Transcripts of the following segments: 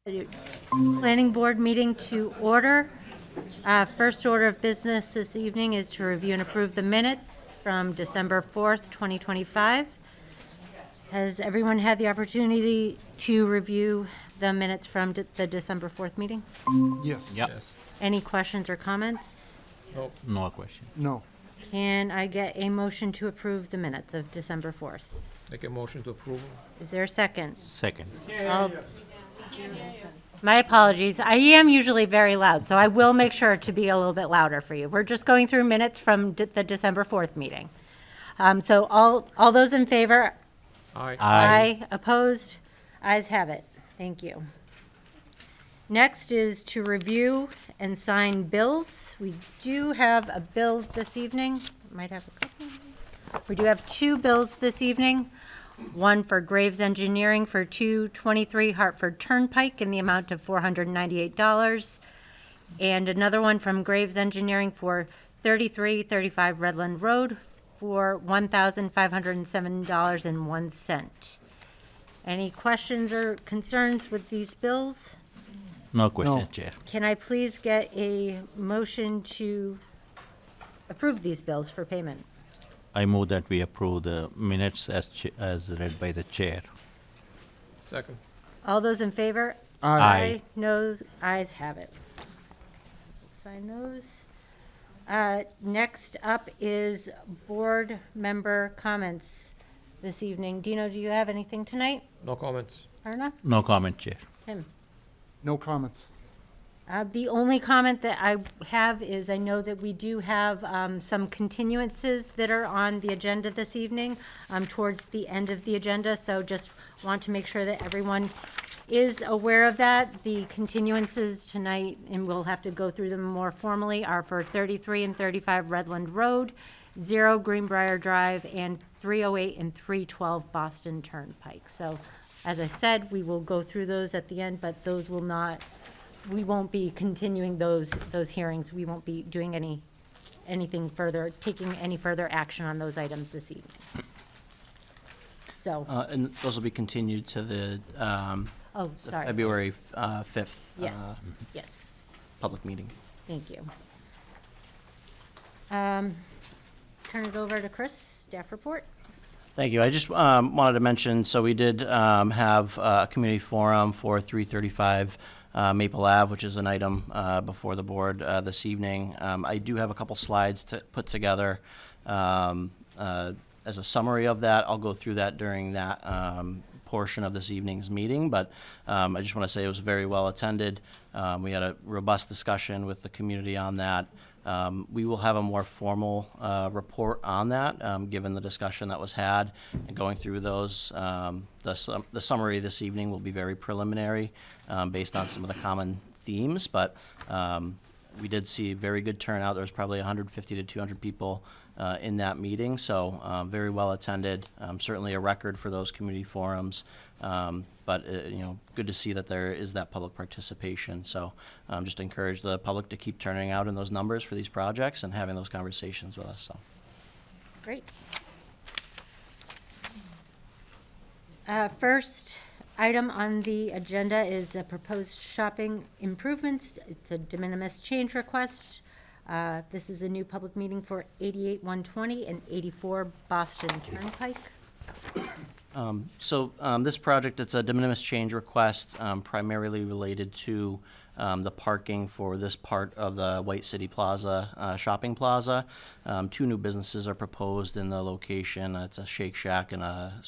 Planning Board meeting to order. First order of business this evening is to review and approve the minutes from December 4th, 2025. Has everyone had the opportunity to review the minutes from the December 4th meeting? Yes. Yep. Yes. Any questions or comments? Nope. No question. No. Can I get a motion to approve the minutes of December 4th? Make a motion to approve. Is there a second? Second. My apologies. I am usually very loud, so I will make sure to be a little bit louder for you. We're just going through minutes from the December 4th meeting. So all those in favor? Aye. Aye. Opposed? Ayes have it. Thank you. Next is to review and sign bills. We do have a bill this evening. Might have a couple. We do have two bills this evening. One for Graves Engineering for 223 Hartford Turnpike in the amount of $498. And another one from Graves Engineering for 3335 Redland Road for $1,507.01. Any questions or concerns with these bills? No question, No. Chair. Can I please get a motion to approve these bills for payment? I move that we approve the minutes as read by the chair. Second. All those in favor? Aye. No, ayes have it. Sign those. Next up is board member comments this evening. Dino, do you have anything tonight? No comments. Arna? No comment, Chair. Tim? No comments. The only comment that I have is I know that we do have some continuances that are on the agenda this evening, towards the end of the agenda, so just want to make sure that everyone is aware of that. The continuances tonight, and we'll have to go through them more formally, are for 33 and 35 Redland Road, 0 Greenbrier Drive, and 308 and 312 Boston Turnpike. So, as I said, we will go through those at the end, but those will not, we won't be continuing those hearings. We won't be doing anything further, taking any further action on those items this evening. So, And those will be continued to the oh, sorry. February 5th Yes, yes, public meeting. thank you. Turn it over to Chris, staff report. Thank you. I just wanted to mention, so we did have a community forum for 335 Maple Ave, which is an item before the board this evening. I do have a couple slides to put together as a summary of that. I'll go through that during that portion of this evening's meeting, but I just want to say it was very well attended. We had a robust discussion with the community on that. We will have a more formal report on that, given the discussion that was had and going through those. The summary this evening will be very preliminary based on some of the common themes, but we did see very good turnout. There was probably 150 to 200 people in that meeting, so very well attended. Certainly a record for those community forums. But good to see that there is that public participation. So just encourage the public to keep turning out in those numbers for these projects and having those conversations with us. So Great. First item on the agenda is a proposed shopping improvements. It's a de minimis change request. This is a new public meeting for 88-120 and 84 Boston Turnpike. This project, it's a de minimis change request primarily related to the parking for this part of the White City Plaza shopping plaza. Two new businesses are proposed in the location. It's a Shake Shack and a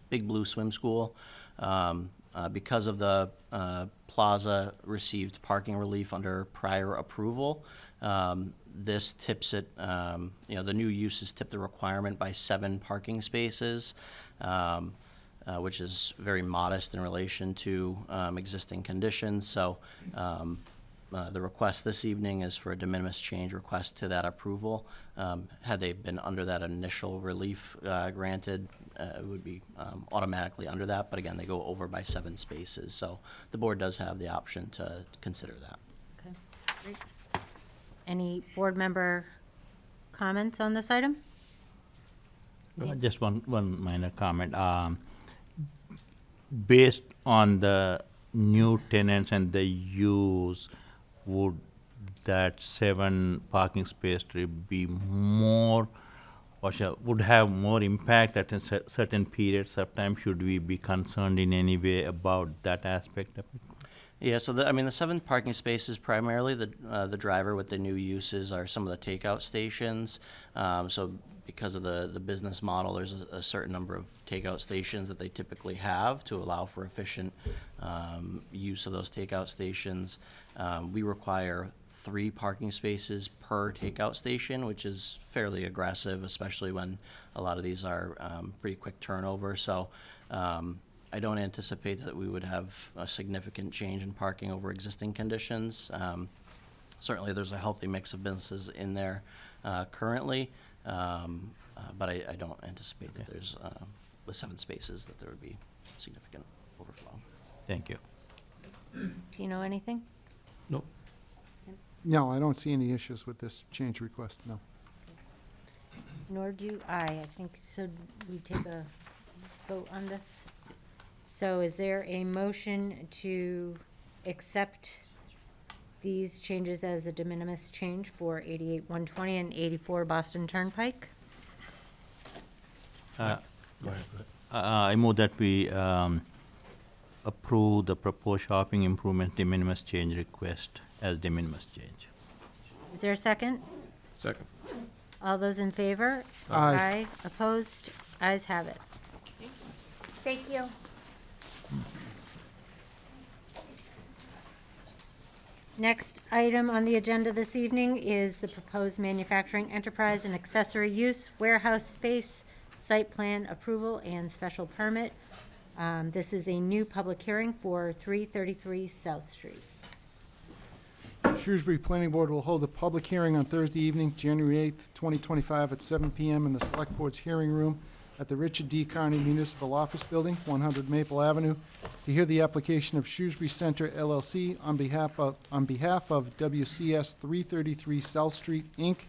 Big Blue Swim School. Because of the plaza received parking relief under prior approval, this tips it, the new uses tip the requirement by 7 parking spaces, which is very modest in relation to existing conditions. So the request this evening is for a de minimis change request to that approval. Had they been under that initial relief granted, it would be automatically under that. But again, they go over by 7 spaces. So the board does have the option to consider that. Okay, great. Any board member comments on this item? Just one minor comment. Based on the new tenants and the use, would that 7 parking space to be more, or would have more impact at a certain periods of time? Should we be concerned in any way about that aspect of it? Yeah, so the 7 parking spaces, primarily the driver with the new uses are some of the takeout stations. So because of the business model, there's a certain number of takeout stations that they typically have to allow for efficient use of those takeout stations. We require 3 parking spaces per takeout station, which is fairly aggressive, especially when a lot of these are pretty quick turnover. So I don't anticipate that we would have a significant change in parking over existing conditions. Certainly, there's a healthy mix of businesses in there currently, but I don't anticipate that there's, with 7 spaces, that there would be significant overflow. Thank you. Do you know anything? No. No, I don't see any issues with this change request, no. Nor do I. I think, so we take a vote on this? So is there a motion to accept these changes as a de minimis change for 88-120 and 84 Boston Turnpike? I move that we approve the proposed shopping improvement de minimis change request as de minimis change. Is there a second? Second. All those in favor? Aye. Opposed? Ayes have it. Thank you. Next item on the agenda this evening is the proposed manufacturing enterprise and accessory use warehouse space, site plan approval and special permit. This is a new public hearing for 333 South Street. Shrewsbury Planning Board will hold a public hearing on Thursday evening, January 8th, 2025, at 7 p.m. in the Select Board's hearing room at the Richard D. Carney Municipal Office Building, 100 Maple Avenue, to hear the application of Shrewsbury Center LLC on behalf of WCS 333 South Street, Inc.,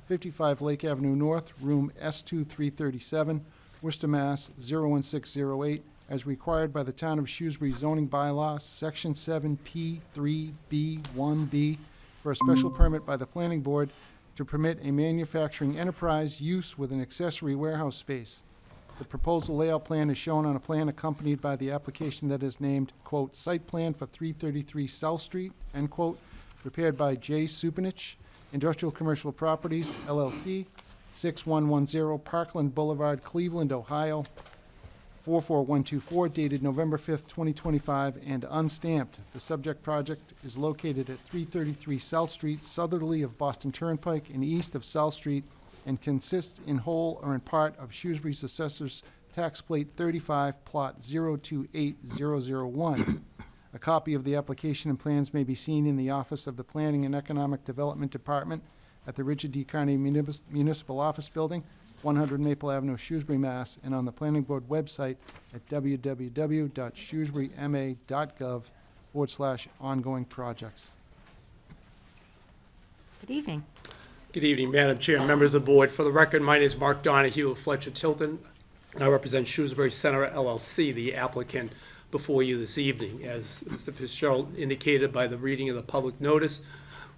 55 Lake Avenue North, room S2 337, Worcester, Mass. 01608, as required by the Town of Shrewsbury zoning bylaws, Section 7P3B1B, for a special permit by the Planning Board to permit a manufacturing enterprise use with an accessory warehouse space. The proposal layout plan is shown on a plan accompanied by the application that is named, quote, "Site Plan for 333 South Street," end quote, prepared by J. Supinich, Industrial Commercial Properties, LLC, 6110 Parkland Boulevard, Cleveland, Ohio, 44124, dated November 5th, 2025, and unstamped. The subject project is located at 333 South Street, southerly of Boston Turnpike and east of South Street, and consists in whole or in part of Shrewsbury's Assessor's Tax Plate 35, Plot 028001. A copy of the application and plans may be seen in the office of the Planning and Economic Development Department at the Richard D. Carney Municipal Office Building, 100 Maple Avenue, Shrewsbury, Mass., and on the Planning Board website at www.shrewsburyma.gov/ongoing projects. Good evening. Good evening, Madam Chair, members of the board. For the record, my name is Mark Donahue of Fletcher Tilton, and I represent Shrewsbury Center LLC, the applicant before you this evening. As Mr. Fitzgerald indicated by the reading of the public notice,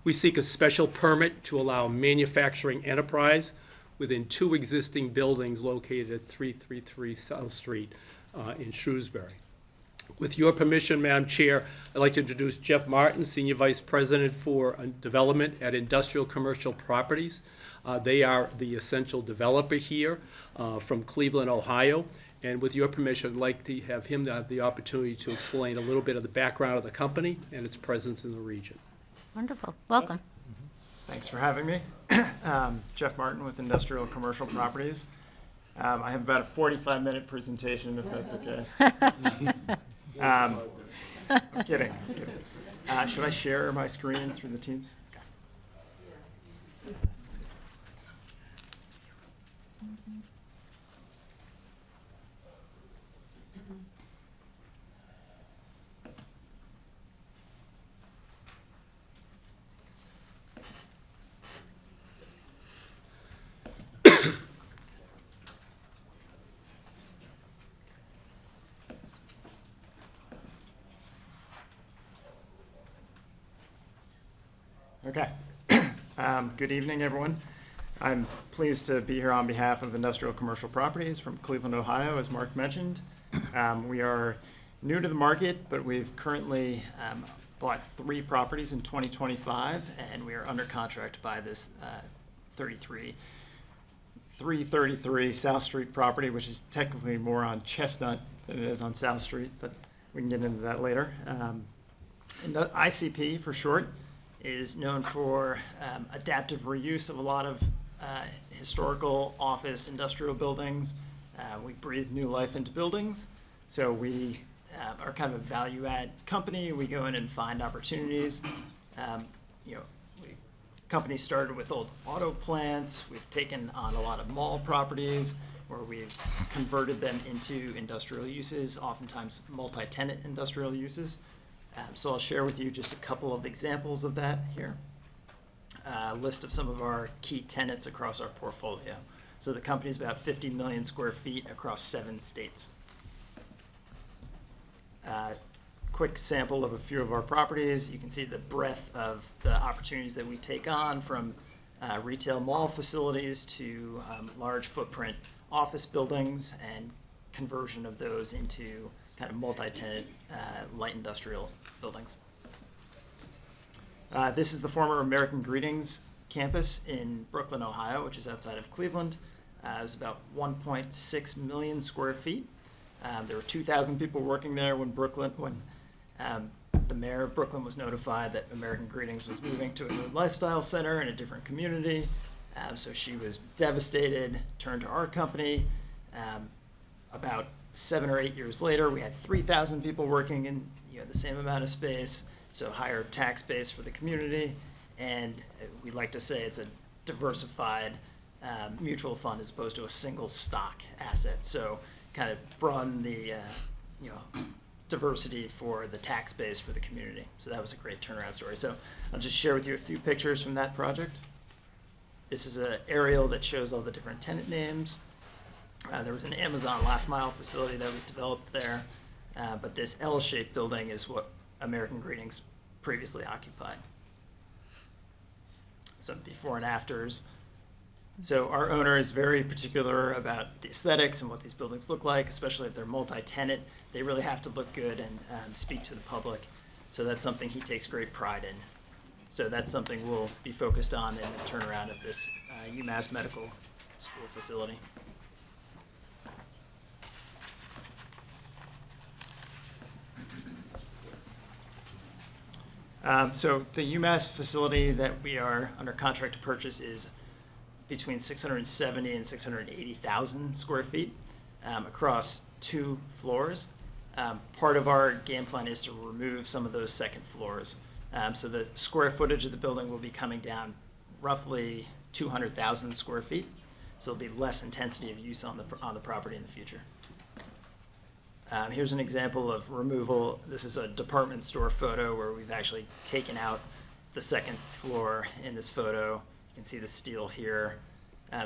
we seek a special permit to allow manufacturing enterprise within 2 existing buildings located at 333 South Street in Shrewsbury. With your permission, Madam Chair, I'd like to introduce Jeff Martin, Senior Vice President for Development at Industrial Commercial Properties. They are the essential developer here from Cleveland, Ohio. And with your permission, I'd like to have him have the opportunity to explain a little bit of the background of the company and its presence in the region. Wonderful. Welcome. Thanks for having me. Jeff Martin with Industrial Commercial Properties. I have about a 45-minute presentation, if that's okay. I'm kidding. Should I share my screen through the Teams? Okay. Good evening, everyone. I'm pleased to be here on behalf of Industrial Commercial Properties from Cleveland, Ohio, as Mark mentioned. We are new to the market, but we've currently bought 3 properties in 2025, and we are under contract to buy this 333 South Street property, which is technically more on Chestnut than it is on South Street, but we can get into that later. And the ICP, for short, is known for adaptive reuse of a lot of historical office industrial buildings. We breathe new life into buildings. So we are kind of a value-add company. We go in and find opportunities. Company started with old auto plants. We've taken on a lot of mall properties where we've converted them into industrial uses, oftentimes multi-tenant industrial uses. So I'll share with you just a couple of examples of that here. A list of some of our key tenants across our portfolio. So the company's about 50 million square feet across 7 states. Quick sample of a few of our properties. You can see the breadth of the opportunities that we take on, from retail mall facilities to large footprint office buildings, and conversion of those into kind of multi-tenant light industrial buildings. This is the former American Greetings campus in Brooklyn, Ohio, which is outside of Cleveland. It was about 1.6 million square feet. There were 2,000 people working there when the mayor of Brooklyn was notified that American Greetings was moving to a new lifestyle center in a different community. So she was devastated, turned to our company. About 7 or 8 years later, we had 3,000 people working in the same amount of space, so higher tax base for the community. And we like to say it's a diversified mutual fund as opposed to a single stock asset. So kind of broaden the diversity for the tax base for the community. So that was a great turnaround story. So I'll just share with you a few pictures from that project. This is an aerial that shows all the different tenant names. There was an Amazon last mile facility that was developed there, but this L-shaped building is what American Greetings previously occupied. Some before and afters. So our owner is very particular about the aesthetics and what these buildings look like, especially if they're multi-tenant. They really have to look good and speak to the public. So that's something he takes great pride in. So that's something we'll be focused on in the turnaround of this UMass Medical School facility. So the UMass facility that we are under contract to purchase is between 670 and 680,000 square feet across 2 floors. Part of our game plan is to remove some of those second floors. So the square footage of the building will be coming down roughly 200,000 square feet. So there'll be less intensity of use on the property in the future. Here's an example of removal. This is a department store photo where we've actually taken out the second floor in this photo. You can see the steel here.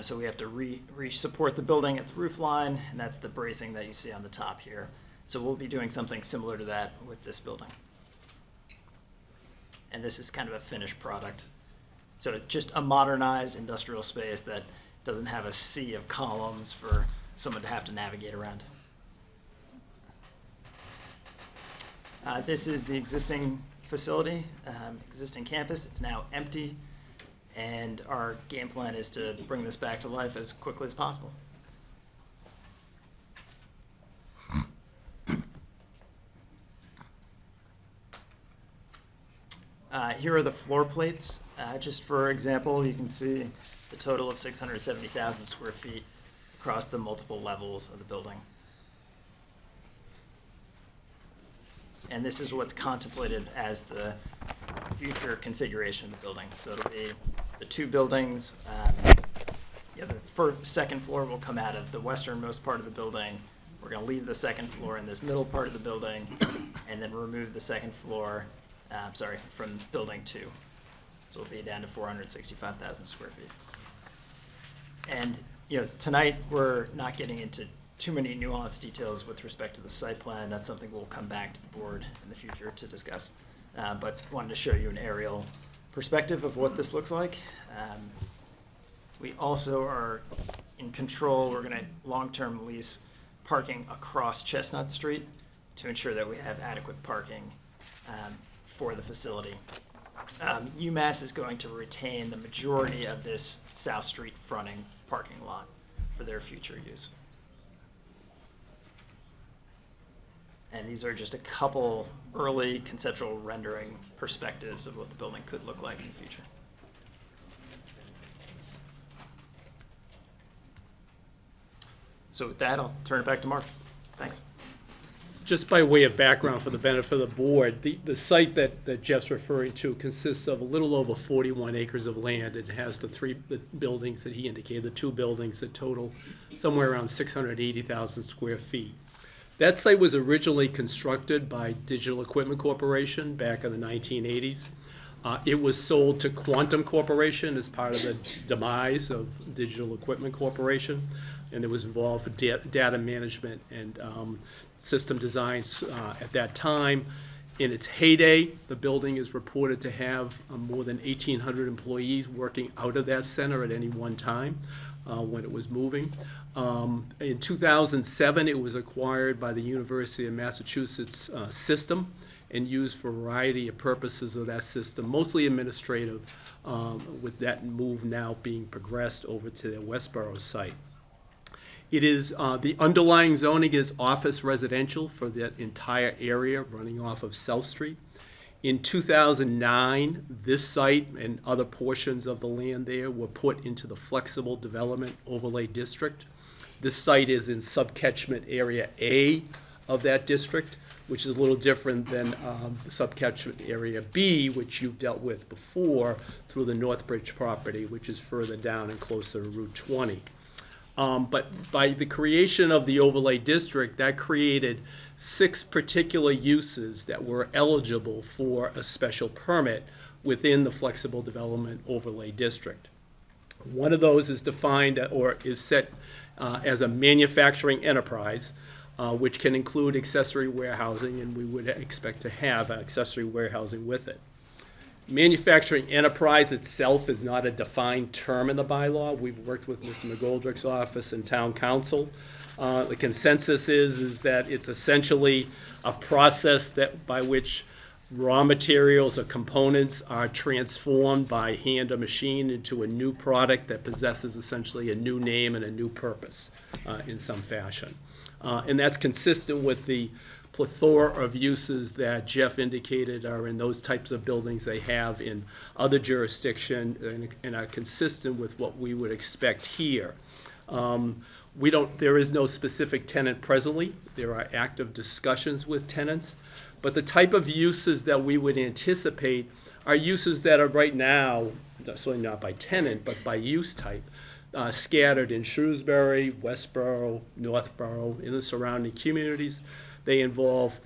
So we have to re-support the building at the roof line, and that's the bracing that you see on the top here. So we'll be doing something similar to that with this building. And this is kind of a finished product. So just a modernized industrial space that doesn't have a sea of columns for someone to have to navigate around. This is the existing facility, existing campus. It's now empty, and our game plan is to bring this back to life as quickly as possible. Here are the floor plates. Just for example, you can see the total of 670,000 square feet across the multiple levels of the building. And this is what's contemplated as the future configuration of the building. So it'll be the 2 buildings. The second floor will come out of the westernmost part of the building. We're going to leave the second floor in this middle part of the building, and then remove the second floor, from building 2. So we'll be down to 465,000 square feet. And tonight we're not getting into too many nuanced details with respect to the site plan. That's something we'll come back to the board in the future to discuss. But wanted to show you an aerial perspective of what this looks like. We also are in control. We're going to long-term lease parking across Chestnut Street to ensure that we have adequate parking for the facility. UMass is going to retain the majority of this South Street fronting parking lot for their future use. And these are just a couple early conceptual rendering perspectives of what the building could look like in the future. So with that, I'll turn it back to Mark. Thanks. Just by way of background for the benefit of the board, the site that Jeff's referring to consists of a little over 41 acres of land. It has the buildings that he indicated, the 2 buildings that total somewhere around 680,000 square feet. That site was originally constructed by Digital Equipment Corporation back in the 1980s. It was sold to Quantum Corporation as part of the demise of Digital Equipment Corporation, and it was involved with data management and system designs at that time. In its heyday, the building is reported to have more than 1,800 employees working out of that center at any one time when it was moving. In 2007, it was acquired by the University of Massachusetts system and used for a variety of purposes of that system, mostly administrative, with that move now being progressed over to the Westboro site. It is, the underlying zoning is office residential for that entire area running off of South Street. In 2009, this site and other portions of the land there were put into the Flexible Development Overlay District. This site is in subcatchment area A of that district, which is a little different than subcatchment area B, which you've dealt with before through the Northbridge property, which is further down and closer to Route 20. But by the creation of the overlay district, that created 6 particular uses that were eligible for a special permit within the Flexible Development Overlay District. One of those is defined or is set as a manufacturing enterprise, which can include accessory warehousing, and we would expect to have accessory warehousing with it. Manufacturing enterprise itself is not a defined term in the bylaw. We've worked with Mr. McGoldrick's office and town council. The consensus is that it's essentially a process that by which raw materials or components are transformed by hand or machine into a new product that possesses essentially a new name and a new purpose in some fashion. And that's consistent with the plethora of uses that Jeff indicated are in those types of buildings they have in other jurisdictions and are consistent with what we would expect here. There is no specific tenant presently. There are active discussions with tenants, but the type of uses that we would anticipate are uses that are right now, certainly not by tenant, but by use type, scattered in Shrewsbury, Westboro, Northboro, in the surrounding communities. They involve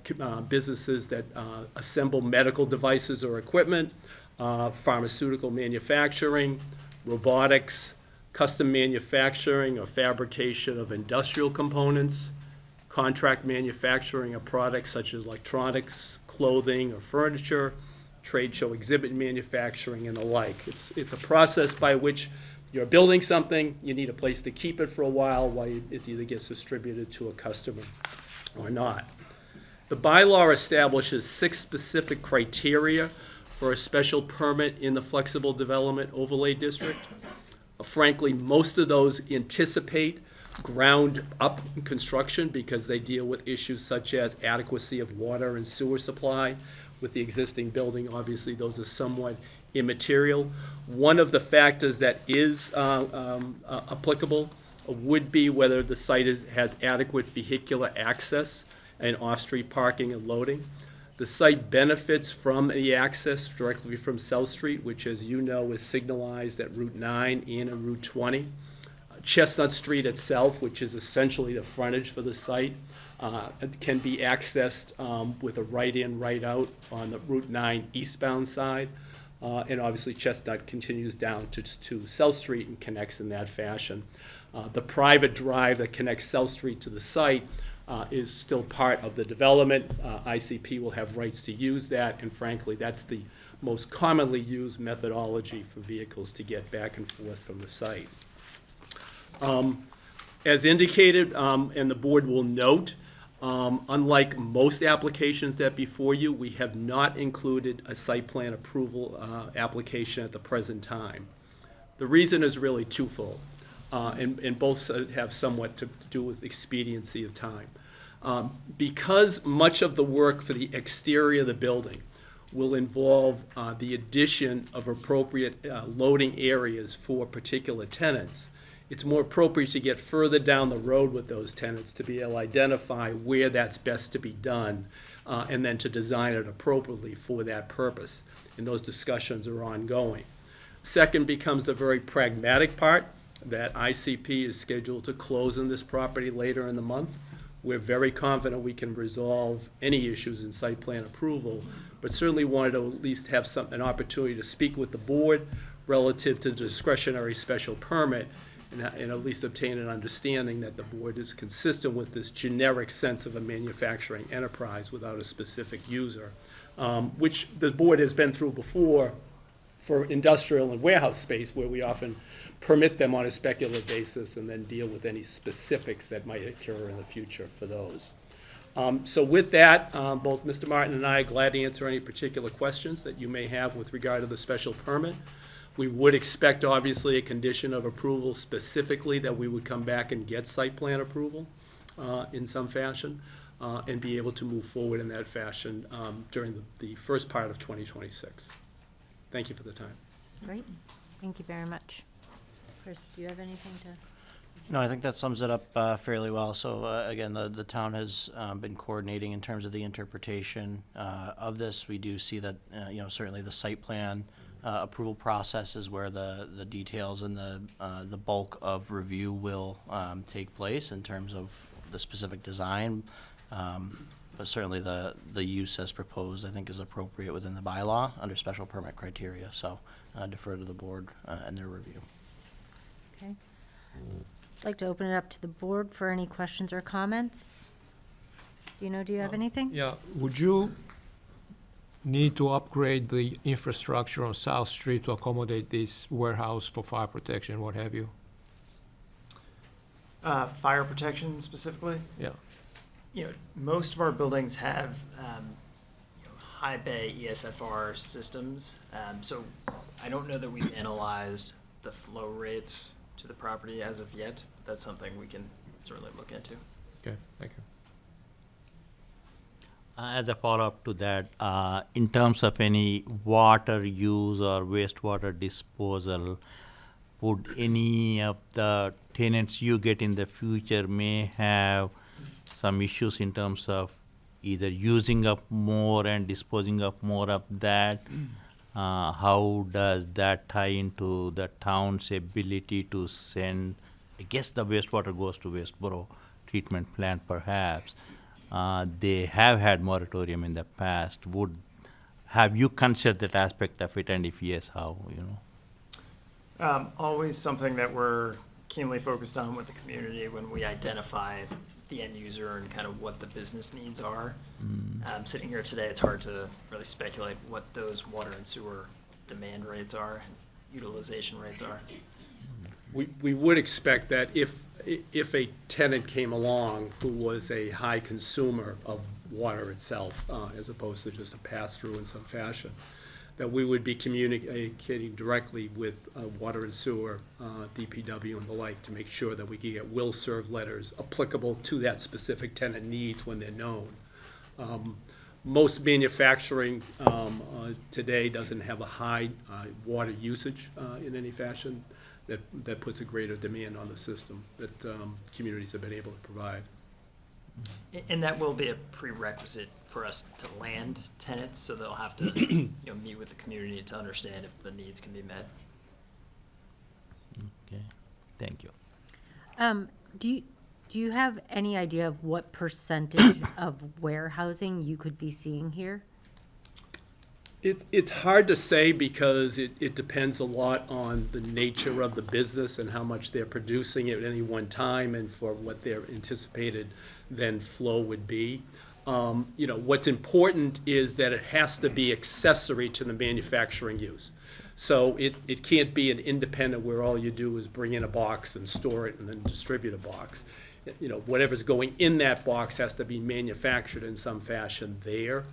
businesses that assemble medical devices or equipment, pharmaceutical manufacturing, robotics, custom manufacturing or fabrication of industrial components, contract manufacturing of products such as electronics, clothing, or furniture, trade show exhibit manufacturing, and the like. It's a process by which you're building something, you need a place to keep it for a while it either gets distributed to a customer or not. The bylaw establishes 6 specific criteria for a special permit in the Flexible Development Overlay District. Frankly, most of those anticipate ground-up construction because they deal with issues such as adequacy of water and sewer supply. With the existing building, obviously, those are somewhat immaterial. One of the factors that is applicable would be whether the site has adequate vehicular access and off-street parking and loading. The site benefits from the access directly from South Street, which, as you know, is signalized at Route 9 and at Route 20. Chestnut Street itself, which is essentially the frontage for the site, can be accessed with a right-in, right-out on the Route 9 eastbound side. And obviously, Chestnut continues down to South Street and connects in that fashion. The private drive that connects South Street to the site is still part of the development. ICP will have rights to use that, and frankly, that's the most commonly used methodology for vehicles to get back and forth from the site. As indicated, and the board will note, unlike most applications that before you, we have not included a site plan approval application at the present time. The reason is really twofold, and both have somewhat to do with expediency of time. Because much of the work for the exterior of the building will involve the addition of appropriate loading areas for particular tenants, it's more appropriate to get further down the road with those tenants to be able to identify where that's best to be done, and then to design it appropriately for that purpose. And those discussions are ongoing. Second becomes the very pragmatic part, that ICP is scheduled to close on this property later in the month. We're very confident we can resolve any issues in site plan approval, but certainly wanted to at least have an opportunity to speak with the board relative to the discretionary special permit, and at least obtain an understanding that the board is consistent with this generic sense of a manufacturing enterprise without a specific user, which the board has been through before for industrial and warehouse space, where we often permit them on a speculative basis and then deal with any specifics that might occur in the future for those. So with that, both Mr. Martin and I are glad to answer any particular questions that you may have with regard to the special permit. We would expect, obviously, a condition of approval specifically that we would come back and get site plan approval in some fashion, and be able to move forward in that fashion during the first part of 2026. Thank you for the time. Great, thank you very much. Chris, do you have anything to? No, I think that sums it up fairly well. So again, the town has been coordinating in terms of the interpretation of this. We do see that, certainly the site plan approval process is where the details and the bulk of review will take place in terms of the specific design. But certainly the use as proposed, I think, is appropriate within the bylaw under special permit criteria. So defer to the board and their review. Okay. I'd like to open it up to the board for any questions or comments. Do you have anything? Yeah, would you need to upgrade the infrastructure on South Street to accommodate this warehouse for fire protection, what have you? Fire protection specifically? Yeah. Most of our buildings have, high bay ESFR systems. So I don't know that we've analyzed the flow rates to the property as of yet. That's something we can certainly look into. Okay, thank you. As a follow-up to that, in terms of any water use or wastewater disposal, would any of the tenants you get in the future may have some issues in terms of either using up more and disposing of more of that? How does that tie into the town's ability to send, I guess the wastewater goes to Westboro treatment plant perhaps. They have had moratorium in the past. Have you considered that aspect of it, and if yes, how, Always something that we're keenly focused on with the community when we identify the end user and kind of what the business needs are. Sitting here today, it's hard to really speculate what those water and sewer demand rates are, utilization rates are. We would expect that if a tenant came along who was a high consumer of water itself, as opposed to just a pass-through in some fashion, that we would be communicating directly with water and sewer, DPW and the like, to make sure that we can get will-serve letters applicable to that specific tenant needs when they're known. Most manufacturing today doesn't have a high water usage in any fashion. That puts a greater demand on the system that communities have been able to provide. And that will be a prerequisite for us to land tenants, so they'll have to, meet with the community to understand if the needs can be met. Okay, thank you. Do you have any idea of what percentage of warehousing you could be seeing here? It's hard to say because it depends a lot on the nature of the business and how much they're producing at any one time and for what their anticipated then flow would be. You know, what's important is that it has to be accessory to the manufacturing use. So it can't be an independent where all you do is bring in a box and store it and then distribute a box. You know, whatever's going in that box has to be manufactured in some fashion there.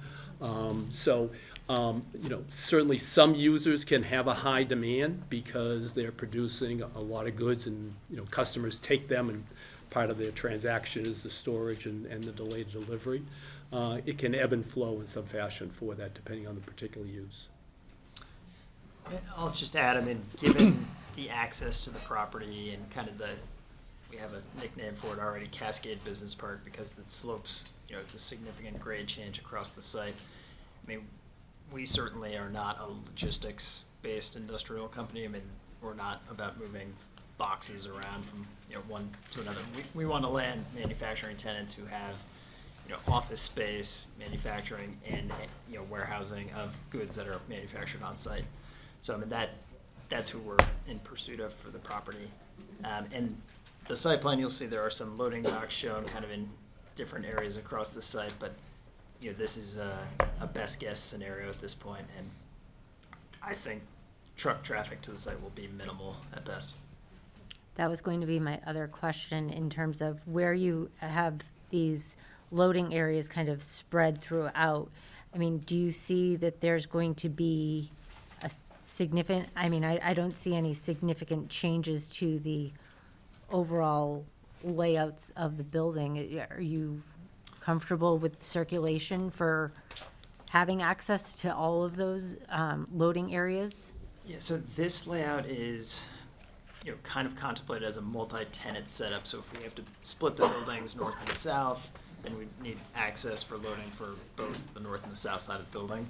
You know, certainly some users can have a high demand because they're producing a lot of goods and, you know, customers take them and part of their transaction is the storage and the delayed delivery. It can ebb and flow in some fashion for that depending on the particular use. I'll just add, I mean, given the access to the property and kind of we have a nickname for it already, Cascade Business Park, because the slopes, you know, it's a significant grade change across the site. I mean, we certainly are not a logistics-based industrial company. I mean, we're not about moving boxes around from, you know, one to another. We want to land manufacturing tenants who have, you know, office space, manufacturing, and, you know, warehousing of goods that are manufactured on site. So, I mean, that's who we're in pursuit of for the property. And the site plan, you'll see there are some loading docks shown kind of in different areas across the site, but, you know, this is a best guess scenario at this point, and I think truck traffic to the site will be minimal at best. That was going to be my other question in terms of where you have these loading areas kind of spread throughout. I mean, do you see that there's going to be a significant, I mean, I don't see any significant changes to the overall layouts of the building. Are you comfortable with circulation for having access to all of those loading areas? Yeah, so this layout is, you know, kind of contemplated as a multi-tenant setup. So if we have to split the buildings north and south, then we need access for loading for both the north and the south side of the building.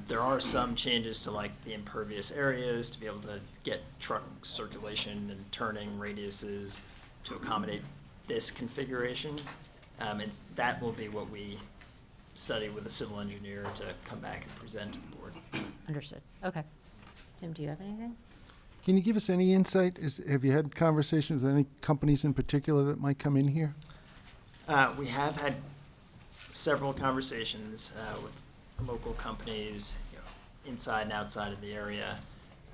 There are some changes to like the impervious areas to be able to get truck circulation and turning radiuses to accommodate this configuration. And that will be what we study with a civil engineer to come back and present to the board. Understood. Okay. Tim, do you have anything? Can you give us any insight? Have you had conversations with any companies in particular that might come in here? We have had several conversations with local companies, you know, inside and outside of the area.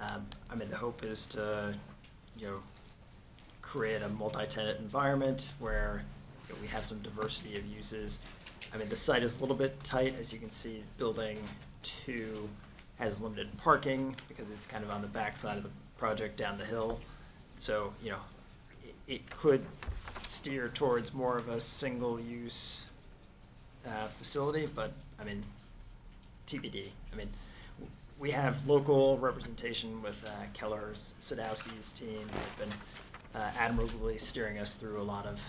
I mean, the hope is to, you know, create a multi-tenant environment where, you know, we have some diversity of uses. I mean, the site is a little bit tight, as you can see. Building 2 has limited parking because it's kind of on the back side of the project down the hill. So, you know, it could steer towards more of a single-use facility, but, I mean, TBD. I mean, we have local representation with Keller Sadowski's team. They've been admirably steering us through a lot of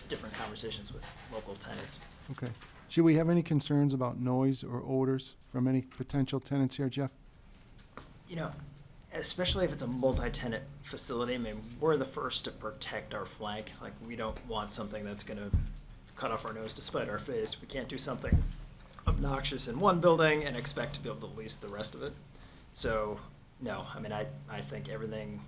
different conversations with local tenants. Okay. Should we have any concerns about noise or odors from any potential tenants here, Jeff? You know, especially if it's a multi-tenant facility, I mean, we're the first to protect our flank. Like, we don't want something that's going to cut off our nose to spite our face. We can't do something obnoxious in one building and expect to be able to lease the rest of it. So, no, I mean, I think everything,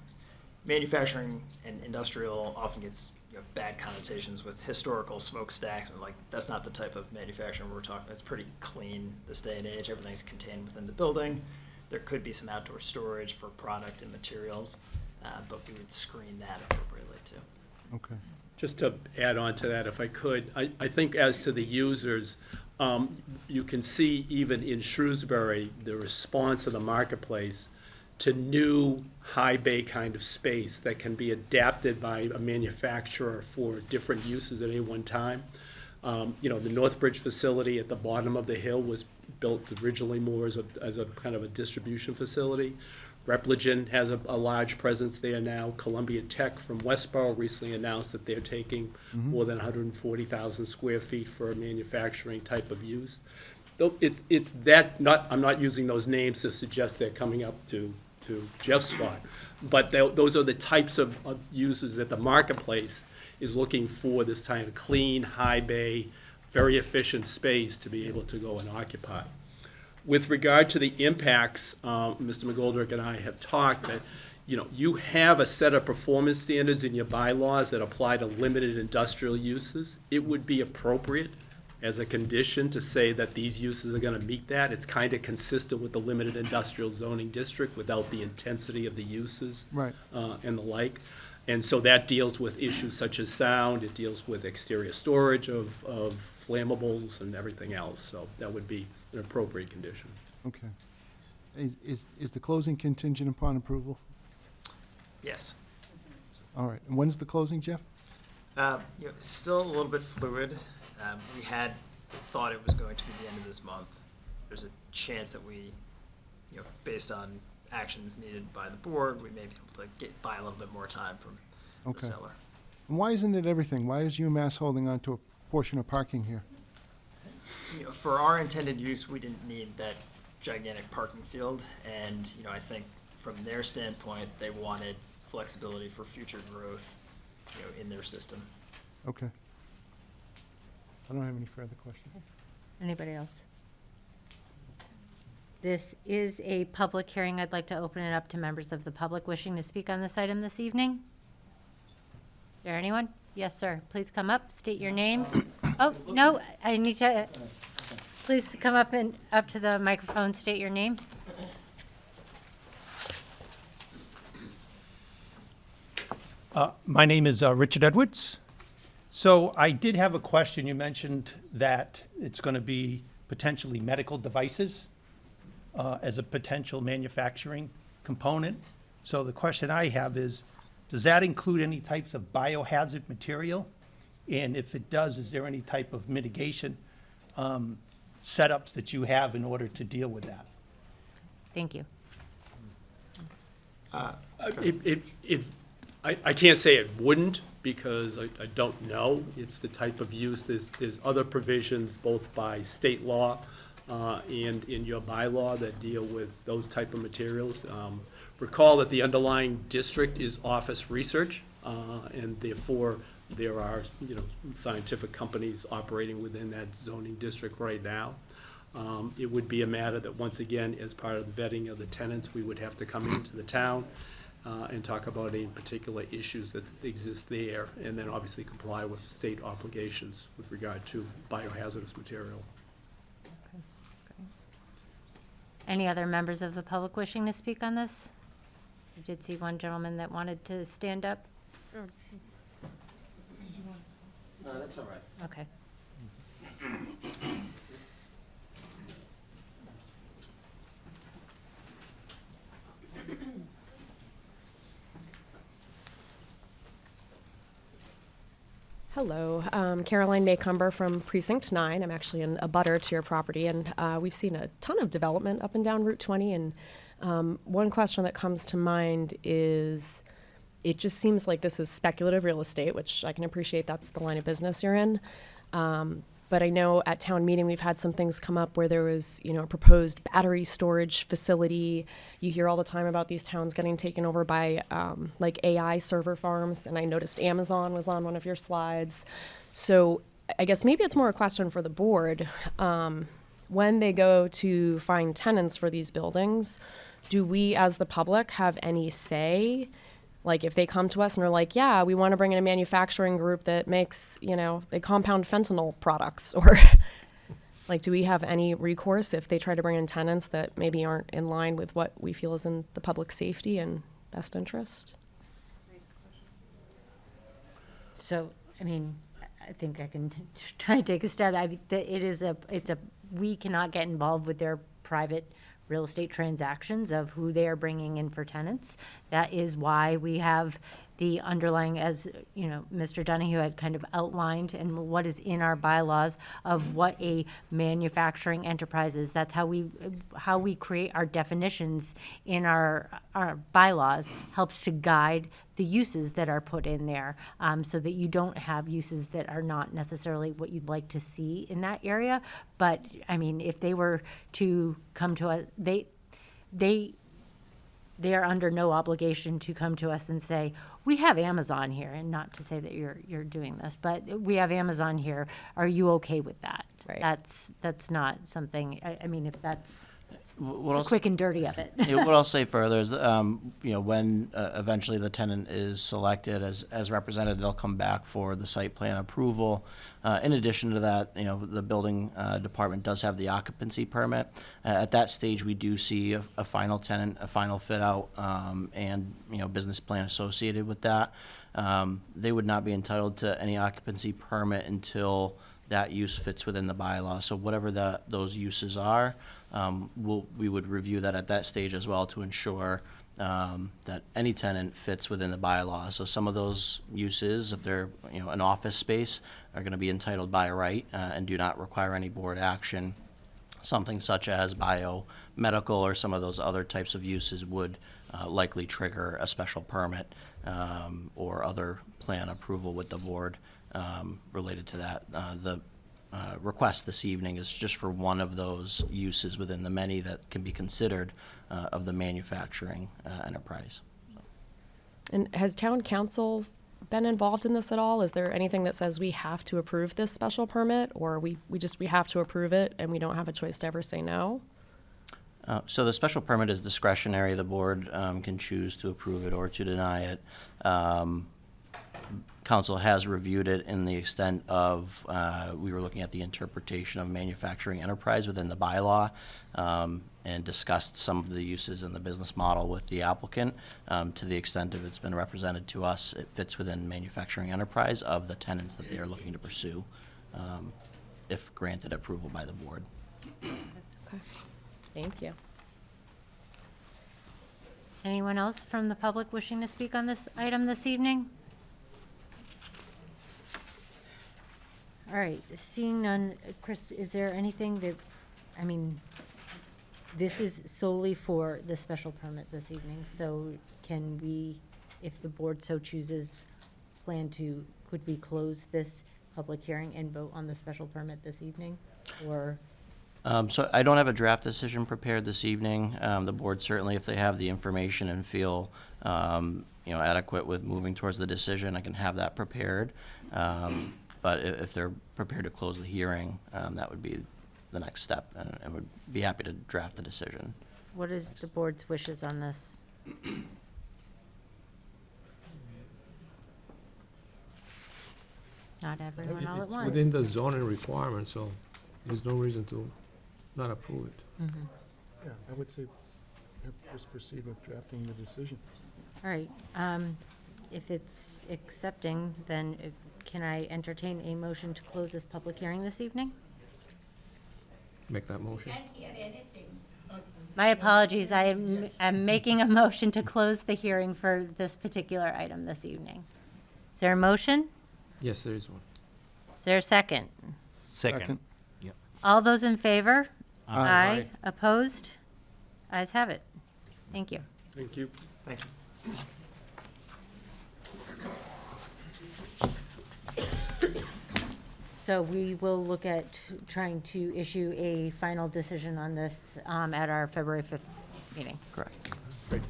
manufacturing and industrial often gets, you know, bad connotations with historical smokestacks. And like, that's not the type of manufacturing we're talking about. It's pretty clean this day and age. Everything's contained within the building. There could be some outdoor storage for product and materials, but we would screen that appropriately too. Okay. Just to add on to that, if I could, I think as to the users, you can see even in Shrewsbury, the response of the marketplace to new high bay kind of space that can be adapted by a manufacturer for different uses at any one time. You know, the Northbridge facility at the bottom of the hill was built originally more as a kind of a distribution facility. Repligen has a large presence there now. Columbia Tech from Westboro recently announced that they're taking more than 140,000 square feet for a manufacturing type of use. Though it's that, I'm not using those names to suggest they're coming up to Jeff's spot, but those are the types of uses that the marketplace is looking for, this kind of clean, high bay, very efficient space to be able to go and occupy. With regard to the impacts, Mr. McGoldrick and I have talked that, you know, you have a set of performance standards in your bylaws that apply to limited industrial uses. It would be appropriate as a condition to say that these uses are gonna meet that. It's kind of consistent with the limited industrial zoning district without the intensity of the uses. Right. And the like. And so that deals with issues such as sound, it deals with exterior storage of flammables and everything else. So that would be an appropriate condition. Okay. Is the closing contingent upon approval? Yes. All right. And when's the closing, Jeff? Still a little bit fluid. We had thought it was going to be the end of this month. There's a chance that we, based on actions needed by the board, we may be able to buy a little bit more time from the Okay. seller. And why isn't it everything? Why is UMass holding on to a portion of parking here? For our intended use, we didn't need that gigantic parking field, and, I think from their standpoint, they wanted flexibility for future growth, in their system. Okay. I don't have any further questions. Anybody else? This is a public hearing. I'd like to open it up to members of the public wishing to speak on this item this evening. Is there anyone? Yes, sir. Please come up, state your name. Oh, no, I need to, please come up to the microphone, state your name. My name is Richard Edwards. So I did have a question. You mentioned that it's going to be potentially medical devices as a potential manufacturing component. So the question I have is, does that include any types of biohazard material? And if it does, is there any type of mitigation setups that you have in order to deal with that? Thank you. I can't say it wouldn't, because I don't know. It's the type of use, there's other provisions, both by state law and in your bylaw, that deal with those type of materials. Recall that the underlying district is office research, and therefore, there are, scientific companies operating within that zoning district right now. It would be a matter that, once again, as part of the vetting of the tenants, we would have to come into the town and talk about any particular issues that exist there, and then obviously comply with state obligations with regard to biohazardous material. Any other members of the public wishing to speak on this? I did see one gentleman that wanted to stand up. No, that's all right. Okay. Hello, Caroline Maycumber from Precinct 9. I'm actually in a butter to your property, and we've seen a ton of development up and down Route 20. And one question that comes to mind is, it just seems like this is speculative real estate, which I can appreciate, that's the line of business you're in. But I know at town meeting, we've had some things come up where there was, a proposed battery storage facility. You hear all the time about these towns getting taken over by like AI server farms. And I noticed Amazon was on one of your slides. So I guess maybe it's more a question for the board. When they go to find tenants for these buildings, do we as the public have any say? Like if they come to us and are like, yeah, we want to bring in a manufacturing group that makes, they compound fentanyl products, or like, do we have any recourse if they try to bring in tenants that maybe aren't in line with what we feel is in the public safety and best interest? So, I think I can try to take a stab. We cannot get involved with their private real estate transactions of who they are bringing in for tenants. That is why we have the underlying, as Mr. Donahue had kind of outlined, and what is in our bylaws of what a manufacturing enterprise is. That's how we create our definitions in our bylaws, helps to guide the uses that are put in there, so that you don't have uses that are not necessarily what you'd like to see in that area. But if they were to come to us, they are under no obligation to come to us and say, we have Amazon here, and not to say that you're doing this, but we have Amazon here. Are you okay with that? Right. That's not something, if that's. What the else? quick and dirty of it. Yeah, what I'll say further is, when eventually the tenant is selected as represented, they'll come back for the site plan approval. In addition to that, the building department does have the occupancy permit. At that stage, we do see a final tenant, a final fit-out, and, business plan associated with that. They would not be entitled to any occupancy permit until that use fits within the bylaw. So whatever those uses are, we would review that at that stage as well to ensure that any tenant fits within the bylaw. So some of those uses, if they're an office space, are going to be entitled by right and do not require any board action. Something such as biomedical or some of those other types of uses would likely trigger a special permit or other plan approval with the board related to that. The request this evening is just for one of those uses within the many that can be considered of the manufacturing enterprise. And has town council been involved in this at all? Is there anything that says we have to approve this special permit, or we have to approve it and we don't have a choice to ever say no? So the special permit is discretionary. The board can choose to approve it or to deny it. Council has reviewed it in the extent of, we were looking at the interpretation of manufacturing enterprise within the bylaw, and discussed some of the uses in the business model with the applicant. To the extent of it's been represented to us, it fits within manufacturing enterprise of the tenants that they are looking to pursue, if granted approval by the board. Okay. Thank you. Anyone else from the public wishing to speak on this item this evening? All right, seeing none, Chris, is there anything that, this is solely for the special permit this evening, so can we, if the board so chooses, could we close this public hearing and vote on the special permit this evening? Or? So I don't have a draft decision prepared this evening. The board certainly, if they have the information and feel, adequate with moving towards the decision, I can have that prepared. But if they're prepared to close the hearing, that would be the next step, and would be happy to draft the decision. What is the board's wishes on this? Not everyone all at It's once. within the zoning requirement, so there's no reason to not approve it. Yeah, I would say just proceed with drafting the decision. All right, if it's accepting, then can I entertain a motion to close this public hearing this evening? Make that motion. My apologies, I'm making a motion to close the hearing for this particular item this evening. Is there a motion? Yes, there is one. Is there a second? Second. Yep. All those in favor? Aye. Opposed? Ayes have it. Thank you. Thank you. Thank you. So we will look at trying to issue a final decision on this at our February 5th meeting. Correct. Great.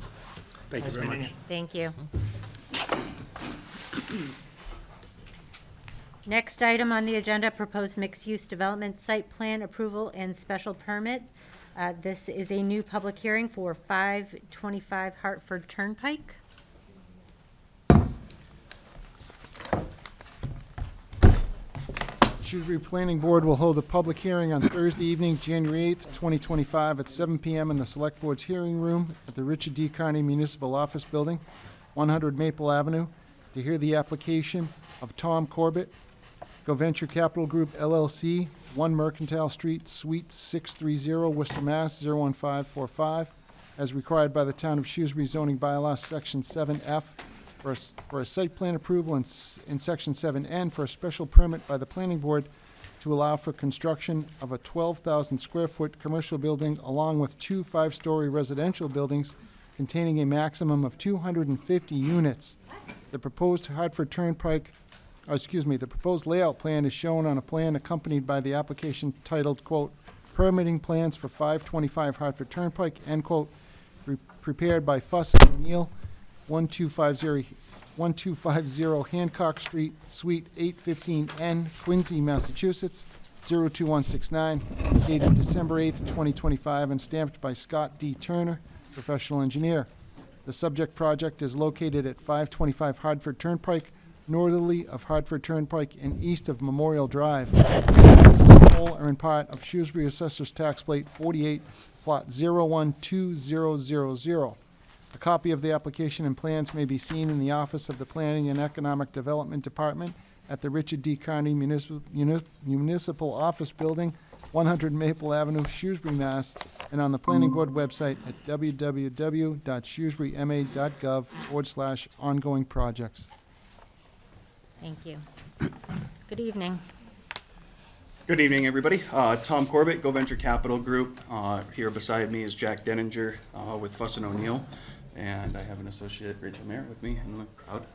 Thank you Nice very meeting much. you. Thank you. Next item on the agenda, proposed mixed-use development site plan approval and special permit. This is a new public hearing for 525 Hartford Turnpike. Shrewsbury Planning Board will hold a public hearing on Thursday evening, January 8th, 2025, at 7 p.m. in the Select Board's hearing room at the Richard D. Carney Municipal Office Building, 100 Maple Avenue, to hear the application of Tom Corbett, GoVenture Capital Group LLC, 1 Mercantile Street, Suite 630, Worcester, Mass. 01545, as required by the Town of Shrewsbury zoning bylaws, Section 7F, for a site plan approval, in Section 7N for a special permit by the Planning Board to allow for construction of a 12,000 square foot commercial building along with 2 5-story residential buildings containing a maximum of 250 units. The proposed Hartford Turnpike, the proposed layout plan is shown on a plan accompanied by the application titled, quote, "Permitting Plans for 525 Hartford Turnpike," end quote, prepared by Fuss and O'Neill, 1250 Hancock Street, Suite 815N, Quincy, Massachusetts, 02169, dated December 8th, 2025, and stamped by Scott D. Turner, professional engineer. The subject project is located at 525 Hartford Turnpike, northerly of Hartford Turnpike and east of Memorial Drive. East of whole or in part of Shrewsbury Assessor's Tax Plate 48, Plot 012000. A copy of the application and plans may be seen in the office of the Planning and Economic Development Department at the Richard D. Carney Municipal Office Building, 100 Maple Avenue, Shrewsbury, Mass., and on the Planning Board website at www.shrewsburyma.gov/ongoing projects. Thank you. Good evening. Good evening, everybody. Tom Corbett, Go Venture Capital Group. Here beside me is Jack Denninger with Fuss & O'Neill, and I have an associate, Rachel Merritt, with me in the crowd.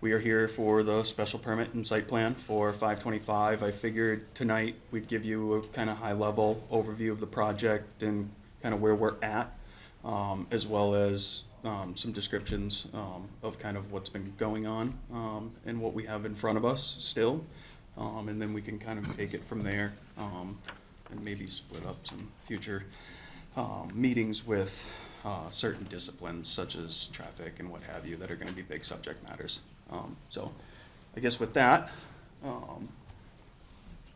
We are here for the special permit and site plan for 525. I figured tonight we'd give you a kind of high-level overview of the project and kind of where we're at, as well as some descriptions of kind of what's been going on and what we have in front of us still. And then we can kind of take it from there and maybe split up some future meetings with certain disciplines such as traffic and what have you that are going to be big subject matters. So I guess with that,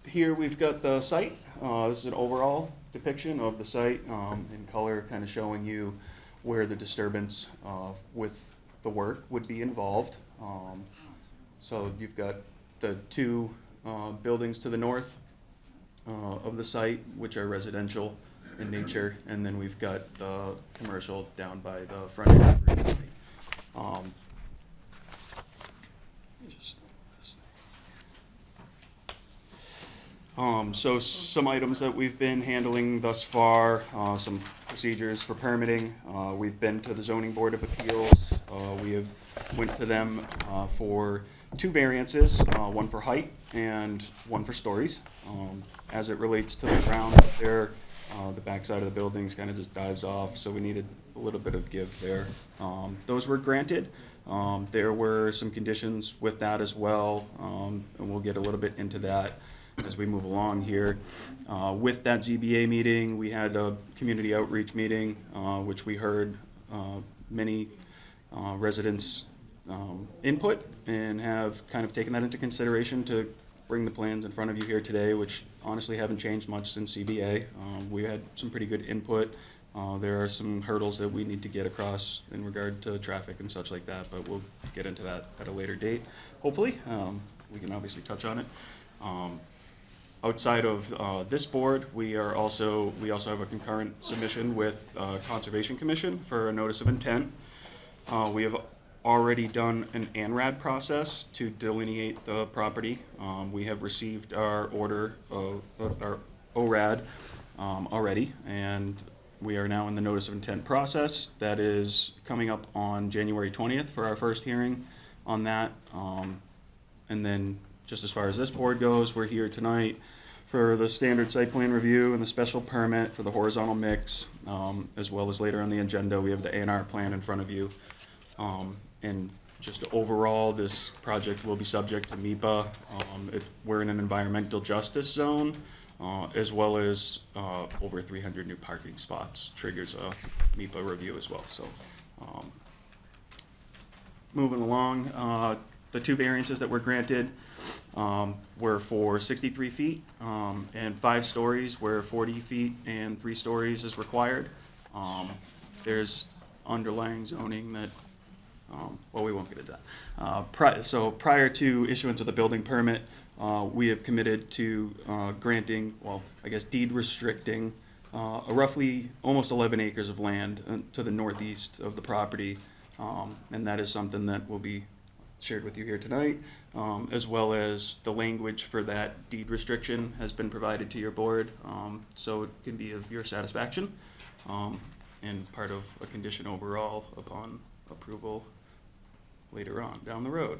here we've got the site. This is an overall depiction of the site in color, kind of showing you where the disturbance with the work would be involved. So you've got the two buildings to the north of the site, which are residential in nature, and then we've got the commercial down by the front end. So some items that we've been handling thus far, some procedures for permitting. We've been to the Zoning Board of Appeals. We have went to them for two variances, one for height and one for stories. As it relates to the ground up there, the backside of the buildings kind of just dives off, so we needed a little bit of give there. Those were granted. There were some conditions with that as well, and we'll get a little bit into that as we move along here. With that ZBA meeting, we had a community outreach meeting, which we heard many residents' input and have kind of taken that into consideration to bring the plans in front of you here today, which honestly haven't changed much since CBA. We had some pretty good input. There are some hurdles that we need to get across in regard to traffic and such like that, but we'll get into that at a later date, hopefully. We can obviously touch on it. Outside of this board, we also have a concurrent submission with Conservation Commission for a notice of intent. We have already done an ANRAD process to delineate the property. We have received our order of our ORAD already, and we are now in the notice of intent process. That is coming up on January 20th for our first hearing on that. And then just as far as this board goes, we're here tonight for the standard site plan review and the special permit for the horizontal mix, as well as later on the agenda, we have the A&R plan in front of you. And just overall, this project will be subject to MEPA. We're in an environmental justice zone, as well as over 300 new parking spots triggers a MEPA review as well. So moving along, the two variances that were granted were for 63 feet and 5 stories, where 40 feet and 3 stories is required. There's underlying zoning that, well, we won't get into that. So prior to issuance of the building permit, we have committed to granting, well, I guess deed restricting a roughly almost 11 acres of land to the northeast of the property. And that is something that will be shared with you here tonight, as well as the language for that deed restriction has been provided to your board, so it can be of your satisfaction and part of a condition overall upon approval later on down the road.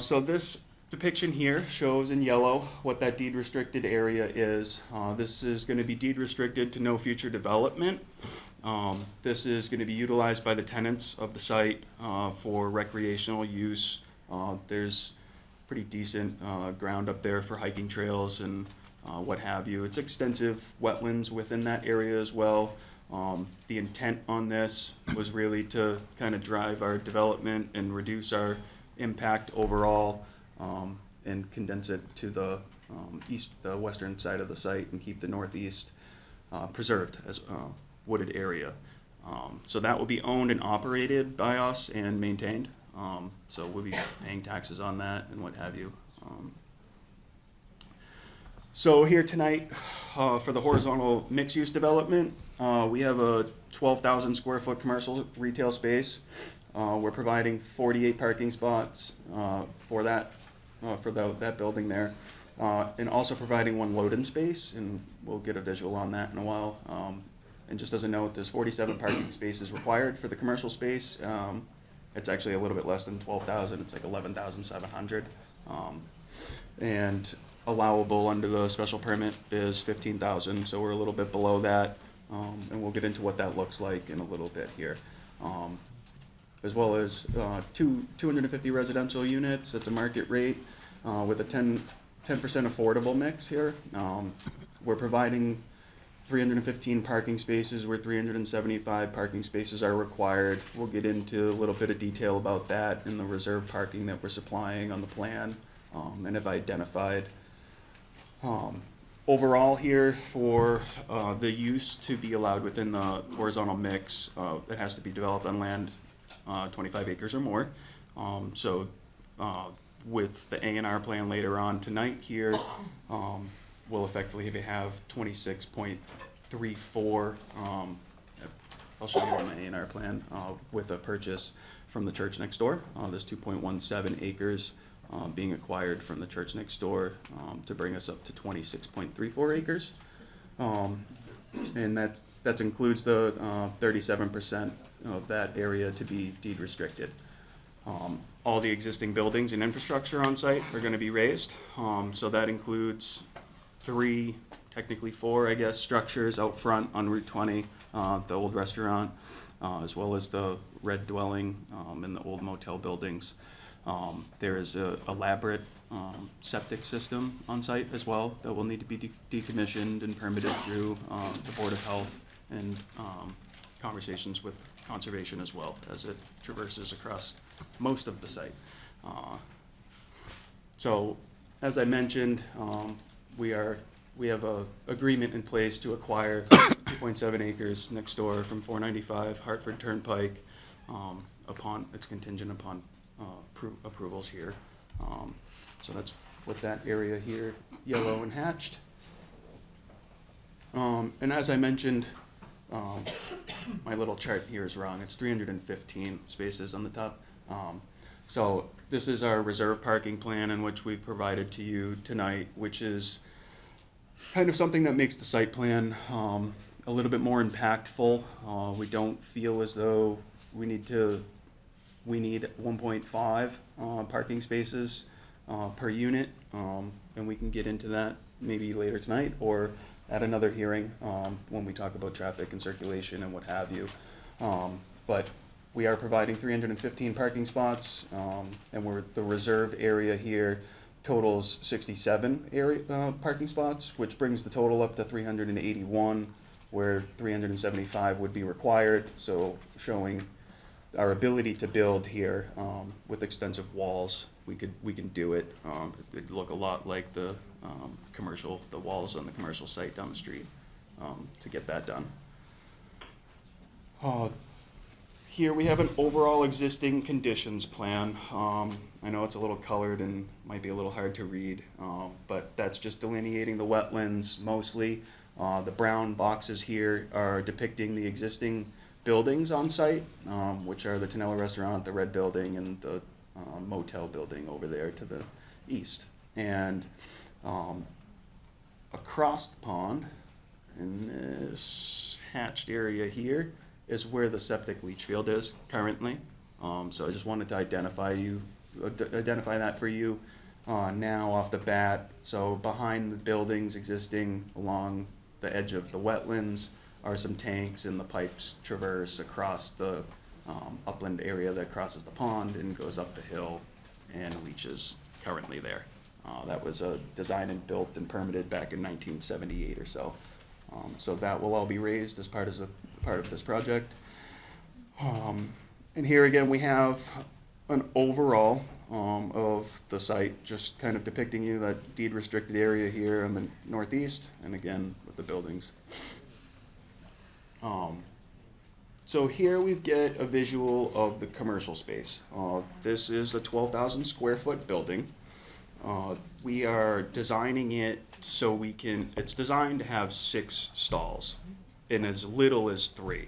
So this depiction here shows in yellow what that deed restricted area is. This is going to be deed restricted to no future development. This is going to be utilized by the tenants of the site for recreational use. There's pretty decent ground up there for hiking trails and what have you. It's extensive wetlands within that area as well. The intent on this was really to kind of drive our development and reduce our impact overall, and condense it to the the western side of the site and keep the northeast preserved as a wooded area. So that will be owned and operated by us and maintained. So we'll be paying taxes on that and what have you. So here tonight, for the horizontal mixed-use development, we have a 12,000 square foot commercial retail space. We're providing 48 parking spots for that building there, and also providing one load-in space, and we'll get a visual on that in a while. And just as a note, there's 47 parking spaces required for the commercial space. It's actually a little bit less than 12,000. It's like 11,700. And allowable under the special permit is 15,000, so we're a little bit below that. And we'll get into what that looks like in a little bit here. As well as 250 residential units. It's a market rate with a 10% affordable mix here. We're providing 315 parking spaces where 375 parking spaces are required. We'll get into a little bit of detail about that in the reserve parking that we're supplying on the plan, and have identified. Overall here, for the use to be allowed within the horizontal mix, it has to be developed on land 25 acres or more. So with the A&R plan later on tonight here, we'll effectively have 26.34, I'll show you on the A&R plan, with a purchase from the church next door. There's 2.17 acres being acquired from the church next door to bring us up to 26.34 acres. And that includes the 37% of that area to be deed restricted. All the existing buildings and infrastructure on site are going to be raised. So that includes 3, technically 4, I guess, structures out front on Route 20, the old restaurant, as well as the red dwelling and the old motel buildings. There is an elaborate septic system on site as well that will need to be decommissioned and permitted through the Board of Health and conversations with conservation as well as it traverses across most of the site. So, as I mentioned, we have a agreement in place to acquire 2.7 acres next door from 495 Hartford Turnpike. It's contingent upon approvals here. So that's what that area here, yellow and hatched. And as I mentioned, my little chart here is wrong. It's 315 spaces on the top. So this is our reserve parking plan in which we've provided to you tonight, which is kind of something that makes the site plan a little bit more impactful. We don't feel as though we need 1.5 parking spaces per unit, and we can get into that maybe later tonight or at another hearing when we talk about traffic and circulation and what have you. But we are providing 315 parking spots, and the reserve area here totals 67 parking spots, which brings the total up to 381, where 375 would be required. So showing our ability to build here with extensive walls, we can do it. It'd look a lot like the walls on the commercial site down the street to get that done. Here we have an overall existing conditions plan. I know it's a little colored and might be a little hard to read, but that's just delineating the wetlands mostly. The brown boxes here are depicting the existing buildings on site, which are the Tonella Restaurant, the Red Building, and the motel building over there to the east. And across the pond, in this hatched area here, is where the septic leach field is currently. So I just wanted to identify that for you now off the bat. So behind the buildings existing along the edge of the wetlands are some tanks, and the pipes traverse across the upland area that crosses the pond and goes up the hill and reaches currently there. That was designed and built and permitted back in 1978 or so. So that will all be raised as part of this project. And here again, we have an overall of the site, just kind of depicting you that deed restricted area here in the northeast, and again with the buildings. So here we get a visual of the commercial space. This is a 12,000 square foot building. We are designing it so it's designed to have 6 stalls in as little as 3.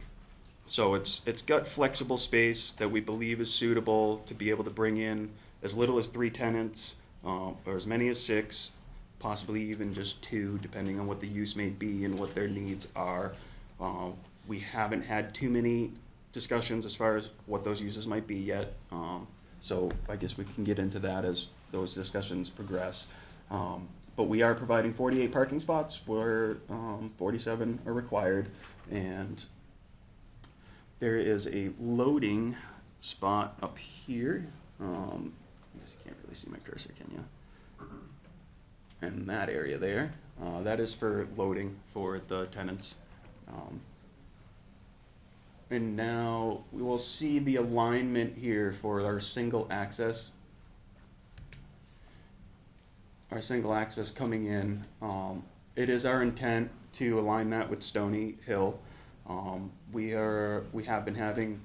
So it's got flexible space that we believe is suitable to be able to bring in as little as 3 tenants, or as many as 6, possibly even just 2, depending on what the use may be and what their needs are. We haven't had too many discussions as far as what those uses might be yet. So I guess we can get into that as those discussions progress. But we are providing 48 parking spots where 47 are required, and there is a loading spot up here. I guess you can't really see my cursor, can you? And that area there, that is for loading for the tenants. And now we will see the alignment here for our single access. Our single access coming in. It is our intent to align that with Stony Hill. We have been having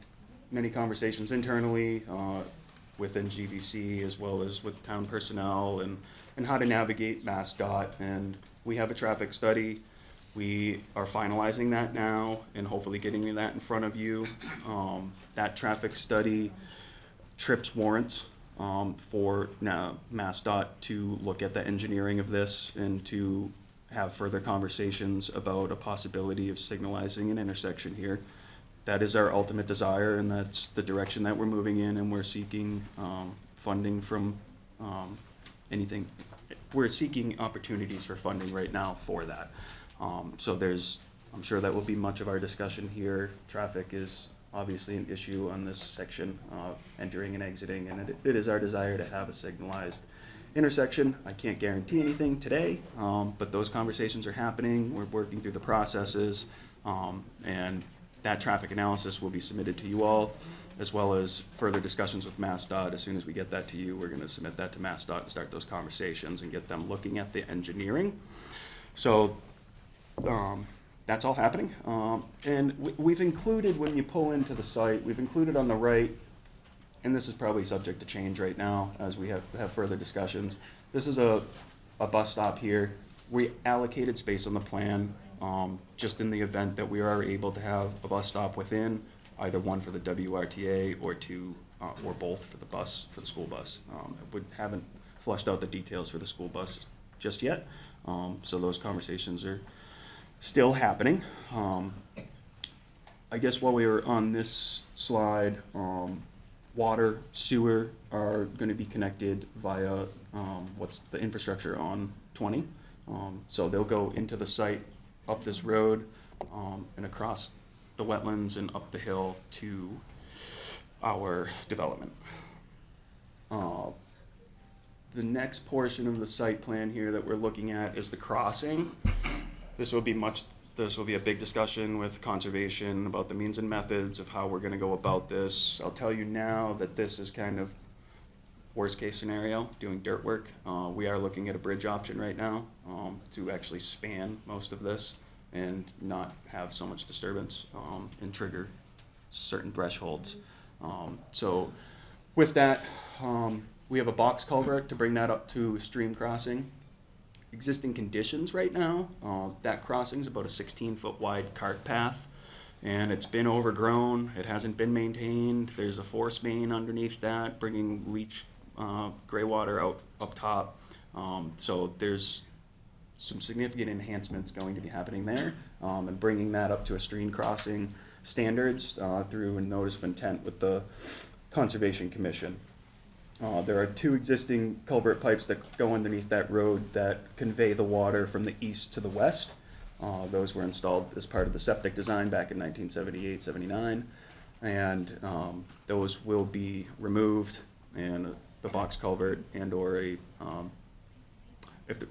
many conversations internally within GVC as well as with town personnel and how to navigate MassDOT. And we have a traffic study. We are finalizing that now and hopefully getting that in front of you. That traffic study trips warrants for now MassDOT to look at the engineering of this and to have further conversations about a possibility of signalizing an intersection here. That is our ultimate desire, and that's the direction that we're moving in, and we're seeking funding from anything. We're seeking opportunities for funding right now for that. So I'm sure that will be much of our discussion here. Traffic is obviously an issue on this section, entering and exiting, and it is our desire to have a signalized intersection. I can't guarantee anything today, but those conversations are happening. We're working through the processes, and that traffic analysis will be submitted to you all, as well as further discussions with MassDOT. As soon as we get that to you, we're going to submit that to MassDOT and start those conversations and get them looking at the engineering. So that's all happening. And we've included, when you pull into the site, we've included on the right, and this is probably subject to change right now as we have further discussions. This is a bus stop here. We allocated space on the plan just in the event that we are able to have a bus stop within, either one for the WRTA or 2 or both for the school bus. We haven't flushed out the details for the school bus just yet, so those conversations are still happening. I guess while we were on this slide, water, sewer are going to be connected via what's the infrastructure on 20. So they'll go into the site, up this road, and across the wetlands and up the hill to our development. The next portion of the site plan here that we're looking at is the crossing. This will be a big discussion with conservation about the means and methods of how we're gonna go about this. I'll tell you now that this is kind of worst case scenario, doing dirt work. We are looking at a bridge option right now to actually span most of this and not have so much disturbance and trigger certain thresholds. So with that, we have a box culvert to bring that up to stream crossing. Existing conditions right now, that crossing is about a 16-foot wide cart path, and it's been overgrown. It hasn't been maintained. There's a force main underneath that, bringing leach gray water out up top. So there's some significant enhancements going to be happening there, and bringing that up to a stream crossing standards through a notice of intent with the Conservation Commission. There are 2 existing culvert pipes that go underneath that road that convey the water from the east to the west. Those were installed as part of the septic design back in 1978, 79, and those will be removed, and the box culvert and/or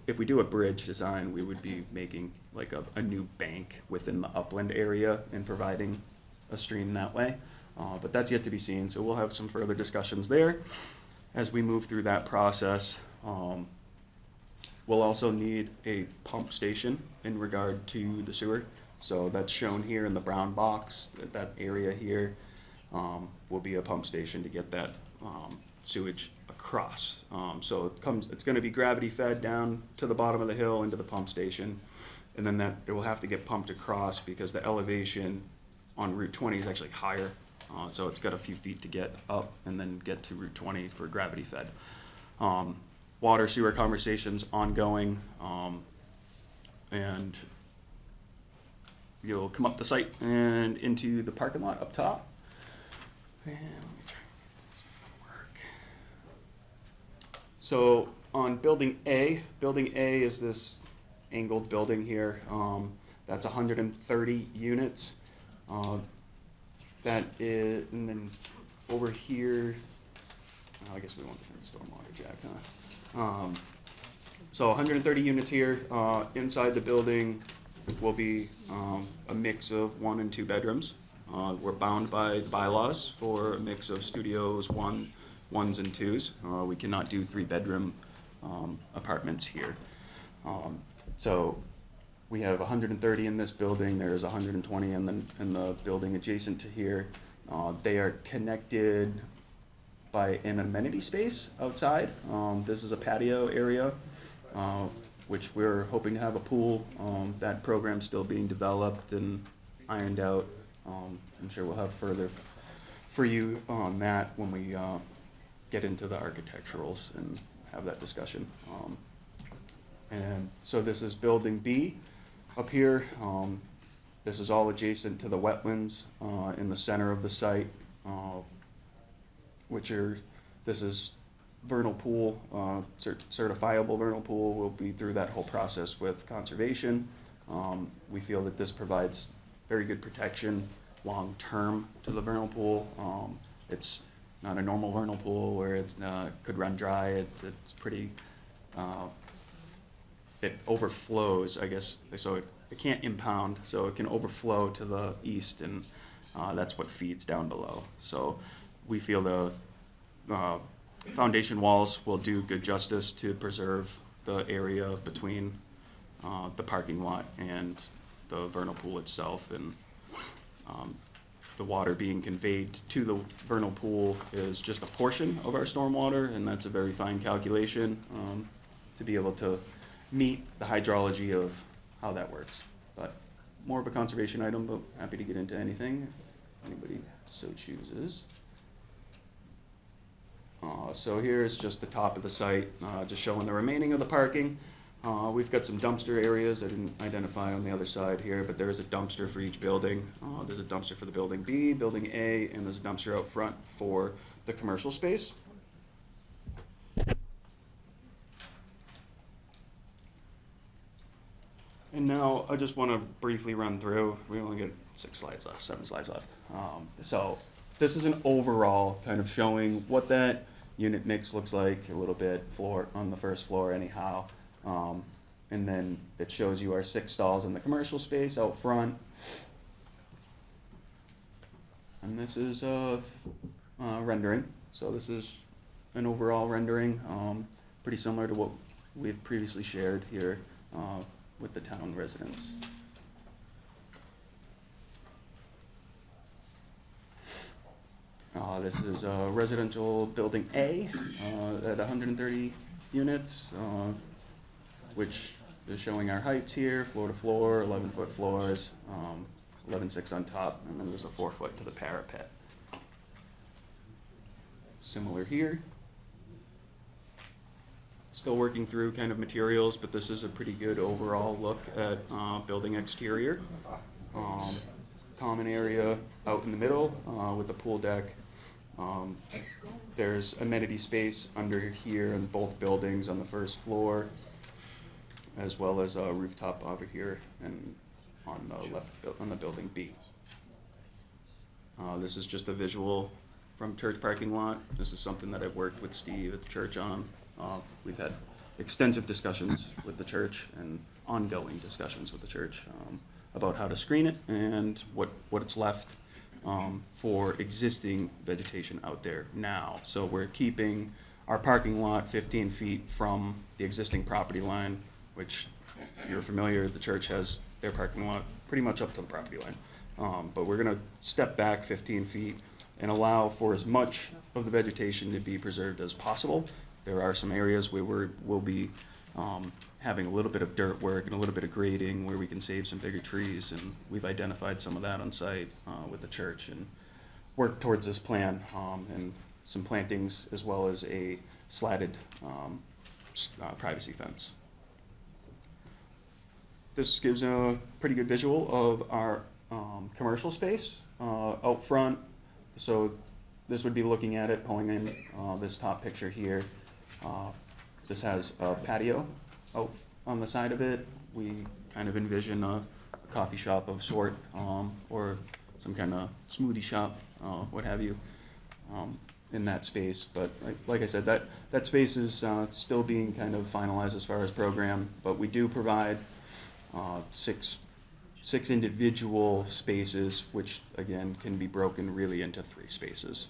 if we do a bridge design, we would be making like a new bank within the upland area and providing a stream that way. But that's yet to be seen, so we'll have some further discussions there as we move through that process. We'll also need a pump station in regard to the sewer. So that's shown here in the brown box, that area here will be a pump station to get that sewage across. So it's gonna be gravity fed down to the bottom of the hill into the pump station. And then it will have to get pumped across because the elevation on Route 20 is actually higher. So it's got a few feet to get up and then get to Route 20 for gravity fed. Water sewer conversations ongoing, and you'll come up the site and into the parking lot up top. And let me try and make this work. So on Building A is this angled building here. That's 130 units. That is, and then over here, I guess we want to turn the stormwater jack, huh? So 130 units here. Inside the building will be a mix of 1 and 2 bedrooms. We're bound by the bylaws for a mix of studios, 1s and 2s. We cannot do 3-bedroom apartments here. So we have 130 in this building. There's 120 in the building adjacent to here. They are connected by an amenity space outside. This is a patio area, which we're hoping to have a pool. That program's still being developed and ironed out. I'm sure we'll have further for you on that when we get into the architecturals and have that discussion. And so this is Building B up here. This is all adjacent to the wetlands in the center of the site, this is vernal pool, certifiable vernal pool. We'll be through that whole process with conservation. We feel that this provides very good protection long-term to the vernal pool. It's not a normal vernal pool where it could run dry. It's pretty, it overflows, I guess, so it can't impound, so it can overflow to the east, and that's what feeds down below. So we feel the foundation walls will do good justice to preserve the area between the parking lot and the vernal pool itself, and the water being conveyed to the vernal pool is just a portion of our stormwater, and that's a very fine calculation to be able to meet the hydrology of how that works. But more of a conservation item, but happy to get into anything if anybody so chooses. So here is just the top of the site, just showing the remaining of the parking. We've got some dumpster areas I didn't identify on the other side here, but there is a dumpster for each building. There's a dumpster for the Building B, Building A, and there's a dumpster out front for the commercial space. And now I just want to briefly run through, we only get 7 slides left. So this is an overall kind of showing what that unit mix looks like, a little bit on the first floor anyhow. And then it shows you our 6 stalls in the commercial space out front. And this is a rendering. So this is an overall rendering, pretty similar to what we've previously shared here with the town residents. This is residential Building A at 130 units, which is showing our heights here, floor to floor, 11-foot floors, 11.6 on top, and then there's a 4-foot to the parapet. Similar here. Still working through kind of materials, but this is a pretty good overall look at building exterior. Common area out in the middle with the pool deck. There's amenity space under here in both buildings on the first floor, as well as a rooftop over here and on the left on the Building B. This is just a visual from church parking lot. This is something that I've worked with Steve at the church on. We've had extensive discussions with the church and ongoing discussions with the church about how to screen it and what it's left for existing vegetation out there now. So we're keeping our parking lot 15 feet from the existing property line, which, if you're familiar, the church has their parking lot pretty much up to the property line. But we're gonna step back 15 feet and allow for as much of the vegetation to be preserved as possible. There are some areas where we'll be having a little bit of dirt work and a little bit of grading where we can save some bigger trees, and we've identified some of that on site with the church and worked towards this plan, and some plantings as well as a slatted privacy fence. This gives a pretty good visual of our commercial space out front. So this would be looking at it, pulling in this top picture here. This has a patio out on the side of it. We kind of envision a coffee shop of sort, or some kind of smoothie shop, what have you, in that space. But like I said, that space is still being kind of finalized as far as program, but we do provide six individual spaces, which again can be broken really into 3 spaces.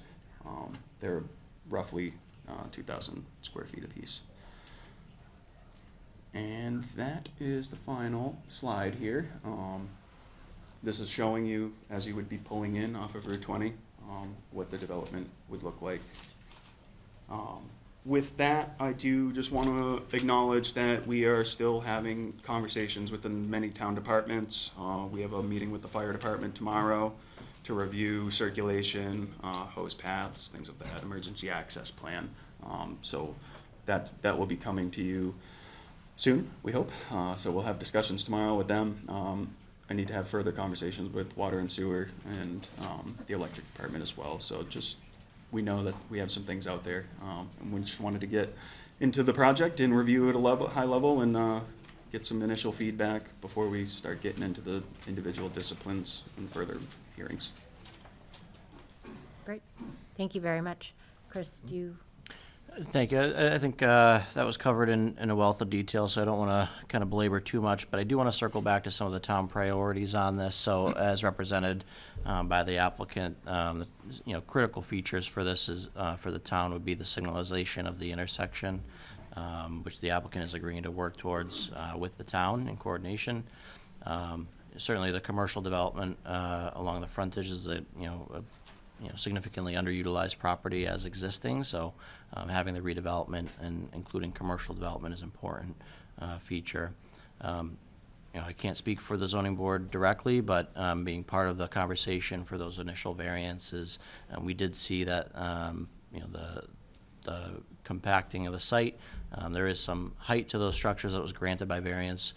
They're roughly 2,000 square feet apiece. And that is the final slide here. This is showing you, as you would be pulling in off of Route 20, what the development would look like. With that, I do just want to acknowledge that we are still having conversations within many town departments. We have a meeting with the fire department tomorrow to review circulation, hose paths, things of that, emergency access plan. So that will be coming to you soon, we hope. So we'll have discussions tomorrow with them. I need to have further conversations with water and sewer and the electric department as well. So just, we know that we have some things out there, and we just wanted to get into the project and review at a high level and get some initial feedback before we start getting into the individual disciplines and further hearings. Great. Thank you very much. Chris, do you? Thank you. I think that was covered in a wealth of detail, so I don't want to kind of belabor too much, but I do want to circle back to some of the town priorities on this. So as represented by the applicant, critical features for this is for the town would be the signalization of the intersection, which the applicant is agreeing to work towards with the town in coordination. Certainly the commercial development along the frontage is significantly underutilized property as existing, so having the redevelopment and including commercial development is an important feature. I can't speak for the zoning board directly, but being part of the conversation for those initial variances, we did see that the compacting of the site, there is some height to those structures that was granted by variance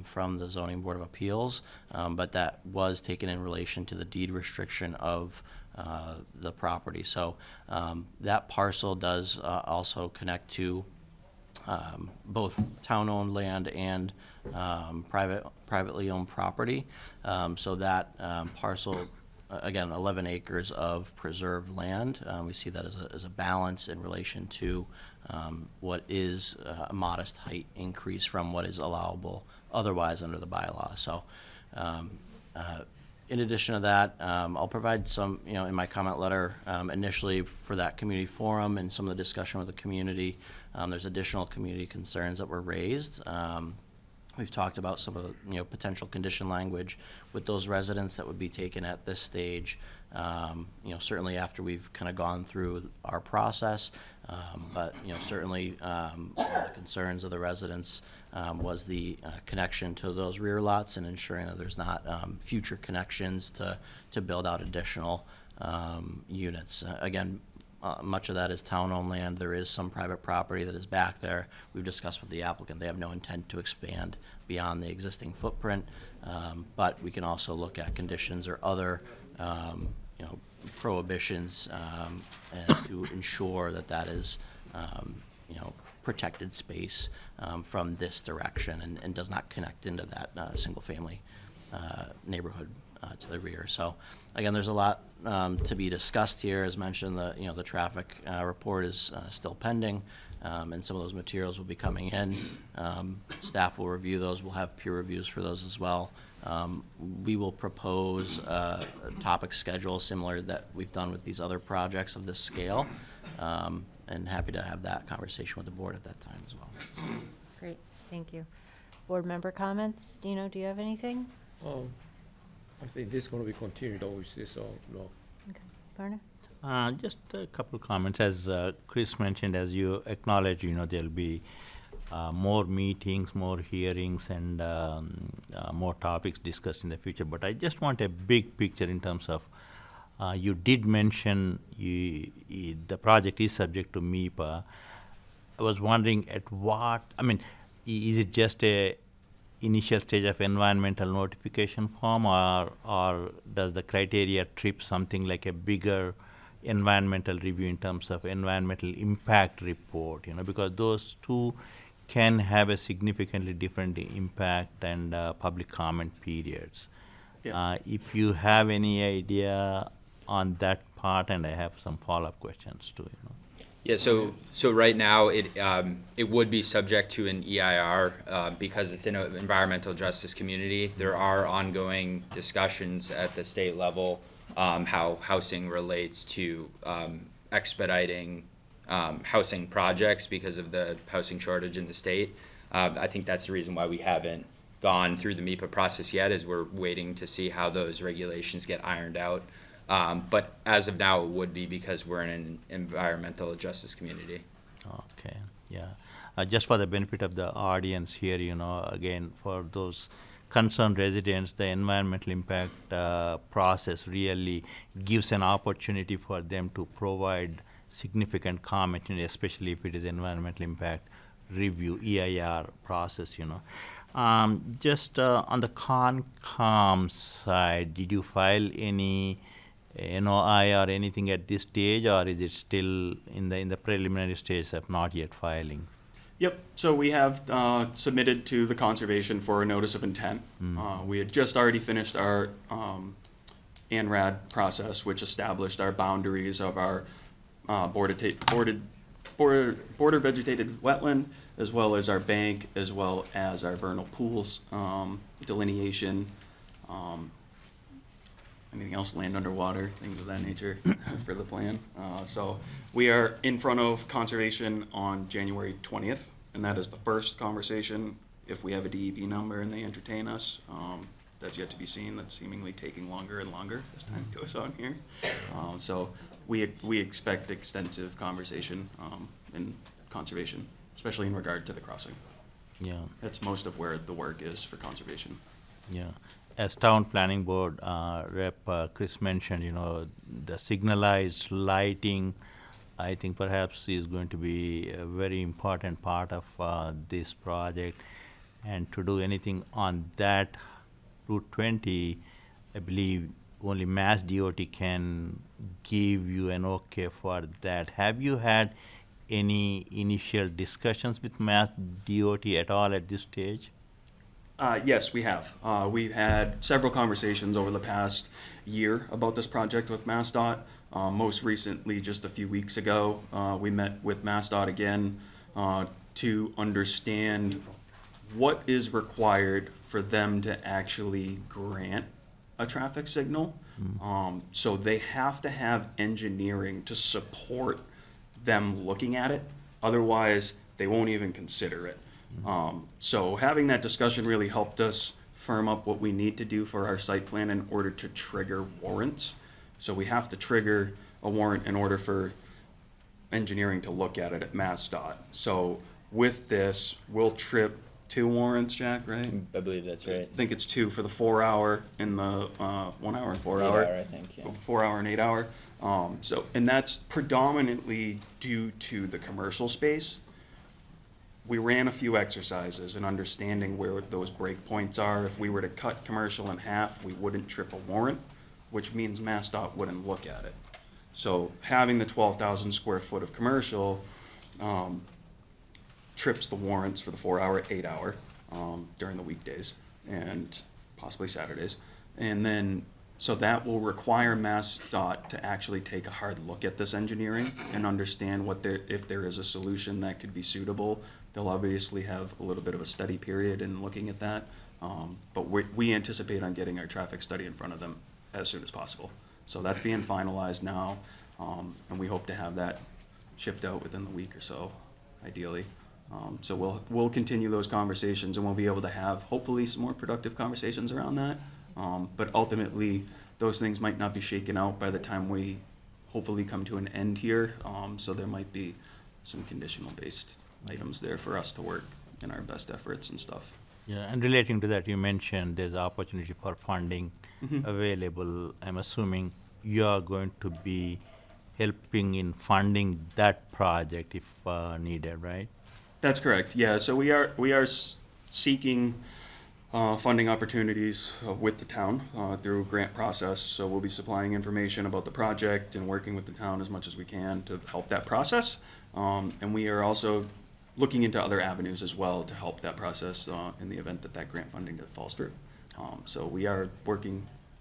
from the Zoning Board of Appeals, but that was taken in relation to the deed restriction of the property. So that parcel does also connect to both town-owned land and privately owned property. So that parcel, again, 11 acres of preserved land, we see that as a balance in relation to what is a modest height increase from what is allowable otherwise under the bylaw. So in addition to that, I'll provide some, in my comment letter initially for that community forum and some of the discussion with the community. There's additional community concerns that were raised. We've talked about some of the potential condition language with those residents that would be taken at this stage. Certainly after we've kind of gone through our process, but certainly one of the concerns of the residents was the connection to those rear lots and ensuring that there's not future connections to build out additional units. Again, much of that is town-owned land. There is some private property that is back there. We've discussed with the applicant, they have no intent to expand beyond the existing footprint, but we can also look at conditions or other prohibitions to ensure that is protected space from this direction and does not connect into that single-family neighborhood to the rear. So again, there's a lot to be discussed here. As mentioned, the traffic report is still pending, and some of those materials will be coming in. Staff will review those. We'll have peer reviews for those as well. We will propose a topic schedule similar that we've done with these other projects of this scale, and happy to have that conversation with the board at that time as well. Great, thank you. Board member comments? Dino, do you have anything? I think this is gonna be continued, obviously, so, no. Okay. Barna? Just a couple comments. As Chris mentioned, as you acknowledge, there'll be more meetings, more hearings, and more topics discussed in the future. But I just want a big picture in terms of, you did mention the project is subject to MEPA. I was wondering is it just a initial stage of environmental notification form, or does the criteria trip something like a bigger environmental review in terms of environmental impact report, because those two can have a significantly different impact and public comment periods. Yeah. If you have any idea on that part, and I have some follow-up questions too, Yeah, so right now, it would be subject to an EIR, because it's in an environmental justice community. There are ongoing discussions at the state level, how housing relates to expediting housing projects because of the housing shortage in the state. I think that's the reason why we haven't gone through the MEPA process yet, is we're waiting to see how those regulations get ironed out. But as of now, it would be because we're in an environmental justice community. Okay, yeah. Just for the benefit of the audience here, again, for those concerned residents, the environmental impact process really gives an opportunity for them to provide significant comment, especially if it is environmental impact review, EIR process, Just on the Concom side, did you file any NOI or anything at this stage, or is it still in the preliminary stage of not yet filing? Yep, so we have submitted to the conservation for a notice of intent. We had just already finished our ANRAD process, which established our boundaries of our border vegetated wetland, as well as our bank, as well as our vernal pools delineation, anything else, land underwater, things of that nature for the plan. So we are in front of conservation on January 20th, and that is the first conversation. If we have a DEP number and they entertain us, that's yet to be seen. That's seemingly taking longer and longer as time goes on here. So we expect extensive conversation in conservation, especially in regard to the crossing. Yeah. That's most of where the work is for conservation. Yeah. As town planning board rep, Chris mentioned, the signalized lighting, I think perhaps is going to be a very important part of this project. And to do anything on that Route 20, I believe only Mass DOT can give you an okay for that. Have you had any initial discussions with Mass DOT at all at this stage? Yes, we have. We've had several conversations over the past year about this project with MassDOT. Most recently, just a few weeks ago, we met with MassDOT again to understand what is required for them to actually grant a traffic signal. So they have to have engineering to support them looking at it. Otherwise, they won't even consider it. So having that discussion really helped us firm up what we need to do for our site plan in order to trigger warrants. So we have to trigger a warrant in order for engineering to look at it at MassDOT. So with this, we'll trip 2 warrants, Jack, right? I believe that's right. I think it's 2 for the 4 hour and the 1 hour and 4 hour. 8 hour, I think, yeah. 4 hour and 8 hour. And that's predominantly due to the commercial space. We ran a few exercises in understanding where those breakpoints are. If we were to cut commercial in half, we wouldn't trip a warrant, which means MassDOT wouldn't look at it. So having the 12,000 square foot of commercial trips the warrants for the 4 hour, 8 hour during the weekdays and possibly Saturdays. And then So that will require MassDOT to actually take a hard look at this engineering and understand if there is a solution that could be suitable. They'll obviously have a little bit of a study period in looking at that. But we anticipate on getting our traffic study in front of them as soon as possible. So that's being finalized now, and we hope to have that shipped out within the week or so, ideally. So we'll continue those conversations, and we'll be able to have hopefully some more productive conversations around that. But ultimately, those things might not be shaken out by the time we hopefully come to an end here. So there might be some conditional-based items there for us to work in our best efforts and stuff. Yeah, and relating to that, you mentioned there's opportunity for funding available. I'm assuming you are going to be helping in funding that project if needed, right? That's correct, yeah. So we are seeking funding opportunities with the town through a grant process. So we'll be supplying information about the project and working with the town as much as we can to help that process. And we are also looking into other avenues as well to help that process in the event that grant funding falls through. So we are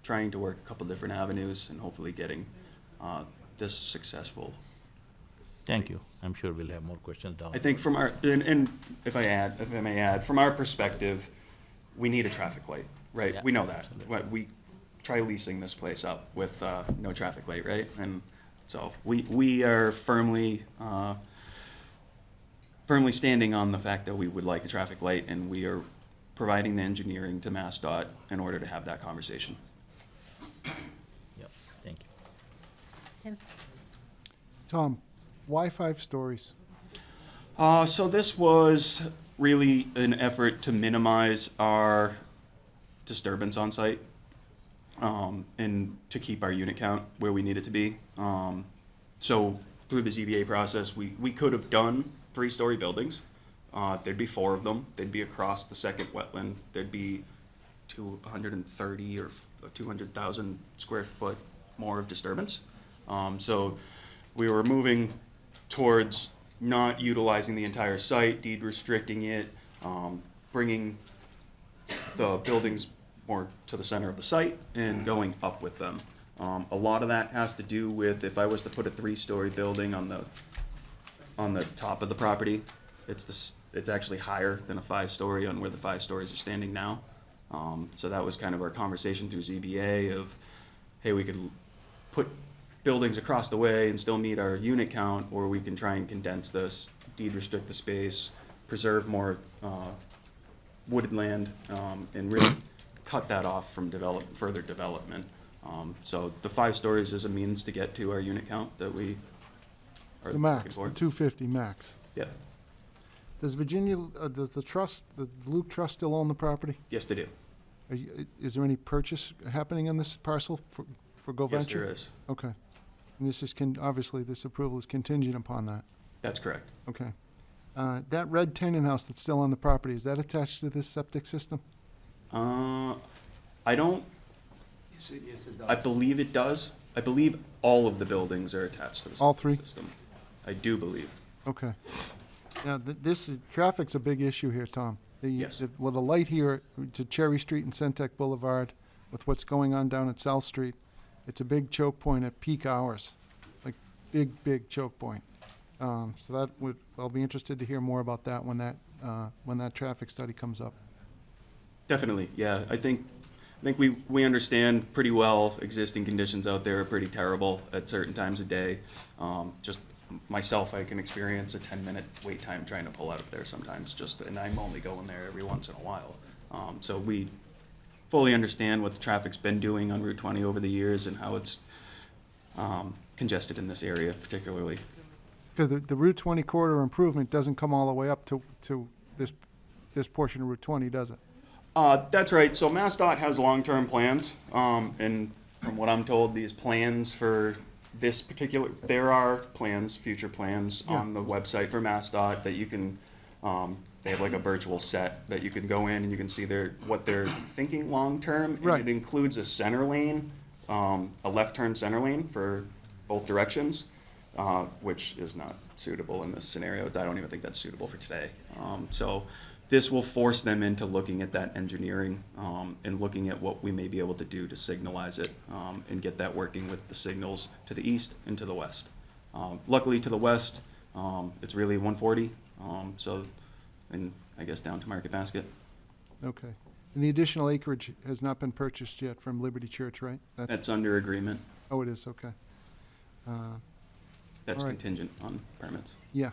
trying to work a couple different avenues and hopefully getting this successful. Thank you. I'm sure we'll have more questions down. I think from our, and if I may add, from our perspective, we need a traffic light, right? Yeah, We know that. We try leasing this place up with no traffic light, right? And so we are firmly standing on the fact that we would like a traffic light, and we are providing the engineering to MassDOT in order to have that conversation. Yep, thank you. Tim? Tom, why 5 stories? So this was really an effort to minimize our disturbance on site, and to keep our unit count where we need it to be. So through the ZBA process, we could have done 3-story buildings. There'd be 4 of them. They'd be across the second wetland. There'd be 230 or 200,000 square foot more of disturbance. So we were moving towards not utilizing the entire site, deed restricting it, bringing the buildings more to the center of the site and going up with them. A lot of that has to do with if I was to put a 3-story building on the top of the property, it's actually higher than a 5-story on where the 5 stories are standing now. So that was kind of our conversation through ZBA of, hey, we could put buildings across the way and still meet our unit count, or we can try and condense this, deed restrict the space, preserve more wooded land, and really cut that off from further development. So the 5 stories is a means to get to our unit count that we are The looking max, for. the 250 max. Yeah, Does Virginia, does the Luke Trust still own the property? yes, they do. Is there any purchase happening on this parcel for Go Yes, Venture? there is. Okay. And this is, obviously, this approval is contingent upon that. That's correct. Okay. That red tenant house that's still on the property, is that attached to this septic system? I don't, I believe it does. I believe all of the buildings are attached to the All septic 3? system. I do believe. Okay. Now, traffic's a big issue here, Tom. Yes. With the light here to Cherry Street and Centec Boulevard, with what's going on down at South Street, it's a big choke point at peak hours, like big choke point. So I'll be interested to hear more about that when that traffic study comes up. Definitely, yeah. I think we understand pretty well existing conditions out there are pretty terrible at certain times of day. Just myself, I can experience a 10-minute wait time trying to pull out of there sometimes, and I'm only going there every once in a while. So we fully understand what the traffic's been doing on Route 20 over the years and how it's congested in this area particularly. Because the Route 20 corridor improvement doesn't come all the way up to this portion of Route 20, does it? That's right. So MassDOT has long-term plans, and from what I'm told, these plans for this particular, there are plans, future plans on the website for MassDOT that you can, they have like a virtual set that you can go in and you can see what they're thinking long-term. Right. And it includes a center lane, a left turn center lane for both directions, which is not suitable in this scenario. I don't even think that's suitable for today. So this will force them into looking at that engineering, and looking at what we may be able to do to signalize it, and get that working with the signals to the east and to the west. Luckily to the west, it's really 140, so, and I guess down to Market Basket. Okay. And the additional acreage has not been purchased yet from Liberty Church, right? That's under agreement. Oh, it is, okay. That's All right. contingent on permits. Yeah,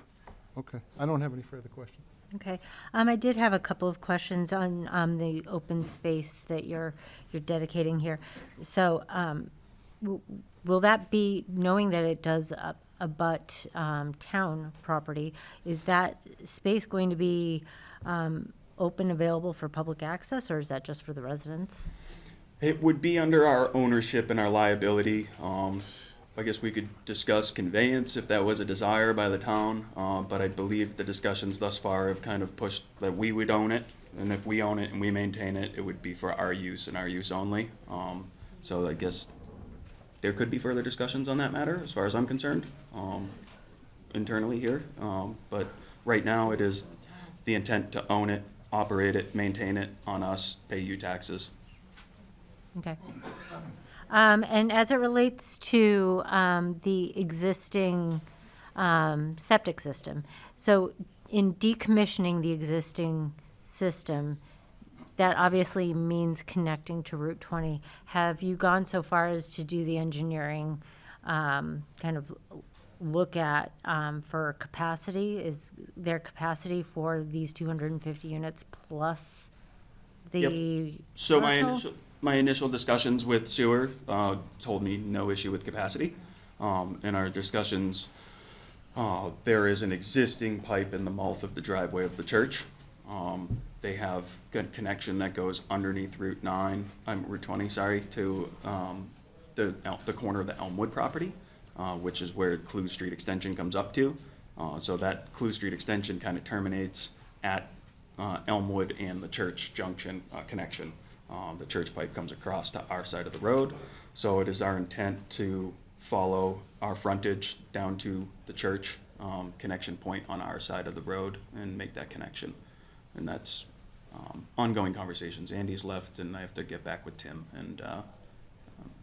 okay. I don't have any further questions. Okay. I did have a couple of questions on the open space that you're dedicating here. So, will that be, knowing that it does abut town property, is that space going to be open, available for public access, or is that just for the residents? It would be under our ownership and our liability. I guess we could discuss conveyance if that was a desire by the town, but I believe the discussions thus far have kind of pushed that we would own it, and if we own it and we maintain it, it would be for our use and our use only. So I guess there could be further discussions on that matter, as far as I'm concerned, internally here. But right now, it is the intent to own it, operate it, maintain it on us, pay you taxes. Okay. And as it relates to the existing septic system, so in decommissioning the existing system, that obviously means connecting to Route 20. Have you gone so far as to do the engineering, kind of look at for capacity? Is there capacity for these 250 units plus the So commercial? my initial discussions with sewer told me no issue with capacity. In our discussions, there is an existing pipe in the mouth of the driveway of the church. They have good connection that goes underneath Route 20, sorry, to the corner of the Elmwood property, which is where Clue Street Extension comes up to. So that Clue Street Extension kind of terminates at Elmwood and the church junction connection. The church pipe comes across to our side of the road, so it is our intent to follow our frontage down to the church connection point on our side of the road and make that connection. And that's ongoing conversations. Andy's left, and I have to get back with Tim and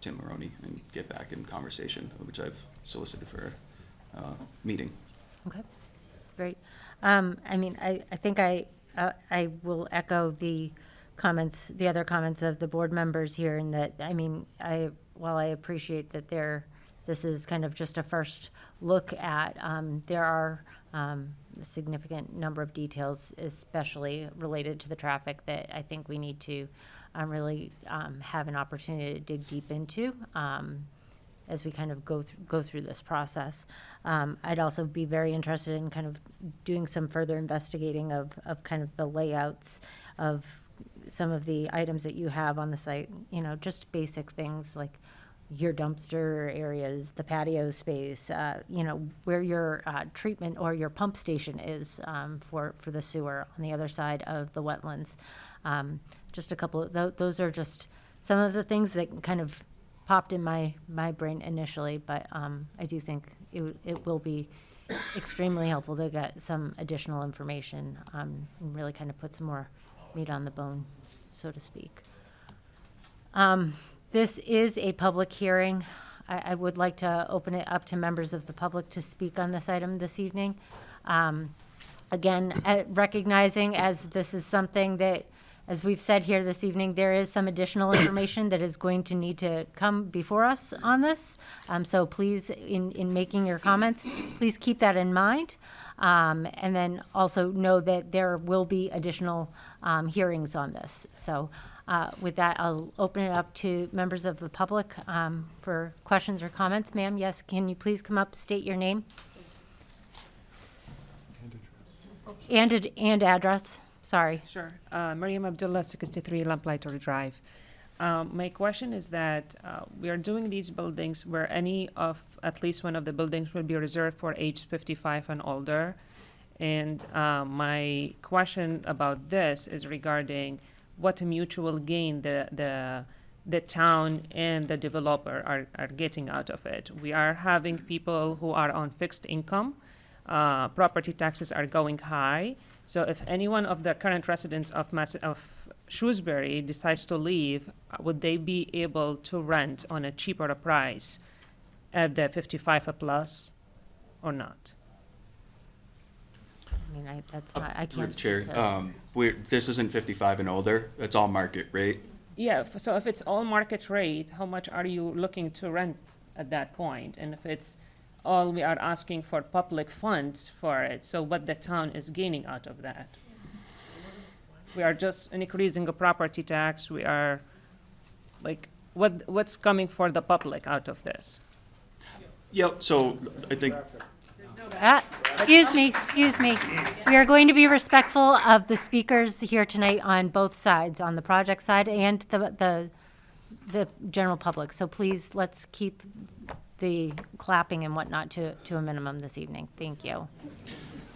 Tim Maroney and get back in conversation, which I've solicited for a meeting. Okay, great. I mean, I think I will echo the comments, the other comments of the board members here, in that, I mean, while I appreciate that this is kind of just a first look at, there are a significant number of details, especially related to the traffic, that I think we need to really have an opportunity to dig deep into as we kind of go through this process. I'd also be very interested in kind of doing some further investigating of kind of the layouts of some of the items that you have on the site, you know, just basic things like your dumpster areas, the patio space, you know, where your treatment or your pump station is for the sewer on the other side of the wetlands. Just a couple of, those are just some of the things that kind of popped in my brain initially, but I do think it will be extremely helpful to get some additional information and really kind of put some more meat on the bone, so to speak. This is a public hearing. I would like to open it up to members of the public to speak on this item this evening. Again, recognizing as this is something that, as we've said here this evening, there is some additional information that is going to need to come before us on this. So please, in making your comments, please keep that in mind. And then also know that there will be additional hearings on this. So with that, I'll open it up to members of the public for questions or comments. Ma'am, yes, can you please come up, state your name? And address, sorry. Sure. Mariam Abdullah, 63 Lamplighter Drive. My question is that we are doing these buildings where at least one of the buildings will be reserved for age 55 and older. And my question about this is regarding what mutual gain the town and the developer are getting out of it. We are having people who are on fixed income. Property taxes are going high. So if any one of the current residents of Shrewsbury decides to leave, would they be able to rent on a cheaper price at the 55 a plus or not? I mean, I Through can't the chair, speak to. this isn't 55 and older. It's all market rate. Yeah, so if it's all market rate, how much are you looking to rent at that point? And if it's all we are asking for public funds for it, so what the town is gaining out of that? We are just increasing the property tax, we are, like, what's coming for the public out of this? Yep, so I think Excuse me. We are going to be respectful of the speakers here tonight on both sides, on the project side and the general public. So please, let's keep the clapping and whatnot to a minimum this evening. Thank you.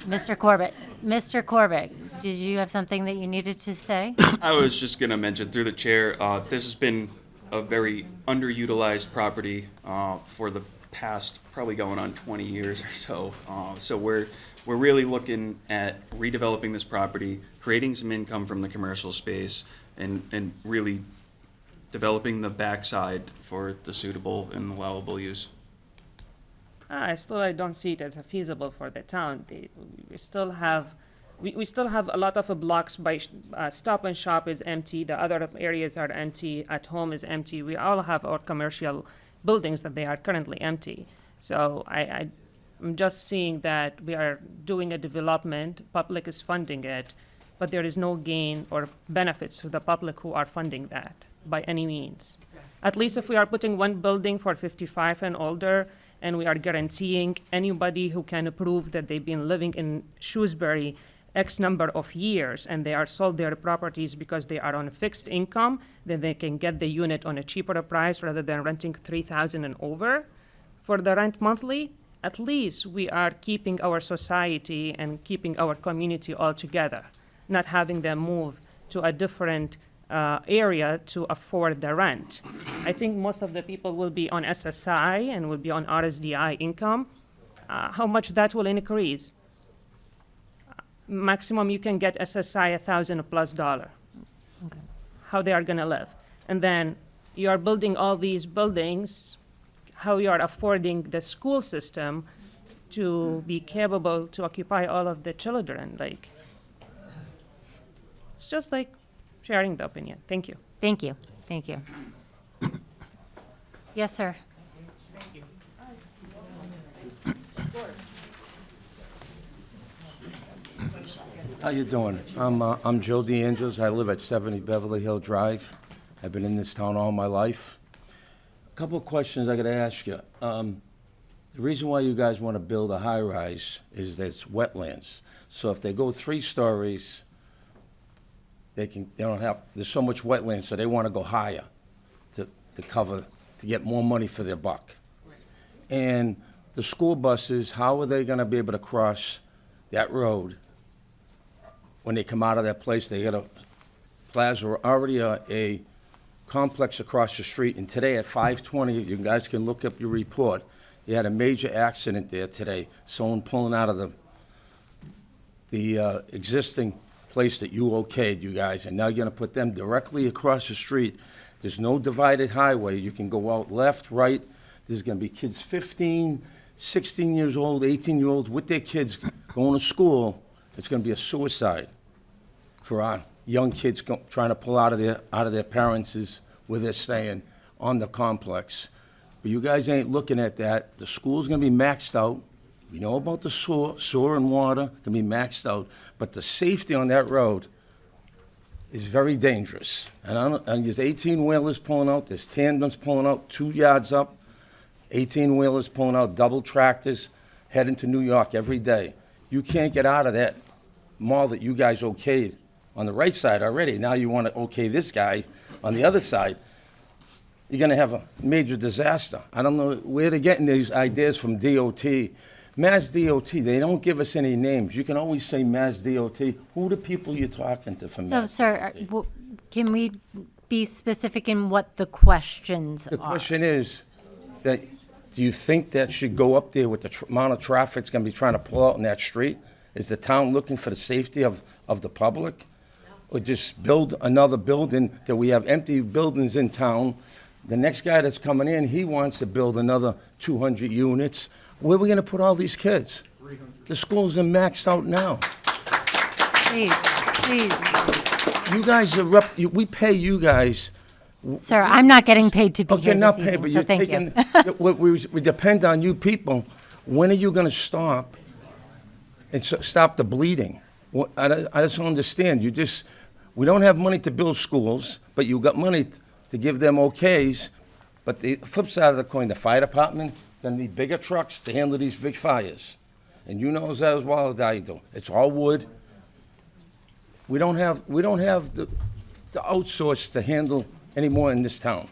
Mr. Corbett, did you have something that you needed to say? I was just going to mention through the chair, this has been a very underutilized property for the past probably going on 20 years or so. So we're really looking at redeveloping this property, creating some income from the commercial space, and really developing the backside for the suitable and allowable use. I don't see it as feasible for the town. We still have a lot of blocks by Stop and Shop is empty, the other areas are empty, At Home is empty. We all have our commercial buildings that they are currently empty. So I'm just seeing that we are doing a development, public is funding it, but there is no gain or benefits to the public who are funding that by any means. At least if we are putting one building for 55 and older, and we are guaranteeing anybody who can prove that they've been living in Shrewsbury X number of years and they are sold their properties because they are on a fixed income, then they can get the unit on a cheaper price rather than renting 3,000 and over for the rent monthly. At least we are keeping our society and keeping our community all together, not having them move to a different area to afford the rent. I think most of the people will be on SSI and will be on RSDI income. How much that will increase? Maximum you can get SSI $1,000+. Okay. How they are gonna live. And then you are building all these buildings, how you are affording the school system to be capable to occupy all of the children, like. It's just like sharing the opinion. Thank you. Thank you. Yes, sir. How you doing? I'm Joe DeAngelis. I live at 70 Beverly Hill Drive. I've been in this town all my life. A couple of questions I got to ask you. The reason why you guys want to build a high-rise is that it's wetlands. So if they go 3 stories, there's so much wetland, so they want to go higher to get more money for their buck. And the school buses, how are they going to be able to cross that road when they come out of that place? They got a plaza, already a complex across the street, and today at 5:20, you guys can look up your report, you had a major accident there today, someone pulling out of the existing place that you okayed, you guys, and now you're gonna put them directly across the street. There's no divided highway. You can go out left, right. There's gonna be kids 15, 16 years old, 18-year-olds with their kids going to school. It's gonna be a suicide for our young kids trying to pull out of their parents' where they're staying on the complex. But you guys ain't looking at that. The school's gonna be maxed out. We know about the sewer and water can be maxed out, but the safety on that road is very dangerous. And there's 18-wheelers pulling out, there's tandems pulling out 2 yards up, 18-wheelers pulling out, double tractors heading to New York every day. You can't get out of that mall that you guys okayed on the right side already. Now you want to okay this guy on the other side. You're going to have a major disaster. I don't know where they're getting these ideas from DOT. Mass DOT, they don't give us any names. You can always say Mass DOT. Who are the people you're talking to from So, Mass sir, DOT? can we be specific in what the questions are? The question is, that do you think that should go up there with the amount of traffic that's going to be trying to pull out in that street? Is the town looking for the safety of the public? Or just build another building, that we have empty buildings in town? The next guy that's coming in, he wants to build another 200 units. Where are we gonna put all these kids? The schools are maxed out now. Please, please. You guys are, we pay you guys. Sir, I'm not getting paid to be Okay, here not this pay, evening, but so you're thank taking, you. we depend on you people. When are you gonna stop and stop the bleeding? I just don't understand. We don't have money to build schools, but you got money to give them okays. But the flip side of the coin, the fire department, gonna need bigger trucks to handle these big fires. And you know as well as I do. It's all wood. We don't have the outsource to handle anymore in this town.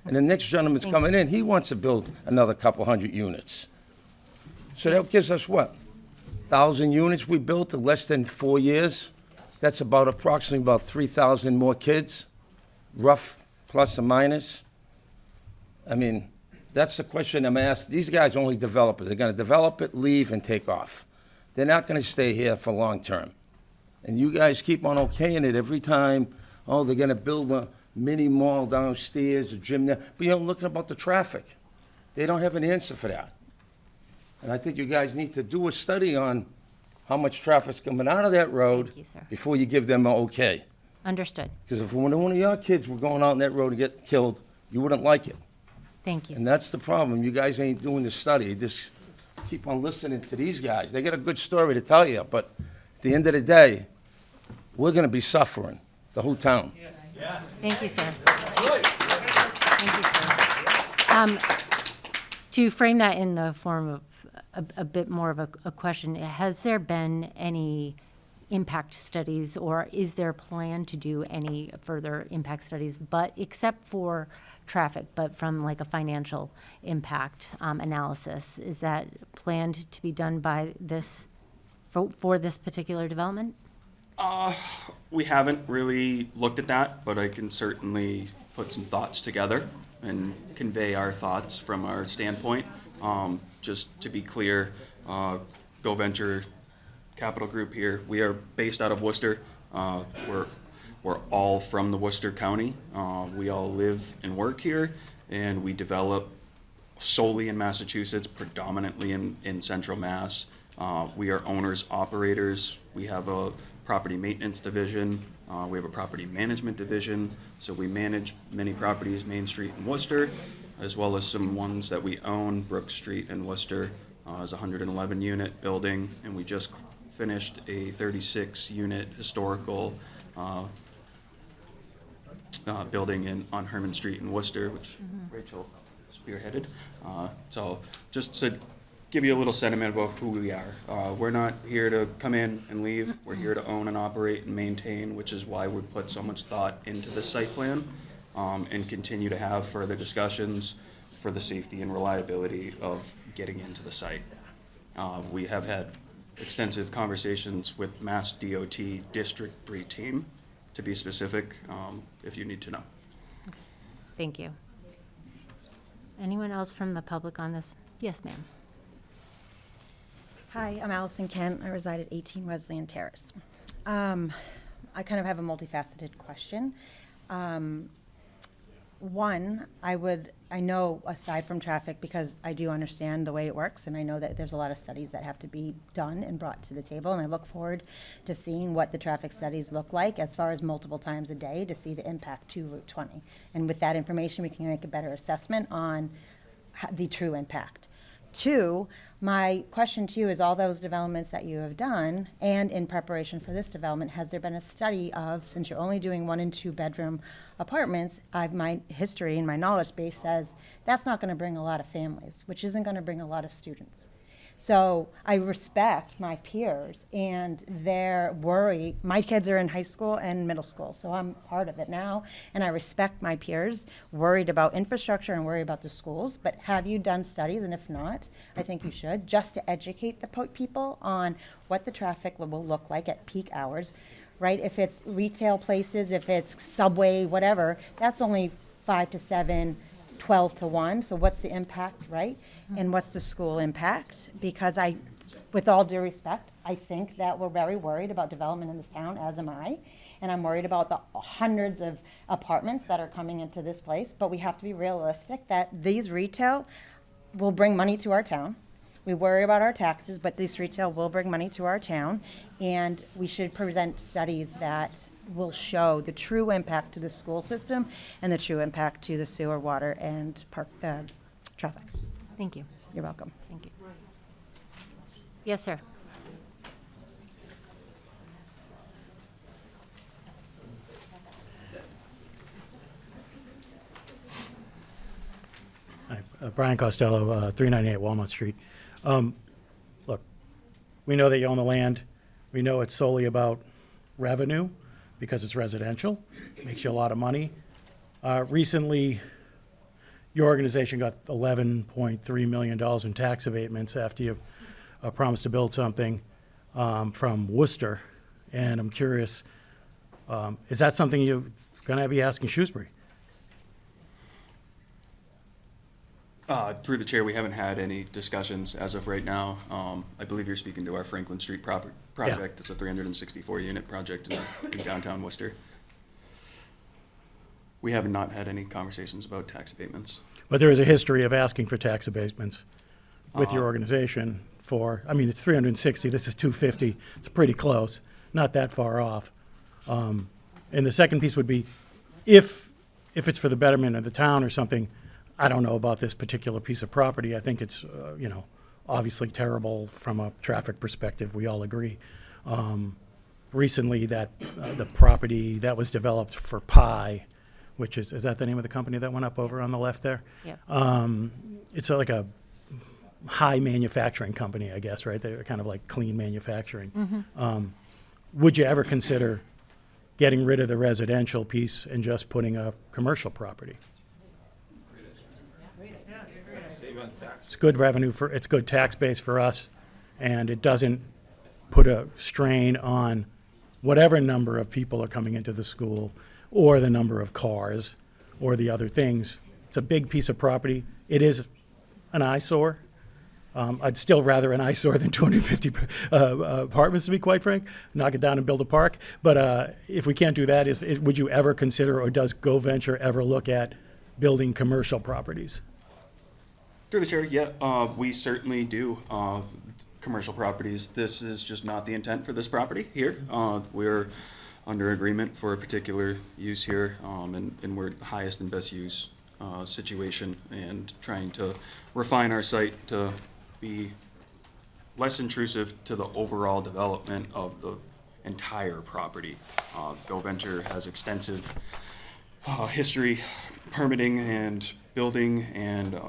And the next gentleman's coming in, he wants to build another couple hundred units. So that gives us what? 1,000 units we built in less than 4 years? That's approximately about 3,000 more kids, rough plus or minus. I mean, that's the question I'm asked. These guys only develop it. They're gonna develop it, leave, and take off. They're not gonna stay here for long term. And you guys keep on okaying it every time. Oh, they're gonna build a mini mall downstairs, a gym there, but you don't look about the traffic. They don't have an answer for that. And I think you guys need to do a study on how much traffic's coming out of that road Thank you, sir. before you give them an okay. Understood. Because if one of your kids were going out on that road and get killed, you wouldn't like it. Thank you, And sir. that's the problem. You guys ain't doing the study. You just keep on listening to these guys. They got a good story to tell you, but at the end of the day, we're gonna be suffering, the whole town. Thank you, sir. Thank you, sir. To frame that in the form of a bit more of a question, has there been any impact studies, or is there a plan to do any further impact studies, but except for traffic, but from like a financial impact analysis? Is that planned to be done by this, for this particular development? We haven't really looked at that, but I can certainly put some thoughts together and convey our thoughts from our standpoint. Just to be clear, Go Venture Capital Group here, we are based out of Worcester. We're all from the Worcester County. We all live and work here, and we develop solely in Massachusetts, predominantly in Central Mass. We are owners, operators. We have a property maintenance division. We have a property management division. So we manage many properties, Main Street and Worcester, as well as some ones that we own. Brook Street in Worcester is a 111-unit building, and we just finished a 36-unit historical building on Herman Street in Worcester, which Rachel spearheaded. So just to give you a little sentiment about who we are. We're not here to come in and leave. We're here to own and operate and maintain, which is why we put so much thought into this site plan, and continue to have further discussions for the safety and reliability of getting into the site. We have had extensive conversations with Mass DOT District 3 team, to be specific, if you need to know. Thank you. Anyone else from the public on this? Yes, ma'am. Hi, I'm Allison Kent. I reside at 18 Wesleyan Terrace. I kind of have a multifaceted question. One, I know aside from traffic, because I do understand the way it works, and I know that there's a lot of studies that have to be done and brought to the table, and I look forward to seeing what the traffic studies look like as far as multiple times a day to see the impact to Route 20. And with that information, we can make a better assessment on the true impact. Two, my question to you is, all those developments that you have done, and in preparation for this development, has there been a study of, since you're only doing 1 and 2 bedroom apartments, my history and my knowledge base says that's not gonna bring a lot of families, which isn't gonna bring a lot of students. So I respect my peers and their worry. My kids are in high school and middle school, so I'm part of it now. And I respect my peers worried about infrastructure and worried about the schools. But have you done studies? And if not, I think you should, just to educate the people on what the traffic will look like at peak hours, right? If it's retail places, if it's Subway, whatever, that's only 5 to 7, 12 to 1. So what's the impact, right? And what's the school impact? Because with all due respect, I think that we're very worried about development in this town, as am I. And I'm worried about the hundreds of apartments that are coming into this place. But we have to be realistic that these retail will bring money to our town. We worry about our taxes, but this retail will bring money to our town. And we should present studies that will show the true impact to the school system and the true impact to the sewer, water, and park, traffic. Thank you. You're welcome. Thank you. Yes, sir. Hi, Brian Costello, 398 Walnut Street. Look, we know that you own the land. We know it's solely about revenue because it's residential. Makes you a lot of money. Recently, your organization got $11.3 million in tax abatements after you promised to build something from Worcester. And I'm curious, is that something you're going to be asking Shrewsbury? Through the chair, we haven't had any discussions as of right now. I believe you're speaking to our Franklin Street project. It's a 364-unit project in downtown Worcester. We have not had any conversations about tax abatements. But there is a history of asking for tax abatements with your organization for, I mean, it's 360, this is 250. It's pretty close, not that far off. And the second piece would be, if it's for the betterment of the town or something, I don't know about this particular piece of property. I think it's, obviously terrible from a traffic perspective. We all agree. Recently, that the property that was developed for Pi, which is that the name of the company that went up over on the left there? Yeah. It's like a high manufacturing company, I guess, right? They're kind of like clean manufacturing. Would you ever consider getting rid of the residential piece and just putting a commercial property? It's good revenue it's good tax base for us, and it doesn't put a strain on whatever number of people are coming into the school, or the number of cars, or the other things. It's a big piece of property. It is an eyesore. I'd still rather an eyesore than 250 apartments, to be quite frank. Knock it down and build a park. But if we can't do that, would you ever consider, or does GoVenture ever look at building commercial properties? Through the chair, yeah, we certainly do commercial properties. This is just not the intent for this property here. We're under agreement for a particular use here, and we're the highest and best use situation, and trying to refine our site to be less intrusive to the overall development of the entire property. GoVenture has extensive history permitting and building and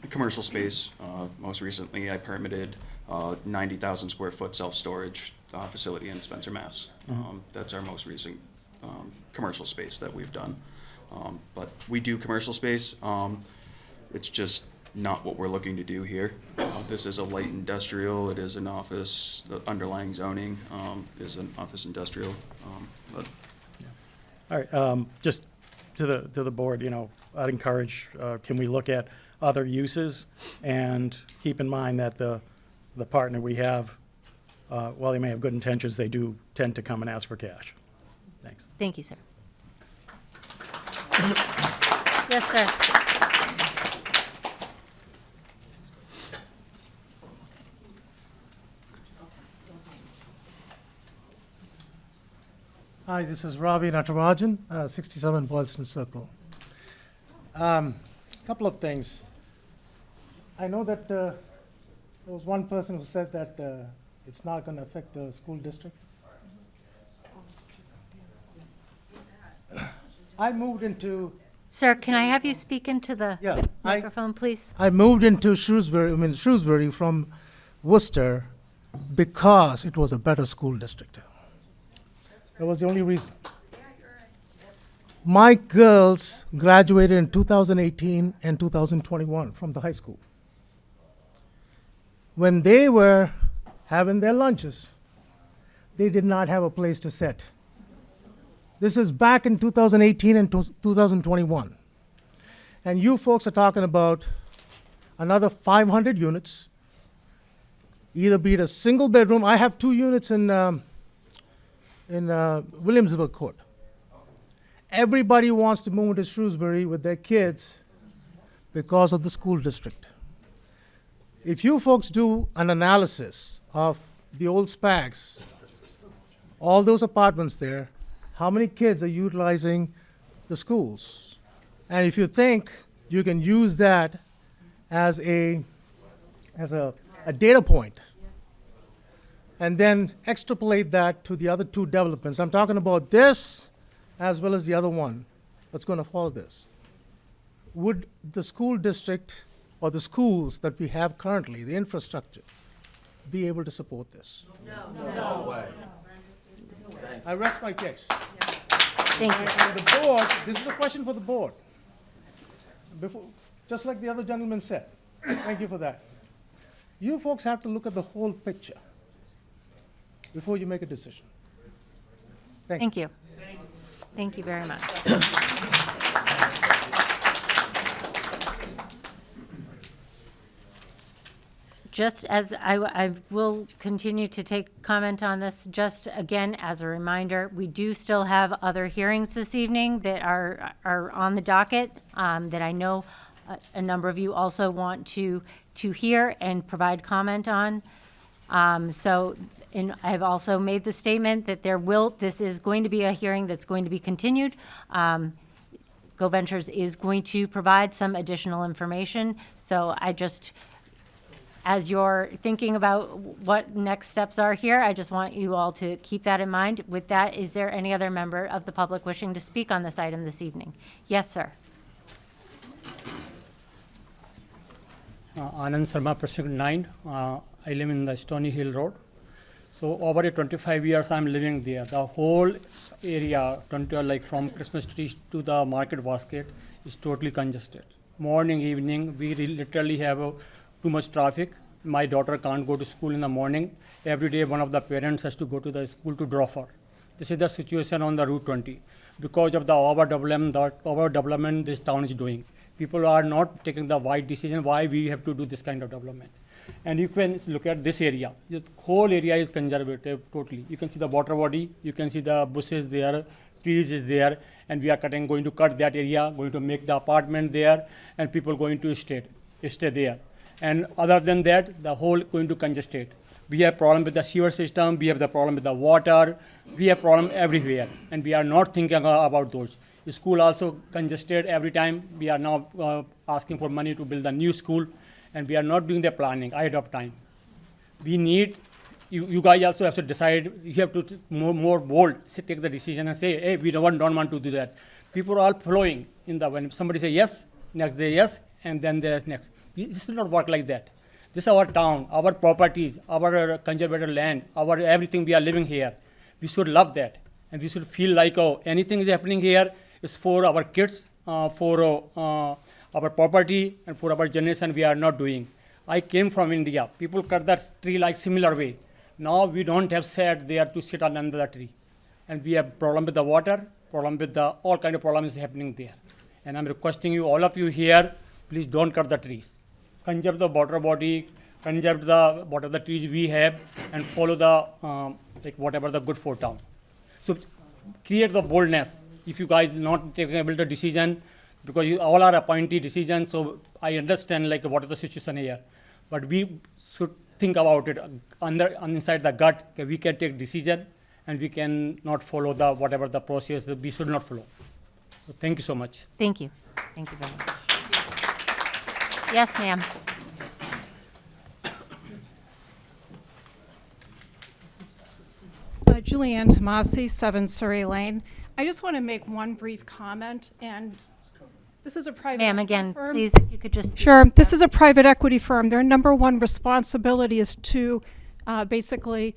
commercial space. Most recently, I permitted 90,000 square foot self-storage facility in Spencer, Mass. That's our most recent commercial space that we've done. But we do commercial space. It's just not what we're looking to do here. This is a light industrial. It is an office. The underlying zoning is an office industrial. But All right, just to the board, I'd encourage, can we look at other uses, and keep in mind that the partner we have, while they may have good intentions, they do tend to come and ask for cash. Thanks. Thank you, sir. Yes, sir. Hi, this is Ravi Natarajan, 67 Boylston Circle. Couple of things. I know that there was one person who said that it's not going to affect the school district. I moved into... Sir, can I have you speak into the Yeah, microphone, please? I moved into Shrewsbury from Worcester because it was a better school district. That was the only reason. My girls graduated in 2018 and 2021 from the high school. When they were having their lunches, they did not have a place to sit. This is back in 2018 and 2021. And you folks are talking about another 500 units either be it a single bedroom. I have 2 units in Williamsburg Court. Everybody wants to move to Shrewsbury with their kids because of the school district. If you folks do an analysis of the old Spags, all those apartments there, how many kids are utilizing the schools? And if you think you can use that as a data point, and then extrapolate that to the other 2 developments. I'm talking about this as well as the other one that's going to follow this. Would the school district or the schools that we have currently, the infrastructure, be able to support this? No way. I rest my case. Thank you. And the board, this is a question for the board. Before, just like the other gentleman said, thank you for that. You folks have to look at the whole picture before you make a decision. Thank you. Thank you very much. Just as I will continue to take comment on this, just again, as a reminder, we do still have other hearings this evening that are on the docket, that I know a number of you also want to hear and provide comment on. And I've also made the statement that this is going to be a hearing that's going to be continued. Go Ventures is going to provide some additional information. So I just, as you're thinking about what next steps are here, I just want you all to keep that in mind. With that, is there any other member of the public wishing to speak on this item this evening? Yes, sir. Anand Sharma, Precinct 9. I live in the Stony Hill Road. So over 25 years I'm living there. The whole area, like from Christmas trees to the market basket, is totally congested. Morning, evening, we literally have too much traffic. My daughter can't go to school in the morning. Every day one of the parents has to go to the school to drop her. This is the situation on the Route 20. Because of the overdevelopment this town is doing. People are not taking the right decision why we have to do this kind of development. And you can look at this area. The whole area is conservative totally. You can see the water body, you can see the bushes there, trees is there, and we are going to cut that area, going to make the apartment there, and people going to stay there. And other than that, the whole going to congested. We have problem with the sewer system, we have the problem with the water, we have problem everywhere, and we are not thinking about those. The school also congested every time. We are now asking for money to build a new school, and we are not doing the planning ahead of time. We need, you guys also have to decide, you have to more bold, take the decision and say, hey, we don't want to do that. People are following when somebody say yes, next day yes, and then there's next. This will not work like that. This is our town, our properties, our conservative land, our everything we are living here. We should love that. And we should feel like, oh, anything is happening here is for our kids, for our property, and for our generation we are not doing. I came from India. People cut that tree like similar way. Now we don't have shed there to sit under the tree. And we have problem with the water, problem with all kind of problems happening there. And I'm requesting you, all of you here, please don't cut the trees. Conserve the water body, conserve the trees we have, and follow the whatever the good for town. So create the boldness. If you guys not able to decision, because you all are appointee decision, so I understand what is the situation here. But we should think about it inside the gut. We can take decision, and we can not follow whatever the process that we should not follow. So thank you so much. Thank you. Thank you very much. Yes, ma'am. Julianne Tomasi, 7 Surrey Lane. I just want to make one brief comment, and this is a private Ma'am, equity again, firm. please, if you could just. Sure. This is a private equity firm. Their number one responsibility is to basically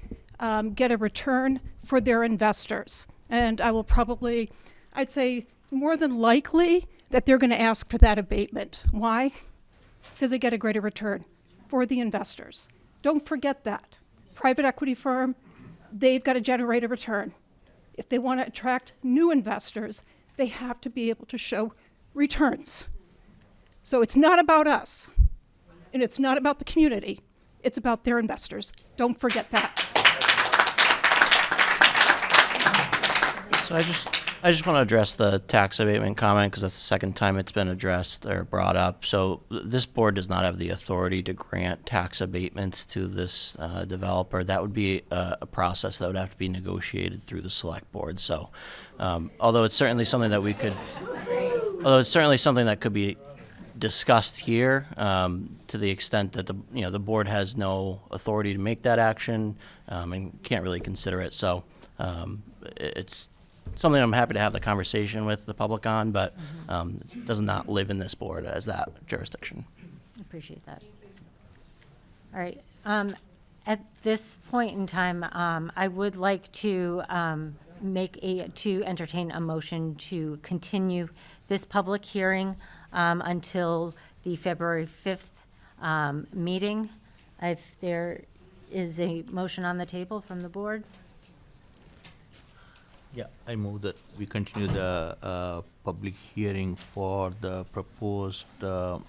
get a return for their investors. And I'd say more than likely that they're going to ask for that abatement. Why? Because they get a greater return for the investors. Don't forget that. Private equity firm, they've got to generate a return. If they want to attract new investors, they have to be able to show returns. So it's not about us, and it's not about the community. it's about their investors. Don't forget that. So I just want to address the tax abatement comment because that's the second time it's been addressed or brought up. So this board does not have the authority to grant tax abatements to this developer. That would be a process that would have to be negotiated through the select board. So although it's certainly something that could be discussed here, to the extent that the board has no authority to make that action and can't really consider it. So it's something I'm happy to have the conversation with the public on, but it does not live in this board as that jurisdiction. Appreciate that. All right. At this point in time, I would like to entertain a motion to continue this public hearing until the February 5th meeting. If there is a motion on the table from the board. Yeah, I move that we continue the public hearing for the proposed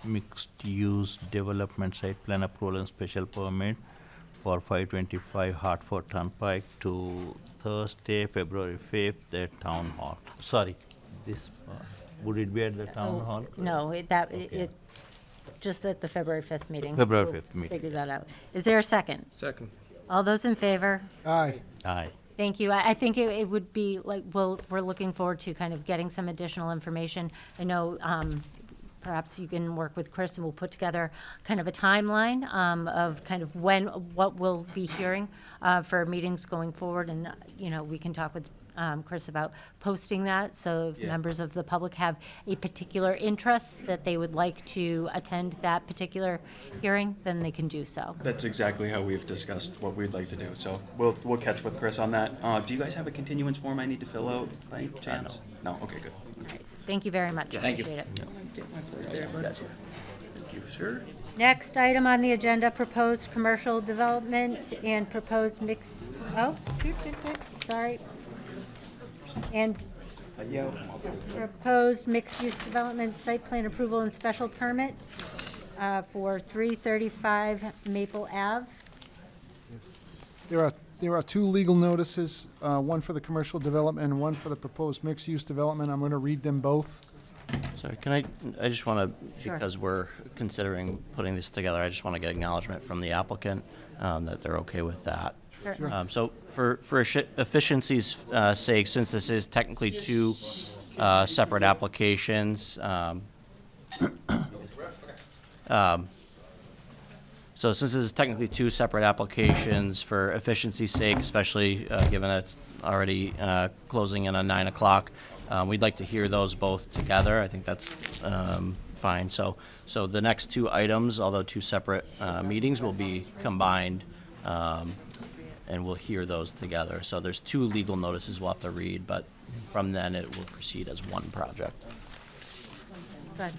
mixed-use development site plan approval and special permit for 525 Hartford Turnpike to Thursday, February 5th at Town Hall. Sorry, this, would it be at the Town Hall? No, just at the February 5th meeting. February We'll 5th meeting. Figure that out. Is there a second? Second. All those in favor? Aye. Aye. Thank you. I think it would be like, we're looking forward to kind of getting some additional information. I know perhaps you can work with Chris and we'll put together kind of a timeline of kind of what we'll be hearing for meetings going forward. And, we can talk with Chris about posting that. So if members of the public have a particular interest that they would like to attend that particular hearing, then they can do so. That's exactly how we've discussed what we'd like to do, so we'll catch with Chris on that. Do you guys have a continuance form I need to fill out by any chance? No, okay, good. Thank you very much. Thank you. Appreciate it. Thank you, sir. Next item on the agenda, proposed commercial development and proposed mixed, sorry. And proposed mixed-use development site plan approval and special permit for 335 Maple Ave. There are two legal notices, one for the commercial development and one for the proposed mixed-use development. I'm going to read them both. Sorry, I just want to, Sure. because we're considering putting this together, I just want to get acknowledgement from the applicant that they're okay with that. Certainly. So for efficiency's sake, since this is technically two separate applications, so since this is technically two separate applications, for efficiency's sake, especially given that it's already closing in on 9 o'clock, we'd like to hear those both together. I think that's fine. So the next two items, although two separate meetings, will be combined, and we'll hear those together. So there's two legal notices we'll have to read, but from then it will proceed as one project. Good.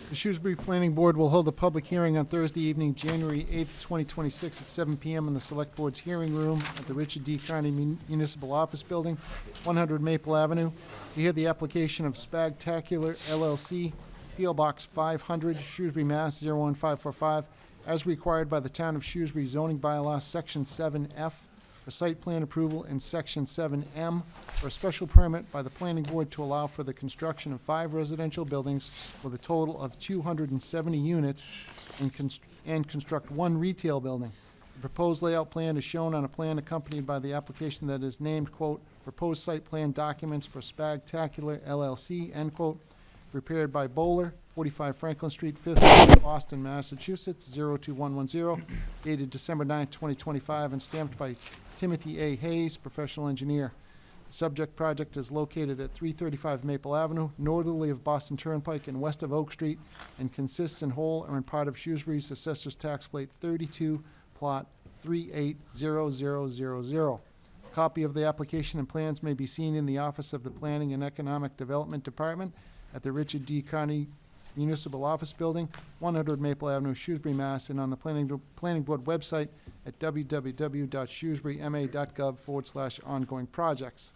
The Shrewsbury Planning Board will hold a public hearing on Thursday evening, January 8th, 2026, at 7 p.m. in the Select Board's hearing room at the Richard D. Carney Municipal Office Building, 100 Maple Avenue, to hear the application of Spagtacular LLC, P.O. Box 500, Shrewsbury, Mass. 01545, as required by the Town of Shrewsbury zoning bylaw, Section 7F, for site plan approval, and Section 7M for a special permit by the Planning Board to allow for the construction of 5 residential buildings with a total of 270 units and construct 1 retail building. The proposed layout plan is shown on a plan accompanied by the application that is named, quote, "Proposed Site Plan Documents for Spagtacular LLC," end quote, prepared by Bowler, 45 Franklin Street, 5th Floor, Boston, Massachusetts, 02110, dated December 9th, 2025, and stamped by Timothy A. Hayes, professional engineer. The subject project is located at 335 Maple Avenue, northerly of Boston Turnpike and west of Oak Street, and consists in whole or in part of Shrewsbury's Assessor's Tax Plate 32, Plot 380000. A copy of the application and plans may be seen in the office of the Planning and Economic Development Department at the Richard D. Carney Municipal Office Building, 100 Maple Avenue, Shrewsbury, Mass., and on the Planning Board website at www.shrewsburyma.gov/ongoing projects.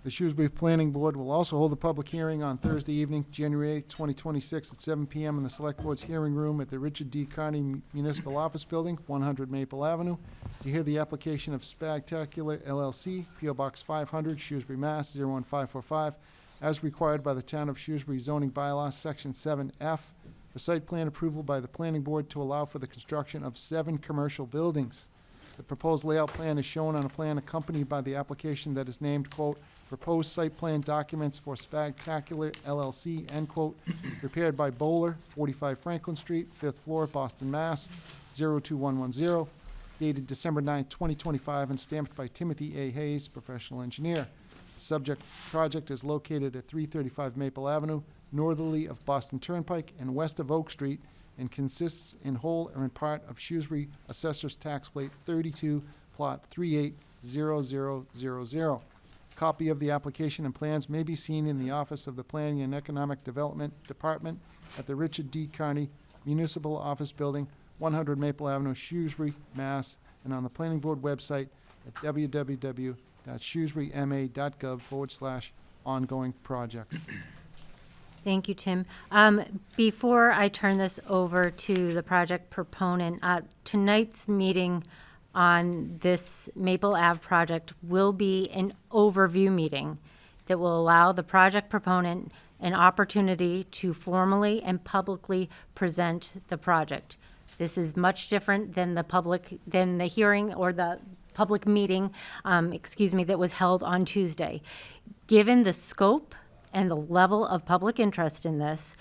The Shrewsbury Planning Board will also hold a public hearing on Thursday evening, January 8th, 2026, at 7 p.m. in the Select Board's hearing room at the Richard D. Carney Municipal Office Building, 100 Maple Avenue, to hear the application of Spectacular LLC, P.O. Box 500, Shrewsbury, Mass. 01545, as required by the Town of Shrewsbury zoning bylaws, Section 7F, for site plan approval by the Planning Board to allow for the construction of 7 commercial buildings. The proposed layout plan is shown on a plan accompanied by the application that is named, quote, "Proposed Site Plan Documents for Spectacular LLC," end quote, prepared by Bowler, 45 Franklin Street, 5th floor, Boston, Mass. 02110, dated December 9th, 2025, and stamped by Timothy A. Hayes, professional engineer. The subject project is located at 335 Maple Avenue, northerly of Boston Turnpike and west of Oak Street, and consists in whole or in part of Shrewsbury Assessor's Tax Plate 32, Plot 380000. Copy of the application and plans may be seen in the office of the Planning and Economic Development Department at the Richard D. Carney Municipal Office Building, 100 Maple Avenue, Shrewsbury, Mass., and on the Planning Board website at www.shrewsburymA.gov/ongoing projects. Thank you, Tim. Before I turn this over to the project proponent, tonight's meeting on this Maple Ave project will be an overview meeting that will allow the project proponent an opportunity to formally and publicly present the project. This is much different than the hearing or the public meeting, that was held on Tuesday. Given the scope and the level of public interest in this,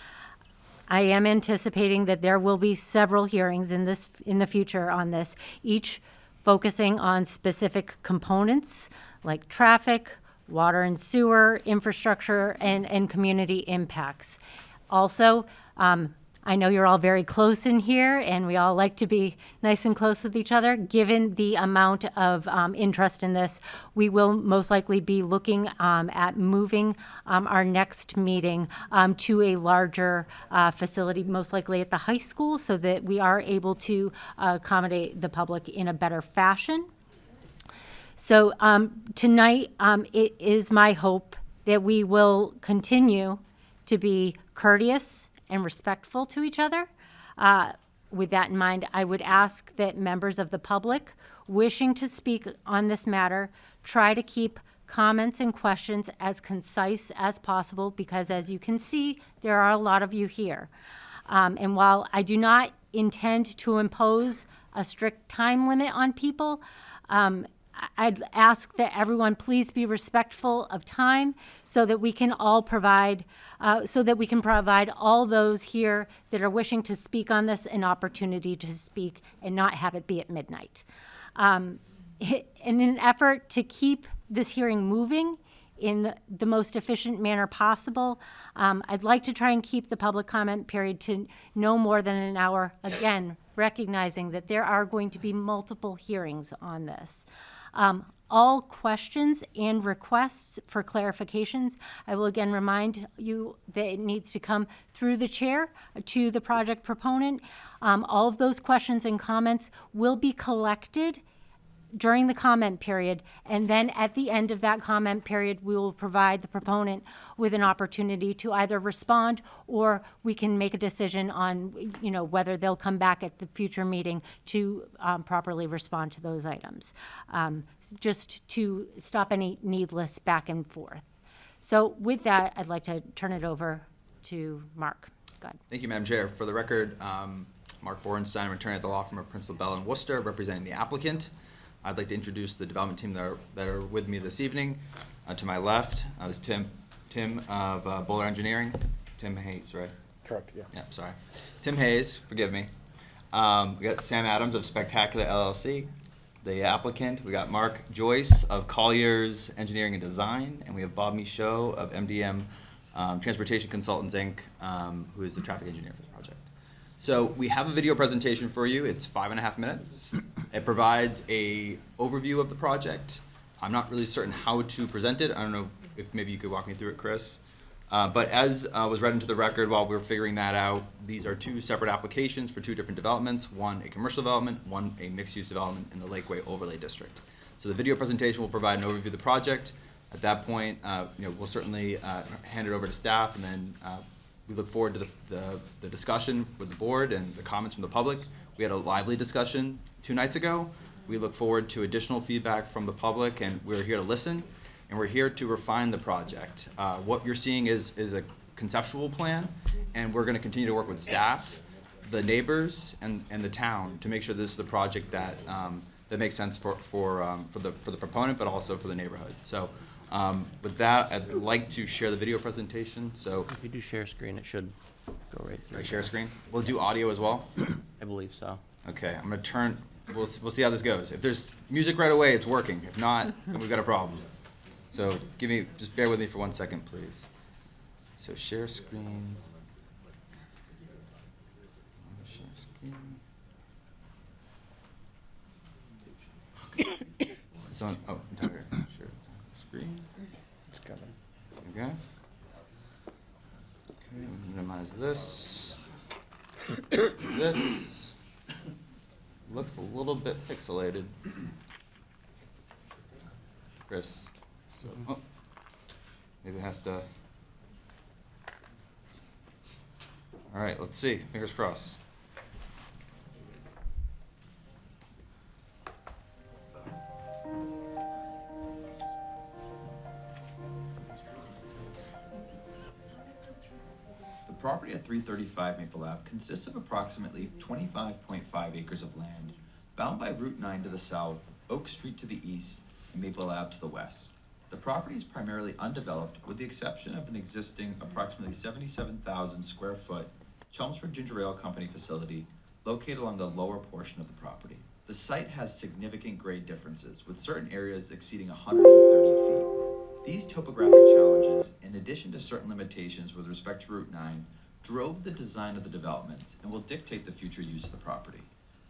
I am anticipating that there will be several hearings in the future on this, each focusing on specific components like traffic, water and sewer, infrastructure, and community impacts. Also, I know you're all very close in here, and we all like to be nice and close with each other. Given the amount of interest in this, we will most likely be looking at moving our next meeting to a larger facility, most likely at the high school, so that we are able to accommodate the public in a better fashion. So tonight, it is my hope that we will continue to be courteous and respectful to each other. With that in mind, I would ask that members of the public wishing to speak on this matter try to keep comments and questions as concise as possible, because as you can see, there are a lot of you here. And while I do not intend to impose a strict time limit on people, I'd ask that everyone please be respectful of time so that we can all provide, all those here that are wishing to speak on this an opportunity to speak and not have it be at midnight. In an effort to keep this hearing moving in the most efficient manner possible, I'd like to try and keep the public comment period to no more than an hour, again, recognizing that there are going to be multiple hearings on this. All questions and requests for clarifications, I will again remind you that it needs to come through the chair to the project proponent. All of those questions and comments will be collected during the comment period, and then at the end of that comment period, we will provide the proponent with an opportunity to either respond, or we can make a decision on, whether they'll come back at the future meeting to properly respond to those items, just to stop any needless back and forth. So with that, I'd like to turn it over to Mark. Go ahead. Thank you, Madam Chair. For the record, Mark Borenstein, attorney at the law firm of Principal Bell in Worcester, representing the applicant. I'd like to introduce the development team that are with me this evening. To my left is Tim of Bowler Engineering. Tim Hayes, right? Correct, yeah. Yeah, sorry. Tim Hayes, forgive me. We got Sam Adams of Spectacular LLC, the applicant. We got Mark Joyce of Collier's Engineering and Design, and we have Bob Michaud of MDM Transportation Consultants, Inc., who is the traffic engineer for the project. So we have a video presentation for you. It's 5.5 minutes. It provides a overview of the project. I'm not really certain how to present it. I don't know if maybe you could walk me through it, Chris. But as was read into the record while we were figuring that out, these are 2 separate applications for 2 different developments, one a commercial development, one a mixed-use development in the Lakeway Overlay District. So the video presentation will provide an overview of the project, At that point, we'll certainly hand it over to staff, and then we look forward to the discussion with the board and the comments from the public. We had a lively discussion 2 nights ago. We look forward to additional feedback from the public, and we're here to listen, and we're here to refine the project. What you're seeing is a conceptual plan, and we're going to continue to work with staff, the neighbors, and the town to make sure this is a project that makes sense for the proponent, but also for the neighborhood. So with that, I'd like to share the video presentation. So If you do share screen, it should go right through. I share screen. We'll do audio as well. I believe so. Okay, I'm gonna turn. We'll see how this goes. If there's music right away, it's working. If not, then we've got a problem. So just bear with me for 1 second, please. So share screen. Share screen. It's on. Oh, entire share screen. It's coming. There we go. Okay, minimize this. This looks a little bit pixelated. Chris. Oh, maybe it has to. All right, let's see. Fingers crossed. The property at 335 Maple Ave consists of approximately 25.5 acres of land, bound by Route 9 to the south, Oak Street to the east, and Maple Ave to the west. The property is primarily undeveloped, with the exception of an existing approximately 77,000 square foot Chelmsford Ginger Ale Company facility located along the lower portion of the property. The site has significant grade differences, with certain areas exceeding 130 feet. These topographic challenges, in addition to certain limitations with respect to Route 9, drove the design of the developments and will dictate the future use of the property.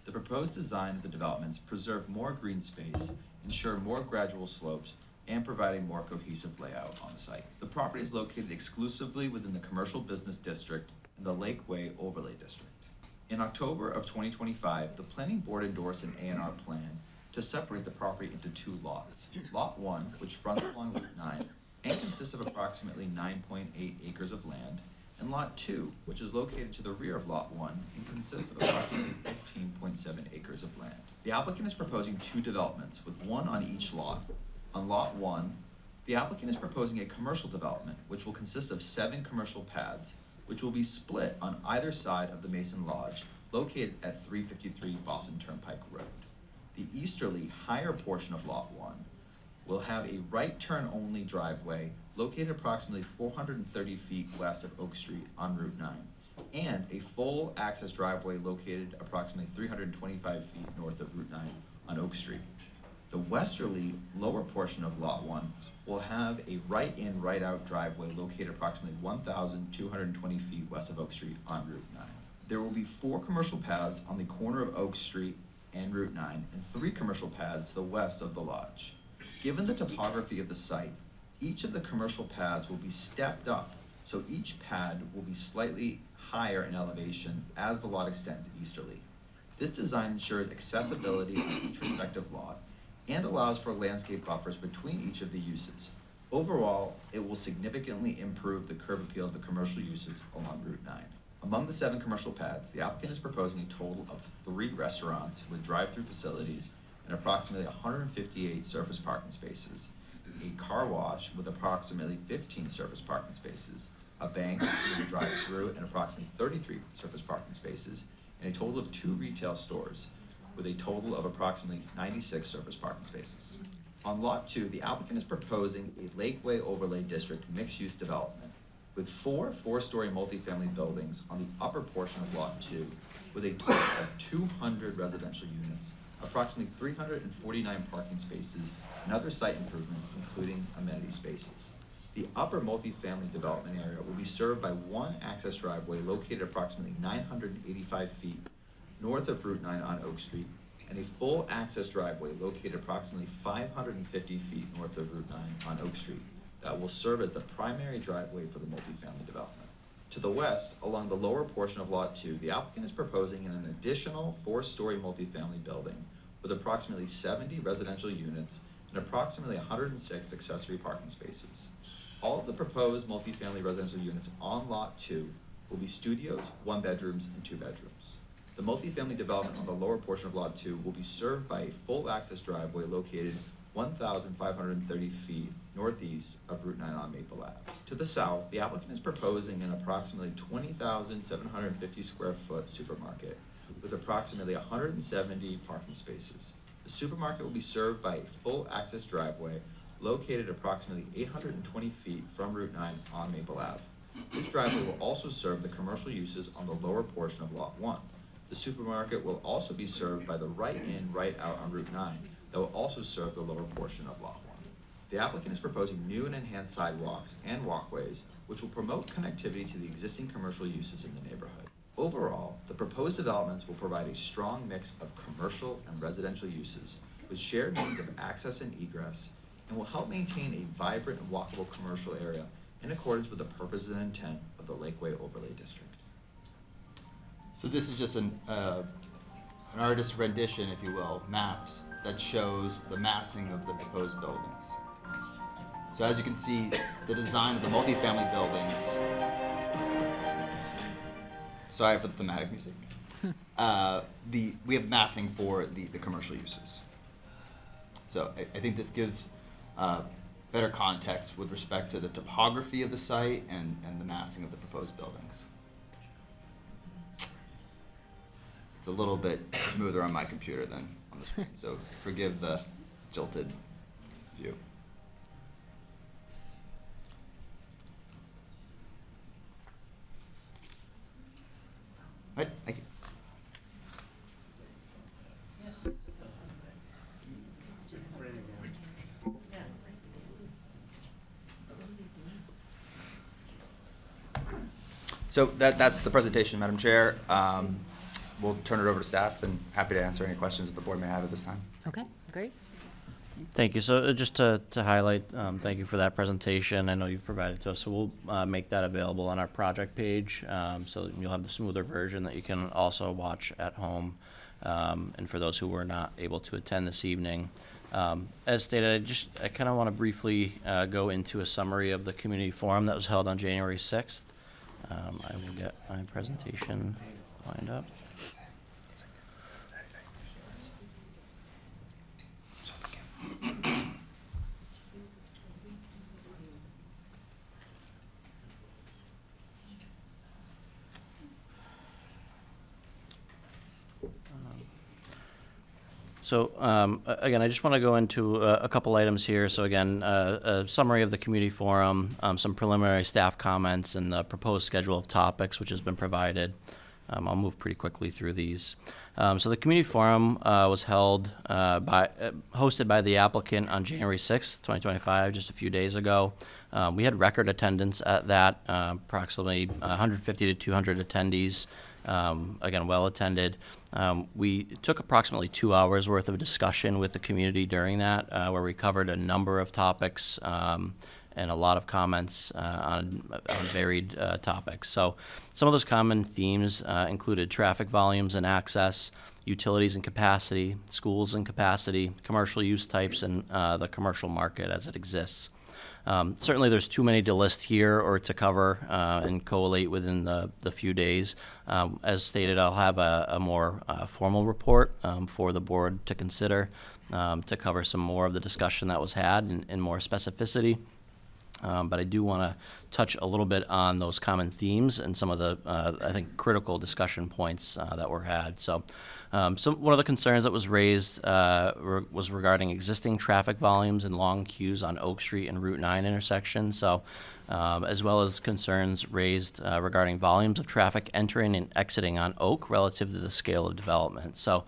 The proposed design of the developments preserve more green space, ensure more gradual slopes, and provide a more cohesive layout on the site. The property is located exclusively within the Commercial Business District and the Lakeway Overlay District. In October of 2025, the Planning Board endorsed an A&R plan to separate the property into 2 lots. Lot 1, which fronts along Route 9 and consists of approximately 9.8 acres of land, and Lot 2, which is located to the rear of Lot 1 and consists of approximately 15.7 acres of land. The applicant is proposing 2 developments, with 1 on each lot. On Lot 1, the applicant is proposing a commercial development, which will consist of 7 commercial pads, which will be split on either side of the Mason Lodge, located at 353 Boston Turnpike Road. The easterly, higher portion of Lot 1 will have a right turn only driveway located approximately 430 feet west of Oak Street on Route 9, and a full access driveway located approximately 325 feet north of Route 9 on Oak Street. The westerly, lower portion of Lot 1 will have a right-in, right-out driveway located approximately 1,220 feet west of Oak Street on Route 9. There will be 4 commercial paths on the corner of Oak Street and Route 9, and 3 commercial paths to the west of the lodge. Given the topography of the site, each of the commercial paths will be stepped up, so each pad will be slightly higher in elevation as the lot extends easterly. This design ensures accessibility on each respective lot and allows for landscape buffers between each of the uses. Overall, it will significantly improve the curb appeal of the commercial uses along Route 9. Among the 7 commercial pads, the applicant is proposing a total of 3 restaurants with drive-through facilities and approximately 158 surface parking spaces, a car wash with approximately 15 surface parking spaces, a bank with a drive-through and approximately 33 surface parking spaces, and a total of 2 retail stores with a total of approximately 96 surface parking spaces. On Lot 2, the applicant is proposing a Lakeway Overlay District mixed-use development with 4 four-story multifamily buildings on the upper portion of Lot 2 with a total of 200 residential units, approximately 349 parking spaces, and other site improvements, including amenity spaces. The upper multifamily development area will be served by 1 access driveway located approximately 985 feet north of Route 9 on Oak Street, and a full access driveway located approximately 550 feet north of Route 9 on Oak Street that will serve as the primary driveway for the multifamily development. To the west, along the lower portion of Lot 2, the applicant is proposing an additional 4-story multifamily building with approximately 70 residential units and approximately 106 accessory parking spaces. All of the proposed multifamily residential units on Lot 2 will be studios, 1 bedrooms, and 2 bedrooms. The multifamily development on the lower portion of Lot 2 will be served by a full access driveway located 1,530 feet northeast of Route 9 on Maple Ave. To the south, the applicant is proposing an approximately 20,750 square foot supermarket with approximately 170 parking spaces. The supermarket will be served by a full access driveway located approximately 820 feet from Route 9 on Maple Ave. This driveway will also serve the commercial uses on the lower portion of Lot 1. The supermarket will also be served by the right-in, right-out on Route 9 that will also serve the lower portion of Lot 1. The applicant is proposing new and enhanced sidewalks and walkways, which will promote connectivity to the existing commercial uses in the neighborhood. Overall, the proposed developments will provide a strong mix of commercial and residential uses with shared means of access and egress, and will help maintain a vibrant and walkable commercial area in accordance with the purpose and intent of the Lakeway Overlay District. So this is just an artist's rendition, if you will, maps that shows the massing of the proposed buildings. So as you can see, the design of the multifamily buildings, sorry for the thematic music, we have massing for the commercial uses. So I think this gives better context with respect to the topography of the site and the massing of the proposed buildings. It's a little bit smoother on my computer than on the screen, so forgive the jolted view. All right, thank you. So that's the presentation, Madam Chair. We'll turn it over to staff and happy to answer any questions that the board may have at this time. Okay, great. Thank you. So just to highlight, thank you for that presentation. I know you've provided to us, so we'll make that available on our project page. So you'll have the smoother version that you can also watch at home. And for those who were not able to attend this evening, as stated, I kind of want to briefly go into a summary of the community forum that was held on January 6th. I will get my presentation lined up. So again, I just want to go into a couple items here. So again, a summary of the community forum, some preliminary staff comments, and the proposed schedule of topics, which has been provided. I'll move pretty quickly through these. So the community forum was hosted by the applicant on January 6th, 2025, just a few days ago. We had record attendance at that, approximately 150 to 200 attendees. Again, well attended. We took approximately 2 hours worth of discussion with the community during that, where we covered a number of topics and a lot of comments on varied topics. So some of those common themes included traffic volumes and access, utilities and capacity, schools and capacity, commercial use types, and the commercial market as it exists. Certainly there's too many to list here or to cover and collate within the few days. As stated, I'll have a more formal report for the board to consider to cover some more of the discussion that was had in more specificity. But I do want to touch a little bit on those common themes and some of the, I think, critical discussion points that were had. So one of the concerns that was raised was regarding existing traffic volumes and long queues on Oak Street and Route 9 intersection. So as well as concerns raised regarding volumes of traffic entering and exiting on Oak relative to the scale of development. So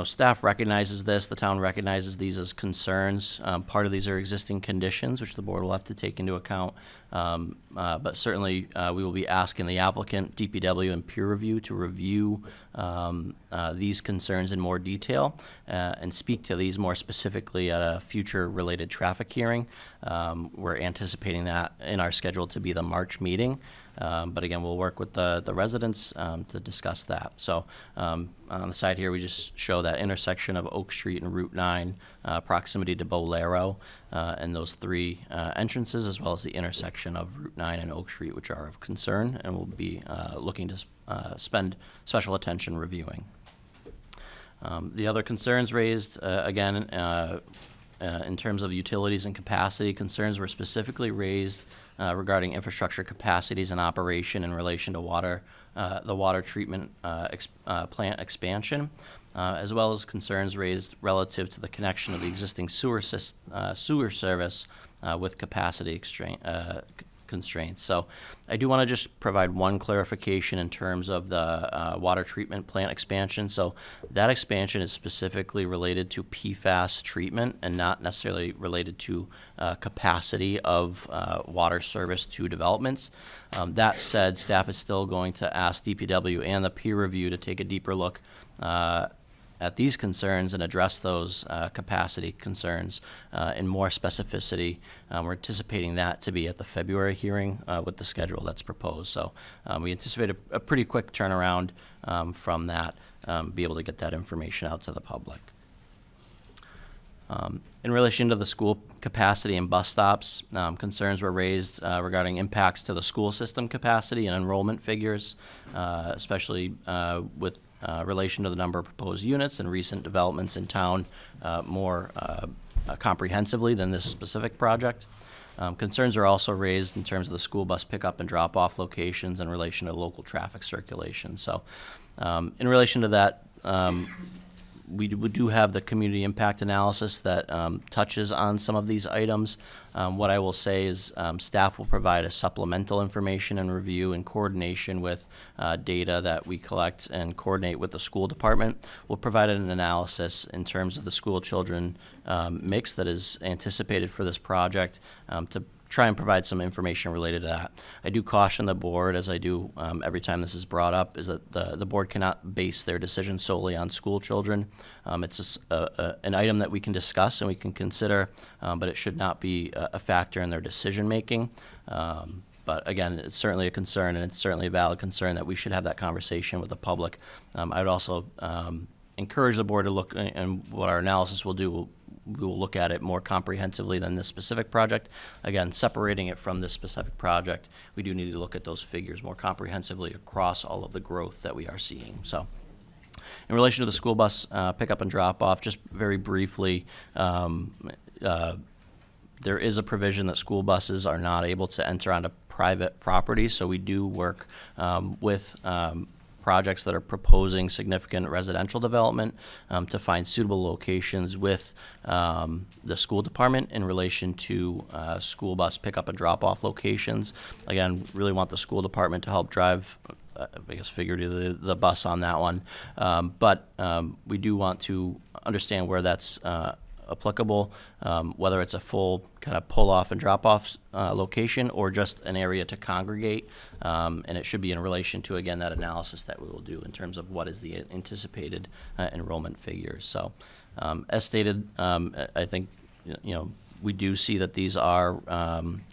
staff recognizes this, the town recognizes these as concerns. Part of these are existing conditions, which the board will have to take into account. But certainly, we will be asking the applicant, DPW, and peer review to review these concerns in more detail and speak to these more specifically at a future related traffic hearing. We're anticipating that in our schedule to be the March meeting. But again, we'll work with the residents to discuss that. So on the side here, we just show that intersection of Oak Street and Route 9, proximity to Bolero, and those three entrances, as well as the intersection of Route 9 and Oak Street, which are of concern, and we'll be looking to spend special attention reviewing. The other concerns raised, again, in terms of utilities and capacity, concerns were specifically raised regarding infrastructure capacities and operation in relation to the water treatment plant expansion, as well as concerns raised relative to the connection of the existing sewer service with capacity constraints. So I do want to just provide one clarification in terms of the water treatment plant expansion. So that expansion is specifically related to PFAS treatment and not necessarily related to capacity of water service to developments. That said, staff is still going to ask DPW and the peer review to take a deeper look at these concerns and address those capacity concerns in more specificity. We're anticipating that to be at the February hearing with the schedule that's proposed. So we anticipate a pretty quick turnaround from that, be able to get that information out to the public. In relation to the school capacity and bus stops, concerns were raised regarding impacts to the school system capacity and enrollment figures, especially with relation to the number of proposed units and recent developments in town more comprehensively than this specific project. Concerns are also raised in terms of the school bus pickup and drop-off locations in relation to local traffic circulation. So in relation to that, we do have the community impact analysis that touches on some of these items. What I will say is staff will provide a supplemental information and review in coordination with data that we collect and coordinate with the school department. We'll provide an analysis in terms of the school children mix that is anticipated for this project to try and provide some information related to that. I do caution the board, as I do every time this is brought up, is that the board cannot base their decision solely on school children. It's an item that we can discuss and we can consider, but it should not be a factor in their decision making. But again, it's certainly a concern, and it's certainly a valid concern that we should have that conversation with the public. I would also encourage the board to look, and what our analysis will do, we will look at it more comprehensively than this specific project. Again, separating it from this specific project, we do need to look at those figures more comprehensively across all of the growth that we are seeing. So in relation to the school bus pickup and drop off, just very briefly, there is a provision that school buses are not able to enter onto private property. So we do work with projects that are proposing significant residential development to find suitable locations with the school department in relation to school bus pickup and drop-off locations. Again, really want the school department to help drive, I guess, figuratively, the bus on that one. But we do want to understand where that's applicable, whether it's a full kind of pull-off and drop-off location or just an area to congregate. And it should be in relation to, again, that analysis that we will do in terms of what is the anticipated enrollment figures. So as stated, I think, we do see that these are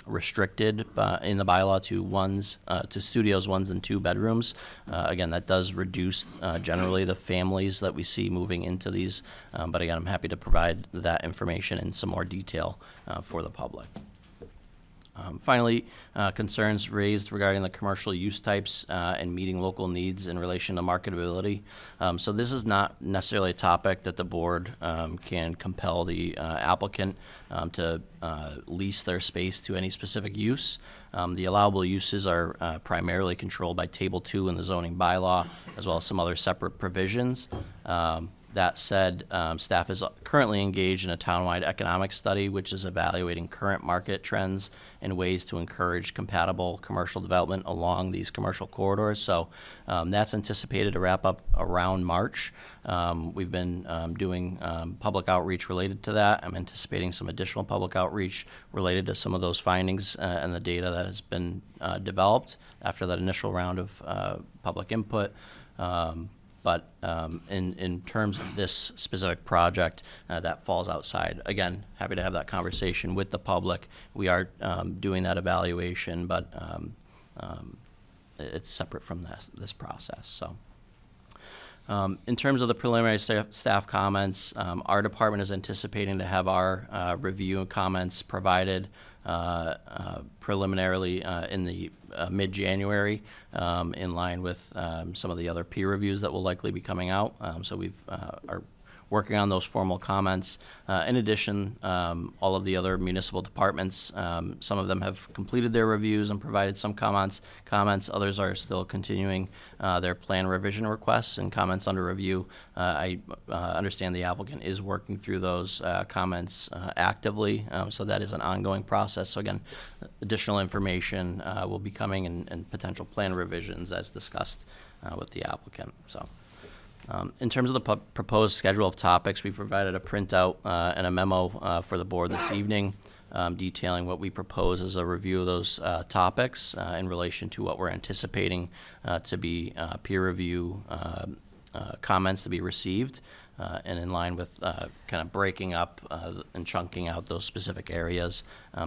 restricted in the bylaw to studios, 1 and 2 bedrooms. Again, that does reduce generally the families that we see moving into these. But again, I'm happy to provide that information in some more detail for the public. Finally, concerns raised regarding the commercial use types and meeting local needs in relation to marketability. So this is not necessarily a topic that the board can compel the applicant to lease their space to any specific use. The allowable uses are primarily controlled by Table 2 in the zoning bylaw, as well as some other separate provisions. That said, staff is currently engaged in a townwide economic study, which is evaluating current market trends and ways to encourage compatible commercial development along these commercial corridors. So that's anticipated to wrap up around March. We've been doing public outreach related to that. I'm anticipating some additional public outreach related to some of those findings and the data that has been developed after that initial round of public input. But in terms of this specific project, that falls outside. Again, happy to have that conversation with the public. We are doing that evaluation, but it's separate from this process, so. In terms of the preliminary staff comments, our department is anticipating to have our review and comments provided preliminarily in the mid-January, in line with some of the other peer reviews that will likely be coming out. So we've are working on those formal comments. In addition, all of the other municipal departments, some of them have completed their reviews and provided some comments. Others are still continuing their plan revision requests and comments under review. I understand the applicant is working through those comments actively, so that is an ongoing process. So again, additional information will be coming and potential plan revisions as discussed with the applicant. So. In terms of the proposed schedule of topics, we provided a printout and a memo for the board this evening detailing what we propose as a review of those topics in relation to what we're anticipating to be peer review comments to be received, and in line with kind of breaking up and chunking out those specific areas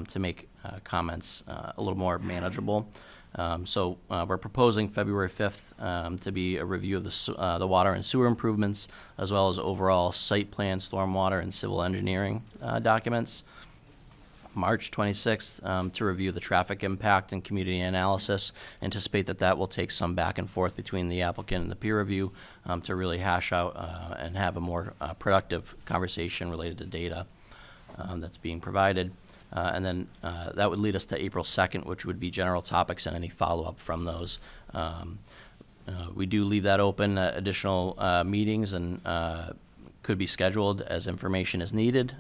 to make comments a little more manageable. So we're proposing February 5th to be a review of the water and sewer improvements, as well as overall site plan, stormwater, and civil engineering documents. March 26th to review the traffic impact and community analysis. Anticipate that will take some back and forth between the applicant and the peer review to really hash out and have a more productive conversation related to data that's being provided. And then that would lead us to April 2nd, which would be general topics and any follow-up from those. We do leave that open. Additional meetings and could be scheduled as information is needed.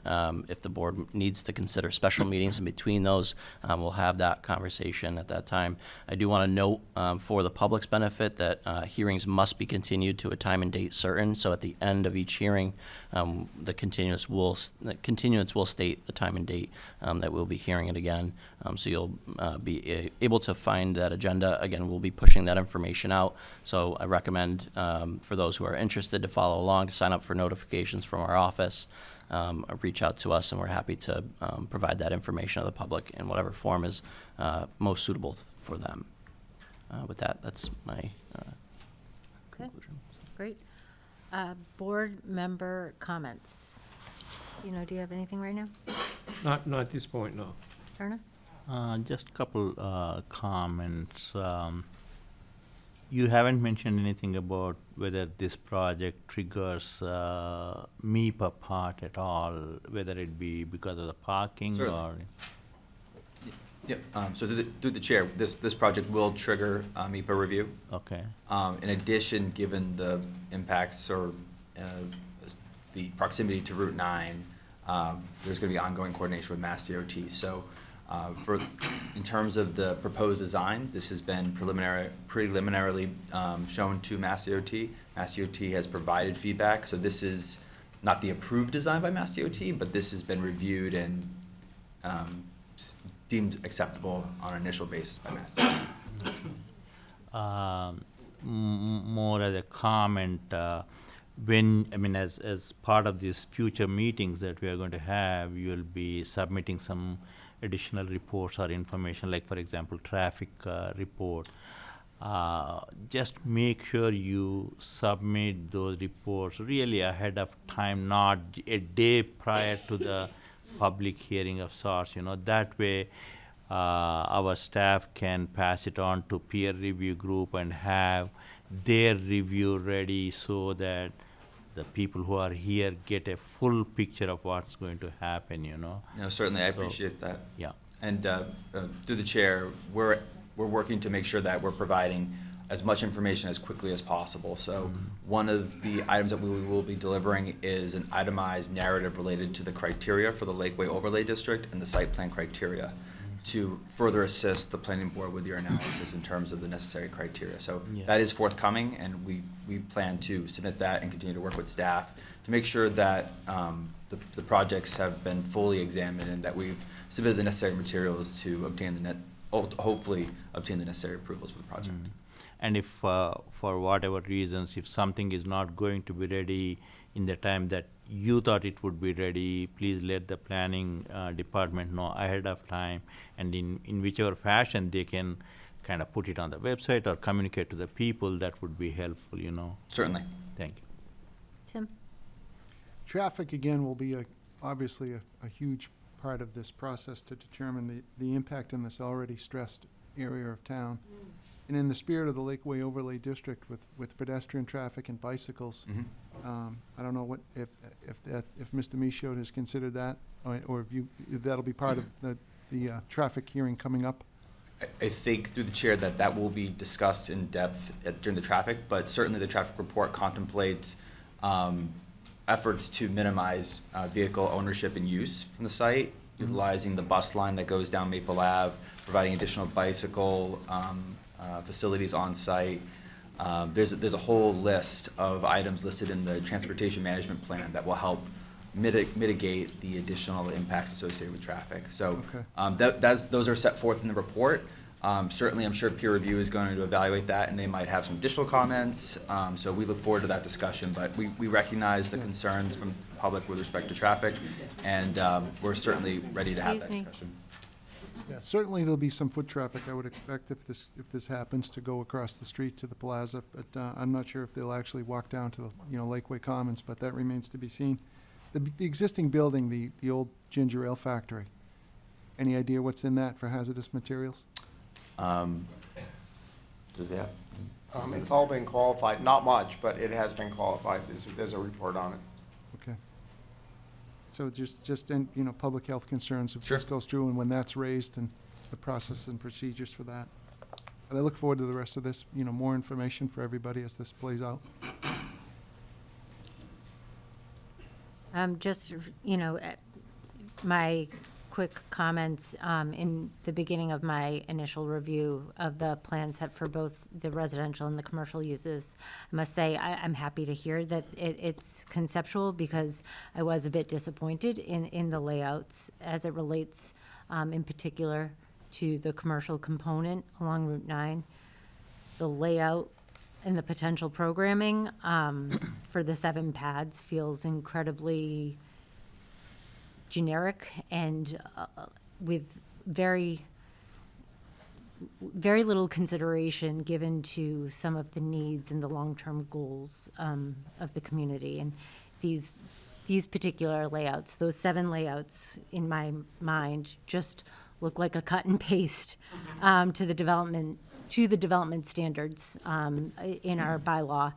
If the board needs to consider special meetings in between those, we'll have that conversation at that time. I do want to note for the public's benefit that hearings must be continued to a time and date certain. So at the end of each hearing, the continuance will state the time and date that we'll be hearing it again. So you'll be able to find that agenda. Again, we'll be pushing that information out. So I recommend for those who are interested to follow along, to sign up for notifications from our office, reach out to us, and we're happy to provide that information to the public in whatever form is most suitable for them. With that, that's my conclusion. Great. Board member comments. Do you have anything right now? Not at this point, no. Turner? Just a couple comments. You haven't mentioned anything about whether this project triggers MEPA part at all, whether it be because of the parking or... Yep, so through the chair, this project will trigger MEPA review. Okay. In addition, given the impacts or the proximity to Route 9, there's going to be ongoing coordination with Mass DOT. So in terms of the proposed design, this has been preliminarily shown to Mass DOT. Mass DOT has provided feedback, so this is not the approved design by Mass DOT, but this has been reviewed and deemed acceptable on an initial basis by Mass DOT. More as a comment, as part of these future meetings that we are going to have, you will be submitting some additional reports or information, like for example, traffic report. Just make sure you submit those reports really ahead of time, not a day prior to the public hearing of sorts. That way our staff can pass it on to peer review group and have their review ready so that the people who are here get a full picture of what's going to happen, No, certainly, I appreciate that. Yeah. And through the chair, we're working to make sure that we're providing as much information as quickly as possible. So one of the items that we will be delivering is an itemized narrative related to the criteria for the Lakeway Overlay District and the site plan criteria to further assist the planning board with your analysis in terms of the necessary criteria. So that is forthcoming, and we plan to submit that and continue to work with staff to make sure that the projects have been fully examined and that we've submitted the necessary materials to obtain hopefully obtain the necessary approvals for the project. And if for whatever reasons, if something is not going to be ready in the time that you thought it would be ready, please let the planning department know ahead of time, and in whichever fashion they can kind of put it on the website or communicate to the people, that would be helpful, you know. Certainly. Thank you. Tim? Traffic, again, will be obviously a huge part of this process to determine the impact in this already stressed area of town. And in the spirit of the Lakeway Overlay District with pedestrian traffic and bicycles, I don't know what, if Mr. Michaud has considered that, or if that'll be part of the traffic hearing coming up. I think through the chair that will be discussed in depth during the traffic, but certainly the traffic report contemplates efforts to minimize vehicle ownership and use from the site, utilizing the bus line that goes down Maple Ave, providing additional bicycle facilities on site. There's a whole list of items listed in the transportation management plan that will help mitigate the additional impacts associated with traffic. So those are set forth in the report. Certainly, I'm sure peer review is going to evaluate that, and they might have some additional comments. So we look forward to that discussion. But we recognize the concerns from the public with respect to traffic, and we're certainly ready to have that discussion. Yeah, certainly there'll be some foot traffic, I would expect, if this happens, to go across the street to the plaza. But I'm not sure if they'll actually walk down to the Lakeway Commons, but that remains to be seen. The existing building, the old ginger ale factory, any idea what's in that for hazardous materials? Does that? It's all been qualified, not much, but it has been qualified. There's a report on it. Okay. So just in, public health concerns if this goes through and when that's raised and the process and procedures for that. But I look forward to the rest of this, more information for everybody as this plays out. Just, my quick comments in the beginning of my initial review of the plan set for both the residential and the commercial uses. I must say, I'm happy to hear that it's conceptual, because I was a bit disappointed in the layouts as it relates in particular to the commercial component along Route 9. The layout and the potential programming for the 7 pads feels incredibly generic and with very little consideration given to some of the needs and the long-term goals of the community. And these particular layouts, those 7 layouts in my mind, just look like a cut and paste to the development standards in our bylaw,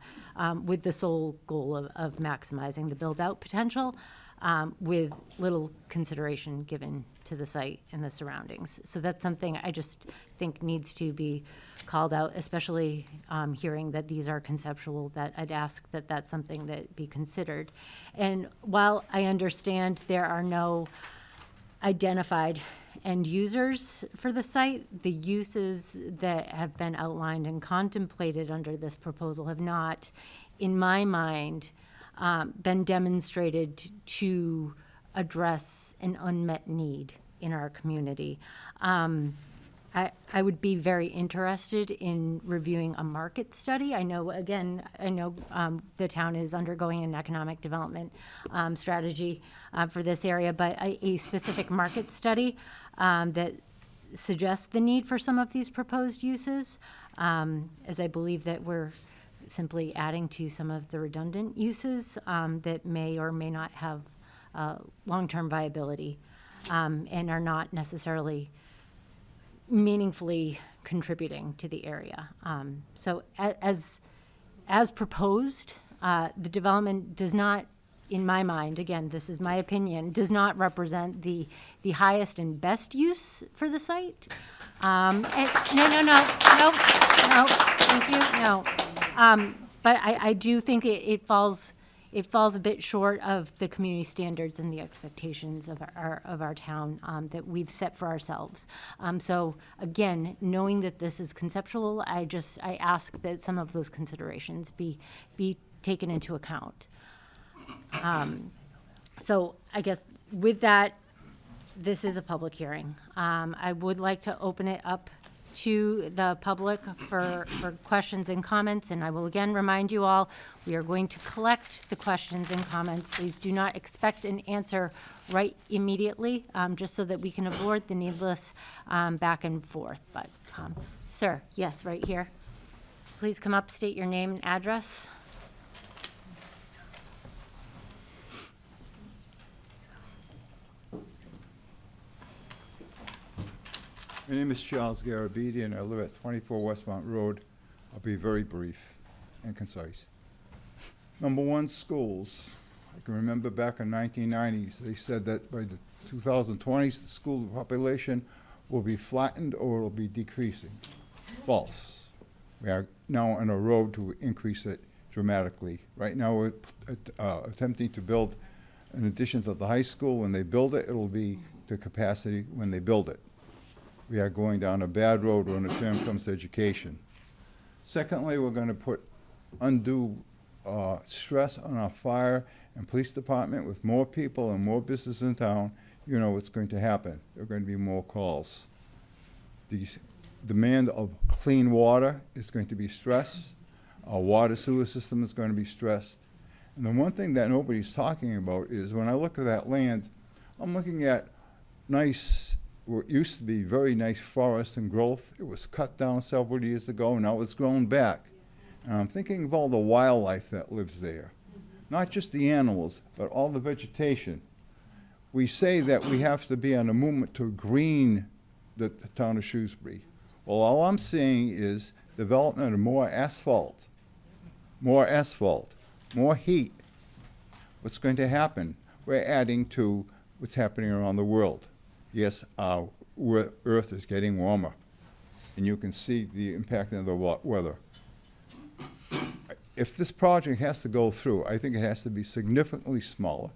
with the sole goal of maximizing the build-out potential, with little consideration given to the site and the surroundings. So that's something I just think needs to be called out, especially hearing that these are conceptual, that I'd ask that that's something that be considered. And while I understand there are no identified end users for the site, the uses that have been outlined and contemplated under this proposal have not, in my mind, been demonstrated to address an unmet need in our community. I would be very interested in reviewing a market study. I know the town is undergoing an economic development strategy for this area, but a specific market study that suggests the need for some of these proposed uses, as I believe that we're simply adding to some of the redundant uses that may or may not have long-term viability and are not necessarily meaningfully contributing to the area. So as proposed, the development does not, in my mind, again, this is my opinion, does not represent the highest and best use for the site. No, thank you, no. But I do think it falls a bit short of the community standards and the expectations of our town that we've set for ourselves. So again, knowing that this is conceptual, I ask that some of those considerations be taken into account. So I guess with that, this is a public hearing. I would like to open it up to the public for questions and comments, and I will again remind you all, we are going to collect the questions and comments. Please do not expect an answer right immediately, just so that we can avoid the needless back and forth. But Sir, yes, right here. Please come up, state your name and address. My name is Charles Garabedian, and I live at 24 Westmont Road. I'll be very brief and concise. Number one, schools. I can remember back in 1990s, they said that by the 2020s, the school population will be flattened or it will be decreasing. False. We are now on a road to increase it dramatically. Right now, we're attempting to build an addition to the high school. When they build it, it'll be to capacity when they build it. We are going down a bad road when the term comes to education. Secondly, we're going to put undue stress on our fire and police department. With more people and more business in town, you know what's going to happen. There are going to be more calls. The demand of clean water is going to be stressed. Our water sewer system is going to be stressed. And the one thing that nobody's talking about is when I look at that land, I'm looking at nice, what used to be very nice forest and growth. It was cut down several years ago, now it's grown back. And I'm thinking of all the wildlife that lives there. Not just the animals, but all the vegetation. We say that we have to be on a movement to green the town of Shrewsbury. Well, all I'm seeing is development of more asphalt, more heat. What's going to happen? We're adding to what's happening around the world. Yes, our Earth is getting warmer, and you can see the impact of the weather. If this project has to go through, I think it has to be significantly smaller.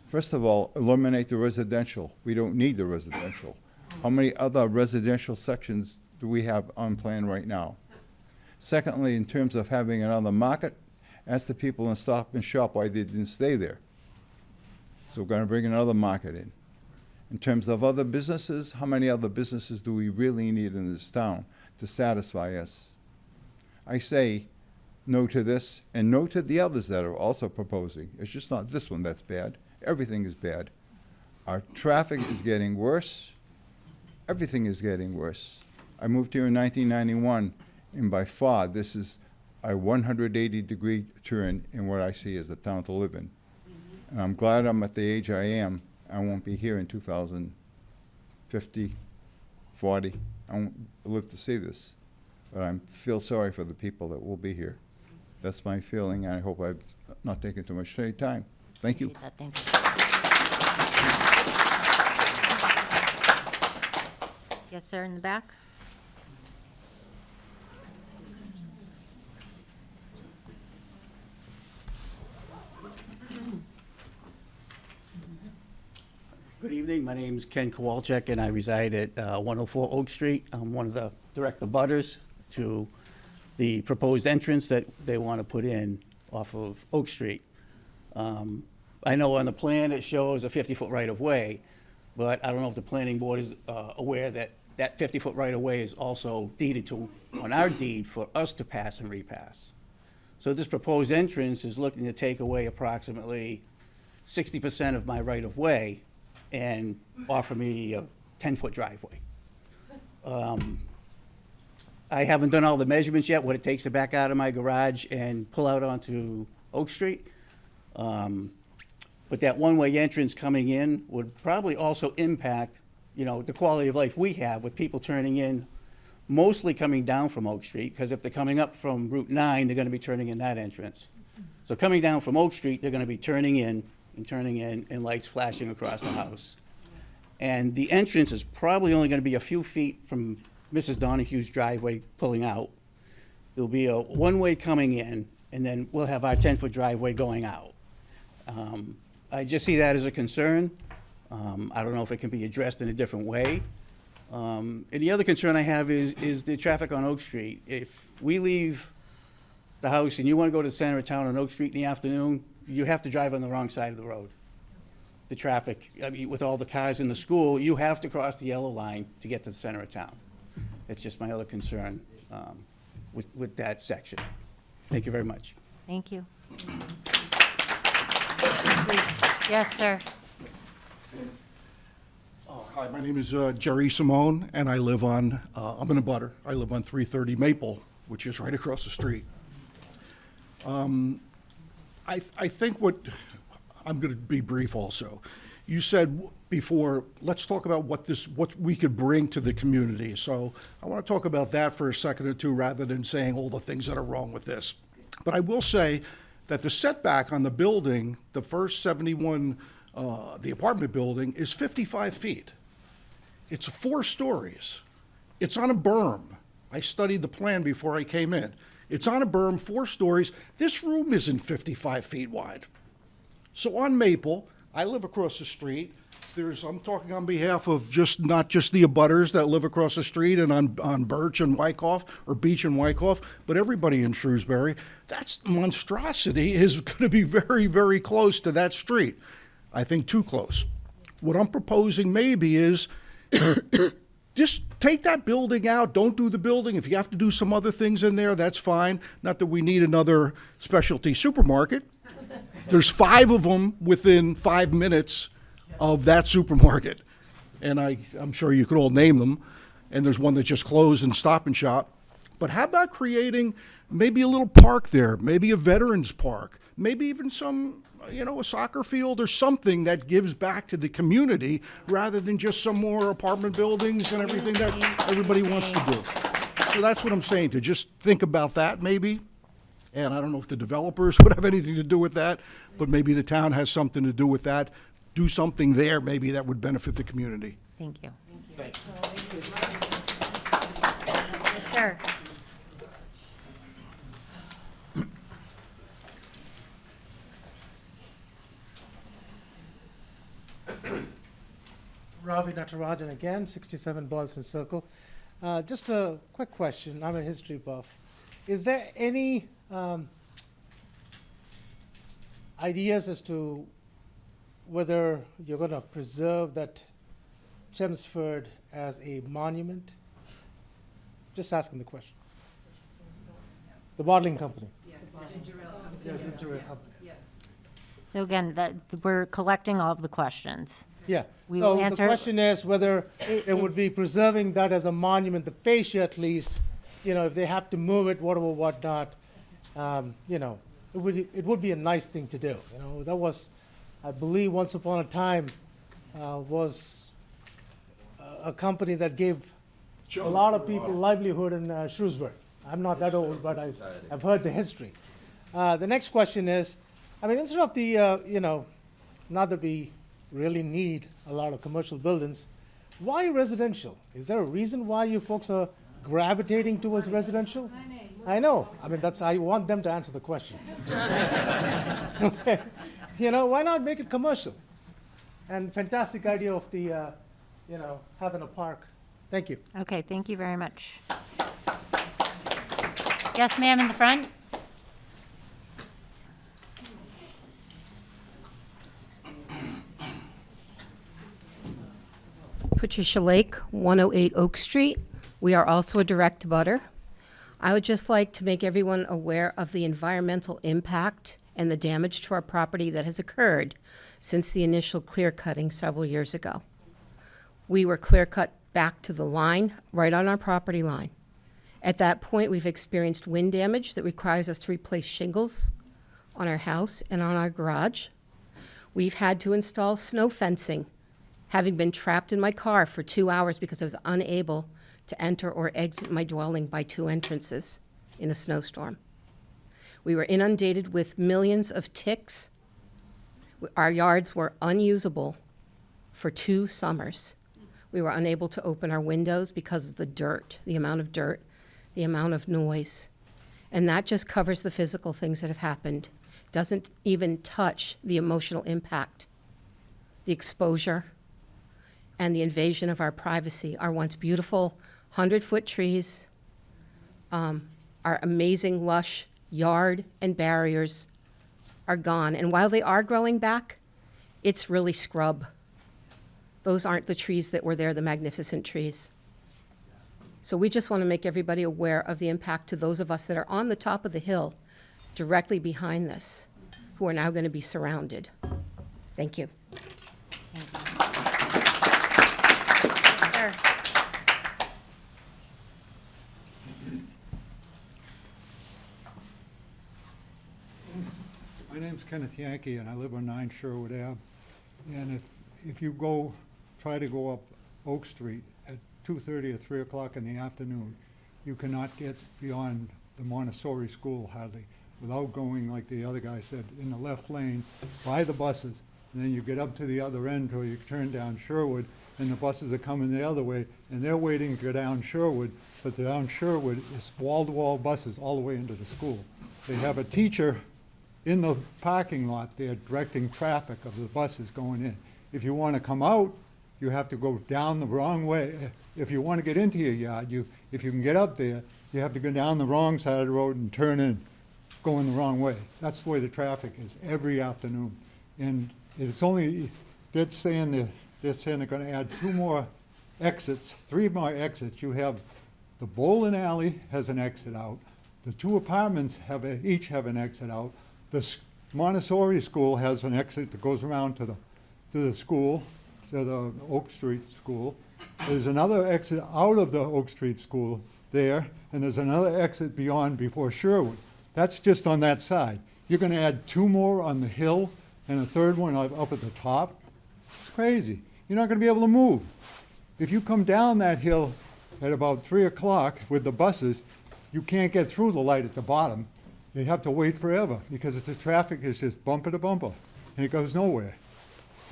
First of all, eliminate the residential. We don't need the residential. How many other residential sections do we have on plan right now? Secondly, in terms of having another market, ask the people in Stop and Shop why they didn't stay there. So we're going to bring another market in. In terms of other businesses, how many other businesses do we really need in this town to satisfy us? I say no to this and no to the others that are also proposing. It's just not this one that's bad. Everything is bad. Our traffic is getting worse. Everything is getting worse. I moved here in 1991, and by far this is a 180-degree turn in what I see as a town to live in. And I'm glad I'm at the age I am. I won't be here in 2050, 40. I won't live to see this. But I feel sorry for the people that will be here. That's my feeling, and I hope I've not taken too much of your time. Thank you. Thank you. Yes, sir, in the back. Good evening. My name is Ken Kowalczyk, and I reside at 104 Oak Street. I'm one of the direct abutters to the proposed entrance that they want to put in off of Oak Street. I know on the plan it shows a 50-foot right-of-way, but I don't know if the planning board is aware that that 50-foot right-of-way is also deeded to, on our deed, for us to pass and repass. So this proposed entrance is looking to take away approximately 60% of my right-of-way and offer me a 10-foot driveway. I haven't done all the measurements yet, what it takes to back out of my garage and pull out onto Oak Street. But that one-way entrance coming in would probably also impact, you know, the quality of life we have with people turning in, mostly coming down from Oak Street, because if they're coming up from Route 9, they're gonna be turning in that entrance. So coming down from Oak Street, they're gonna be turning in, and lights flashing across the house. And the entrance is probably only gonna be a few feet from Mrs. Donahue's driveway pulling out. There'll be a one-way coming in, and then we'll have our 10-foot driveway going out. I just see that as a concern. I don't know if it can be addressed in a different way. And the other concern I have is the traffic on Oak Street. If we leave the house and you wanna go to the center of town on Oak Street in the afternoon, you have to drive on the wrong side of the road. The traffic, I mean, with all the cars in the school, you have to cross the yellow line to get to the center of town. It's just my other concern with that section. Thank you very much. Thank you. Please. Yes, sir. Hi, my name is Jerry Simone, and I live on, I'm in a butter. I live on 330 Maple, which is right across the street. I think I'm going to be brief also. You said before, let's talk about what we could bring to the community. So I want to talk about that for a second or two rather than saying all the things that are wrong with this. But I will say that the setback on the building, the first 71, the apartment building, is 55 feet. It's 4 stories. It's on a berm. I studied the plan before I came in. It's on a berm, 4 stories. This room isn't 55 feet wide. So on Maple, I live across the street. I'm talking on behalf of not just the abutters that live across the street and on Birch and Wyckoff, or Beach and Wyckoff, but everybody in Shrewsbury. That monstrosity is going to be very, very close to that street. I think too close. What I'm proposing maybe is just take that building out. Don't do the building. If you have to do some other things in there, that's fine. Not that we need another specialty supermarket. There's 5 of them within 5 minutes of that supermarket. And I'm sure you could all name them. And there's one that just closed in Stop and Shop. But how about creating maybe a little park there, maybe a veterans park, maybe even a soccer field or something that gives back to the community rather than just some more apartment buildings and everything that everybody wants to do. So that's what I'm saying, to just think about that maybe. And I don't know if the developers would have anything to do with that, but maybe the town has something to do with that. Do something there maybe that would benefit the community. Thank you. Thank you. Yes, sir. Ravi Natarajan again, 67 Boylston Circle. Just a quick question. I'm a history buff. Is there any ideas as to whether you're going to preserve that Chelmsford as a monument? Just asking the question. The bottling company. Yeah, ginger ale company. So again, we're collecting all of the questions. Yeah. We will So the answer. question is whether it would be is- preserving that as a monument, the fascia at least, if they have to move it, whatever, whatnot, it would be a nice thing to do. That was, I believe, once upon a time, was a company that gave a lot of people livelihood in Shrewsbury. I'm not that old, but I've heard the history. The next question is, instead of the, not that we really need a lot of commercial buildings, why residential? Is there a reason why you folks are gravitating towards residential? I know. I want them to answer the question. Okay. Why not make it commercial? And fantastic idea of the, having a park. Thank you. Okay, thank you very much. Yes, ma'am, in the front? Patricia Lake, 108 Oak Street. We are also a direct butter. I would just like to make everyone aware of the environmental impact and the damage to our property that has occurred since the initial clear cutting several years ago. We were clear cut back to the line, right on our property line. At that point, we've experienced wind damage that requires us to replace shingles on our house and on our garage. We've had to install snow fencing, having been trapped in my car for 2 hours because I was unable to enter or exit my dwelling by 2 entrances in a snowstorm. We were inundated with millions of ticks. Our yards were unusable for 2 summers. We were unable to open our windows because of the dirt, the amount of dirt, the amount of noise. And that just covers the physical things that have happened. Doesn't even touch the emotional impact, the exposure, and the invasion of our privacy. Our once beautiful 100-foot trees, our amazing lush yard and barriers are gone. And while they are growing back, it's really scrub. Those aren't the trees that were there, the magnificent trees. So we just want to make everybody aware of the impact to those of us that are on the top of the hill directly behind this, who are now going to be surrounded. Thank you. Kenneth Yankee, and I live on 9 Sherwood Ave. And if you try to go up Oak Street at 2:30 or 3 o'clock in the afternoon, you cannot get beyond the Montessori school hardly without going, like the other guy said, in the left lane by the buses. And then you get up to the other end or you turn down Sherwood, and the buses are coming the other way, and they're waiting to go down Sherwood, but down Sherwood is wall-to-wall buses all the way into the school. They have a teacher in the parking lot there directing traffic of the buses going in. If you want to come out, you have to go down the wrong way. If you want to get into your yard, if you can get up there, you have to go down the wrong side of the road and turn in, going the wrong way. That's the way the traffic is every afternoon. And it's only, they're saying they're going to add 2 more exits, 3 more exits. You have the bowling alley has an exit out. The 2 apartments each have an exit out. The Montessori school has an exit that goes around to the school, to the Oak Street School. There's another exit out of the Oak Street School there, and there's another exit beyond before Sherwood. That's just on that side. You're going to add 2 more on the hill and a 3rd one up at the top. It's crazy. You're not going to be able to move. If you come down that hill at about 3 o'clock with the buses, you can't get through the light at the bottom. You have to wait forever because the traffic is just bumper to bumper, and it goes nowhere.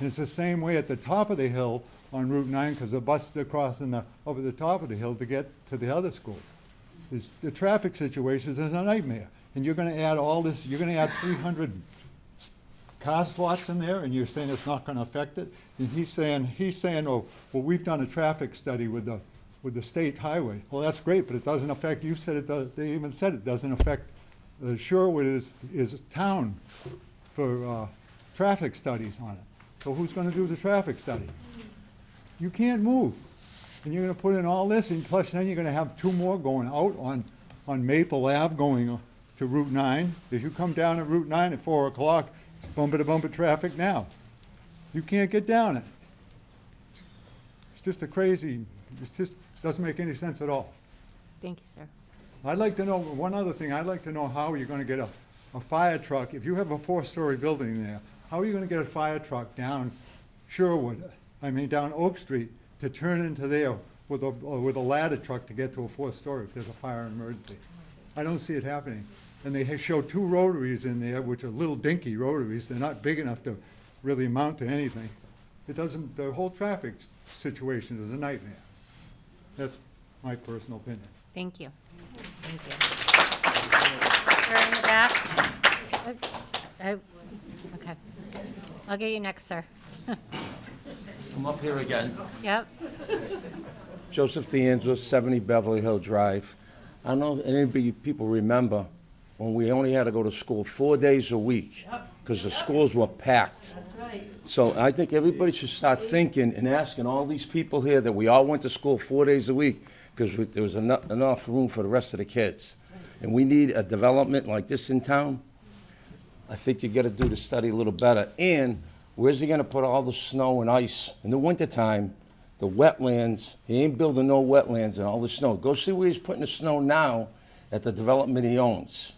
And it's the same way at the top of the hill on Route 9 because the buses are crossing over the top of the hill to get to the other school. The traffic situations is a nightmare. And you're going to add all this, you're going to add 300 car slots in there, and you're saying it's not going to affect it? And he's saying, oh, well, we've done a traffic study with the state highway. Well, that's great, but it doesn't affect, you said it does, they even said it doesn't affect, Sherwood is a town for traffic studies on it. So who's going to do the traffic study? You can't move. And you're going to put in all this, and plus then you're going to have 2 more going out on Maple Ave going to Route 9. If you come down at Route 9 at 4 o'clock, it's bumper-to-bumper traffic now. You can't get down it. It's just it just doesn't make any sense at all. Thank you, sir. I'd like to know, one other thing, I'd like to know how you're going to get a fire truck. If you have a 4-story building there, how are you going to get a fire truck down down Oak Street to turn into there with a ladder truck to get to a 4-story if there's a fire emergency? I don't see it happening. And they show 2 rotaries in there, which are little dinky rotaries. They're not big enough to really mount to anything. The whole traffic situation is a nightmare. That's my personal opinion. Thank you. Thank you. Sir in the back. Okay. I'll get you next, sir. Come up here again. Yep. Joseph DeAngelo, 70 Beverly Hill Drive. I don't know if any people remember when we only had to go to school 4 days a week because the schools were packed. That's right. So I think everybody should start thinking and asking all these people here that we all went to school 4 days a week because there was enough room for the rest of the kids. And we need a development like this in town. I think you got to do the study a little better. And where's he going to put all the snow and ice in the wintertime? The wetlands, he ain't building no wetlands and all the snow. Go see where he's putting the snow now at the development he owns.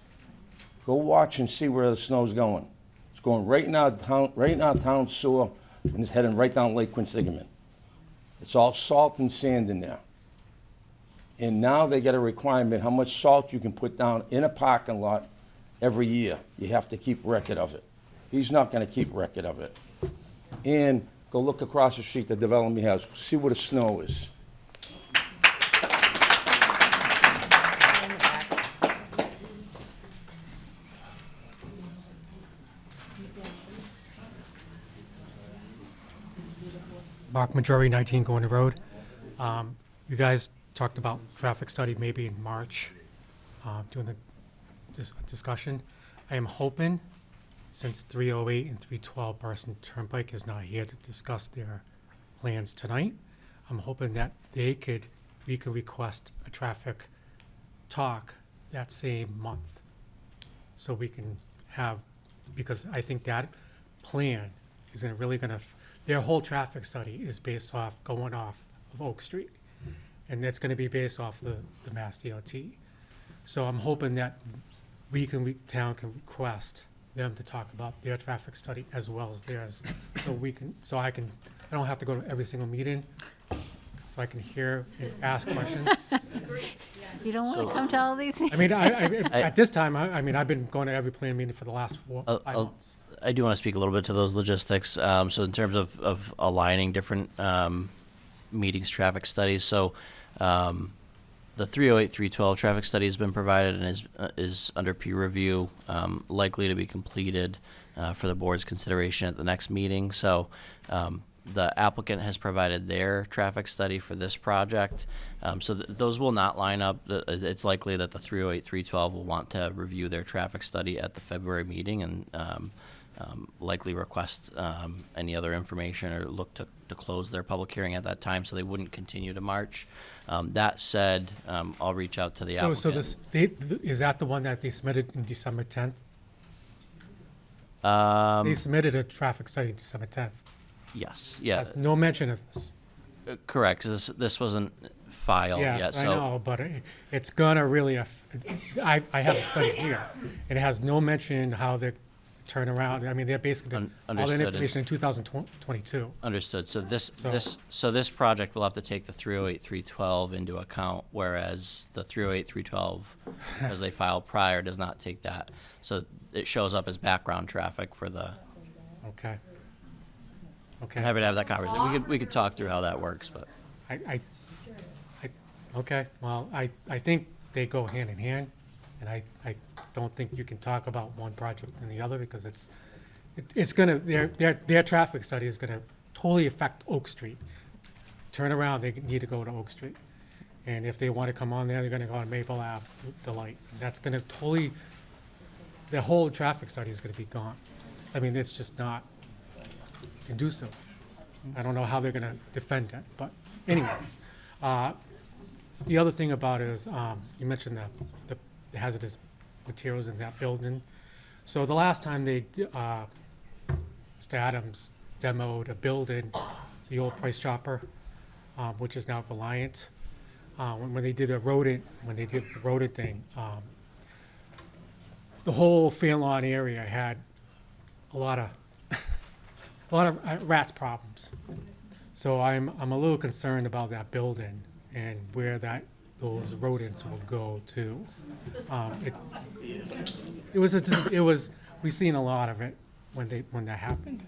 Go watch and see where the snow's going. It's going right in our town sewer, and it's heading right down Lake Quinsigamon. It's all salt and sand in there. And now they got a requirement how much salt you can put down in a parking lot every year. You have to keep record of it. He's not going to keep record of it. And go look across the street, the development he has. See where the snow is. Mark Majori, 19 Gordon Road. You guys talked about traffic study maybe in March during the discussion. I am hoping, since 308 and 312 Barson Turnpike is not here to discuss their plans tonight, I'm hoping that we could request a traffic talk that same month. So we can have, because I think that plan is really gonna, their whole traffic study is based off, going off of Oak Street. And that's gonna be based off the Mass DOT. So I'm hoping that town can request them to talk about their traffic study as well as theirs. I don't have to go to every single meeting, so I can hear and ask questions. You don't want So- to come to all these I meetings? mean, at this time, I've been going to every plan meeting for the last 5 months. I do want to speak a little bit to those logistics. So in terms of aligning different meetings, traffic studies, so the 308, 312 traffic study has been provided and is under peer review, likely to be completed for the board's consideration at the next meeting. So the applicant has provided their traffic study for this project. So those will not line up. It's likely that the 308, 312 will want to review their traffic study at the February meeting and likely request any other information or look to close their public hearing at that time, so they wouldn't continue to March. That said, I'll reach out to the applicant. So is that the one that they submitted in December 10th? They submitted a traffic study December 10th. Yes, yeah. Has no mention of this. Correct, 'cause this wasn't filed yet, Yes, so. I know, but it's gonna really, I have a study here. It has no mention how they turn around. I mean, they're basically, all that Understood. information in 2022. Understood. So So- this project will have to take the 308, 312 into account, whereas the 308, 312, as they filed prior, does not take that. So it shows up as background traffic for the. Okay. Okay. I'm happy to have that conversation. We could talk through how that works, but. Okay, well, I think they go hand in hand, and I don't think you can talk about one project and the other, because it's gonna, their traffic study is gonna totally affect Oak Street. Turn around, they need to go to Oak Street. And if they wanna come on there, they're gonna go on Maple Ave, the light. That's gonna totally, the whole traffic study is gonna be gone. I mean, it's just not conducive. I don't know how they're gonna defend it, but anyways. The other thing about it is, you mentioned the hazardous materials in that building. So the last time Mr. Adams demoed a building, the old Price Chopper, which is now Reliant, when they did the rodent thing, the whole Fairlawn area had a lot of rats problems. So I'm a little concerned about that building and where those rodents will go to. We've seen a lot of it when that happened.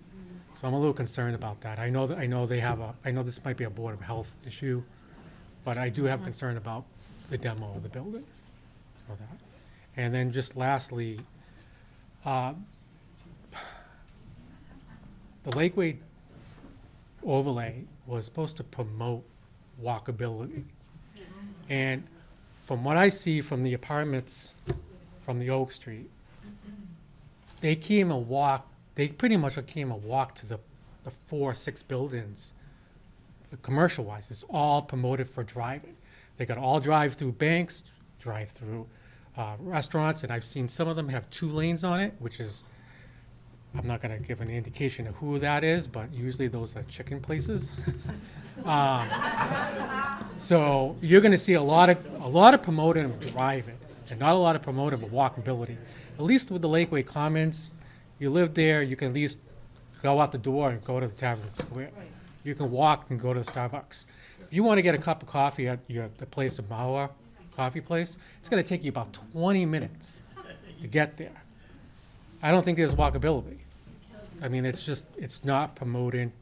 So I'm a little concerned about that. I know this might be a Board of Health issue, but I do have concern about the demo of the building. For that. And then just lastly, the Lakeway overlay was supposed to promote walkability. And from what I see from the apartments from the Oak Street, they pretty much came a walk to the 4 or 6 buildings, commercial-wise. It's all promoted for driving. They got all drive-through banks, drive-through restaurants, and I've seen some of them have 2 lanes on it, which is, I'm not gonna give an indication of who that is, but usually those are chicken places. So you're gonna see a lot of promoting of driving, and not a lot of promoting of walkability. At least with the Lakeway Commons, you live there, you can at least go out the door and go to the Tavern Square. You can walk and go to the Starbucks. If you wanna get a cup of coffee at the place of Maua Coffee Place, it's gonna take you about 20 minutes to get there. I don't think there's walkability. I mean, it's not promoting.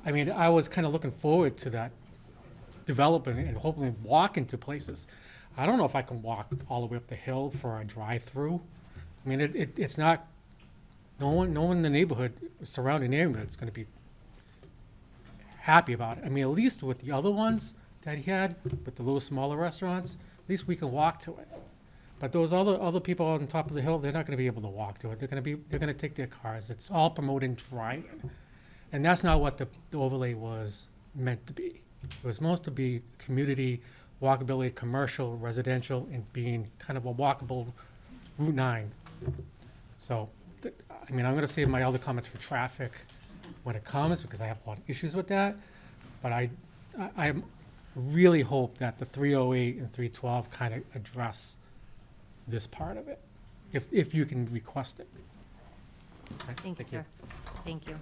I mean, I was kind of looking forward to that development and hopefully walk into places. I don't know if I can walk all the way up the hill for a drive-through. I mean, it's not, no one in the neighborhood, surrounding neighborhood is gonna be happy about it. I mean, at least with the other ones that he had, with the little smaller restaurants, at least we can walk to it. But those other people on top of the hill, they're not gonna be able to walk to it. They're gonna take their cars. It's all promoting driving. And that's not what the overlay was meant to be. It was supposed to be community, walkability, commercial, residential, and being kind of a walkable Route 9. So, I mean, I'm gonna save my other comments for traffic when it comes, because I have a lot of issues with that. But I really hope that the 308 and 312 kind of address this part of it. if you can request it. Okay, Thank you, sir. Thank you.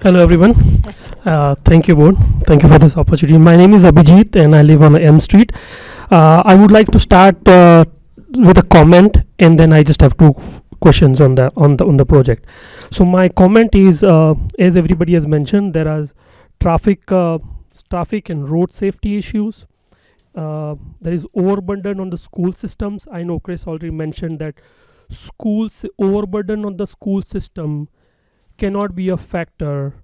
Hello everyone. Thank you board. Thank you for this opportunity. My name is Abhijit and I live on M Street. I would like to start with a comment, and then I just have two questions on the project. So my comment is, as everybody has mentioned, there are traffic and road safety issues. There is overburden on the school systems. I know Chris already mentioned that overburden on the school system cannot be a factor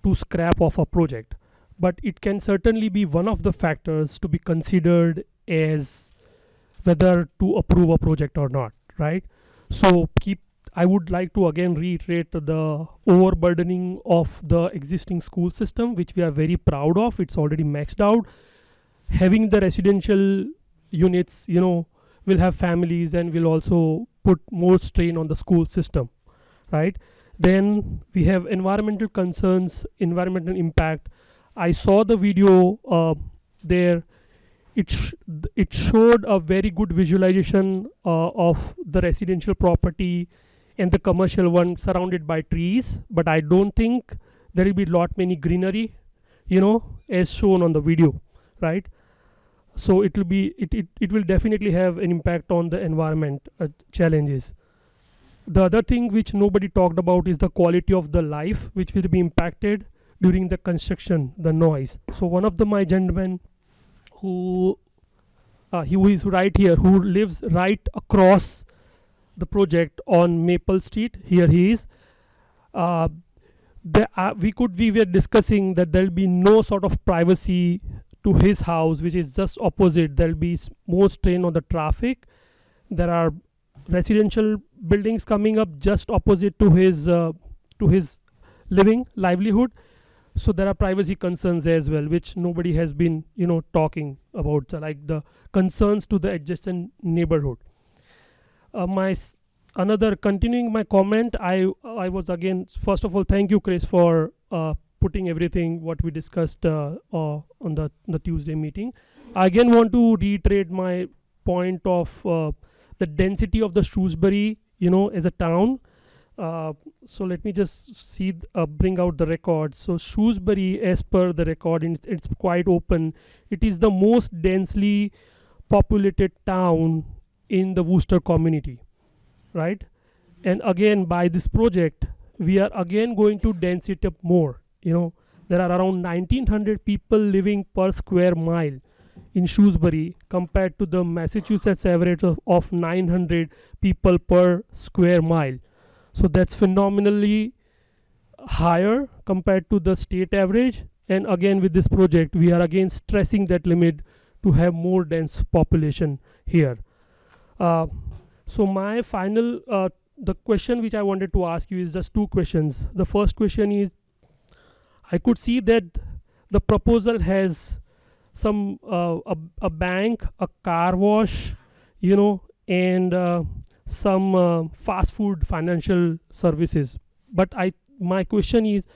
to scrap off a project, but it can certainly be one of the factors to be considered as whether to approve a project or not, right? So I would like to again reiterate the overburdening of the existing school system, which we are very proud of. It's already maxed out. Having the residential units, will have families and will also put more strain on the school system, right? Then we have environmental concerns, environmental impact. I saw the video there. It showed a very good visualization of the residential property and the commercial one surrounded by trees, but I don't think there will be many greenery, as shown on the video, right? So it will definitely have an impact on the environment challenges. The other thing which nobody talked about is the quality of the life which will be impacted during the construction, the noise. So one of my gentlemen who is right here, who lives right across the project on Maple Street, here he is. We were discussing that there will be no sort of privacy to his house, which is just opposite. There will be more strain on the traffic. There are residential buildings coming up just opposite to his livelihood. So there are privacy concerns as well, which nobody has been talking about, like the concerns to the adjacent neighborhood. Continuing my comment, I was again, first of all, thank you, Chris, for putting everything what we discussed on the Tuesday meeting. I again want to reiterate my point of the density of the Shrewsbury, as a town. So let me just bring out the record. So Shrewsbury, as per the record, it's quite open. It is the most densely populated town in the Worcester community, right? And again, by this project, we are again going to dense it up more. There are around 1,900 people living per square mile in Shrewsbury compared to the Massachusetts average of 900 people per square mile. So that's phenomenally higher compared to the state average. And again, with this project, we are again stressing that limit to have more dense population here. So my final, the question which I wanted to ask you is just two questions. The first question is, I could see that the proposal has some a bank, a car wash, and some fast food financial services. But my question is,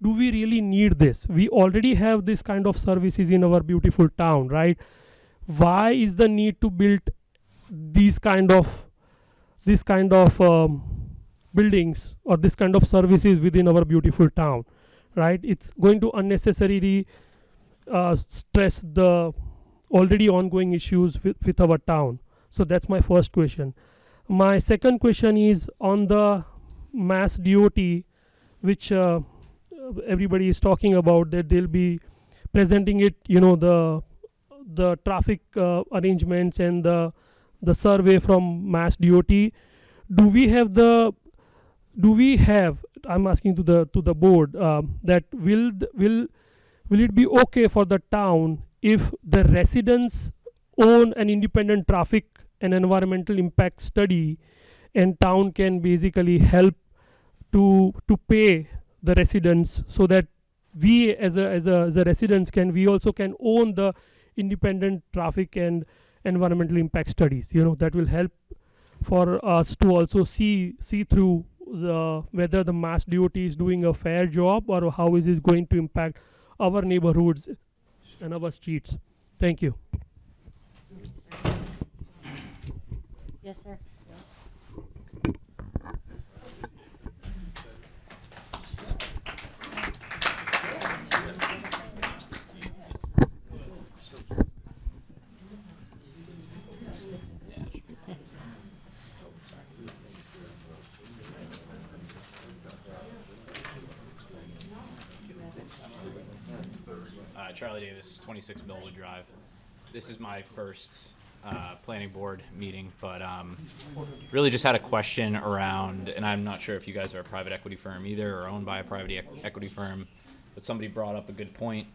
do we really need this? We already have this kind of services in our beautiful town, right? Why is the need to build these kind of buildings or this kind of services within our beautiful town, right? It's going to unnecessarily stress the already ongoing issues with our town. So that's my first question. My second question is on the Mass DOT, which everybody is talking about, that they'll be presenting it, the traffic arrangements and the survey from Mass DOT. Do we have, I'm asking to the board, that will it be okay for the town if the residents own an independent traffic and environmental impact study, and town can basically help to pay the residents, so that we as a residents we also can own the independent traffic and environmental impact studies. That will help for us to also see through whether the Mass DOT is doing a fair job or how is it going to impact our neighborhoods and our streets. Thank you. Yes, sir. Charlie Davis, 26 Millwood Drive. This is my first planning board meeting, but really just had a question around, and I'm not sure if you guys are a private equity firm either or owned by a private equity firm, but somebody brought up a good point.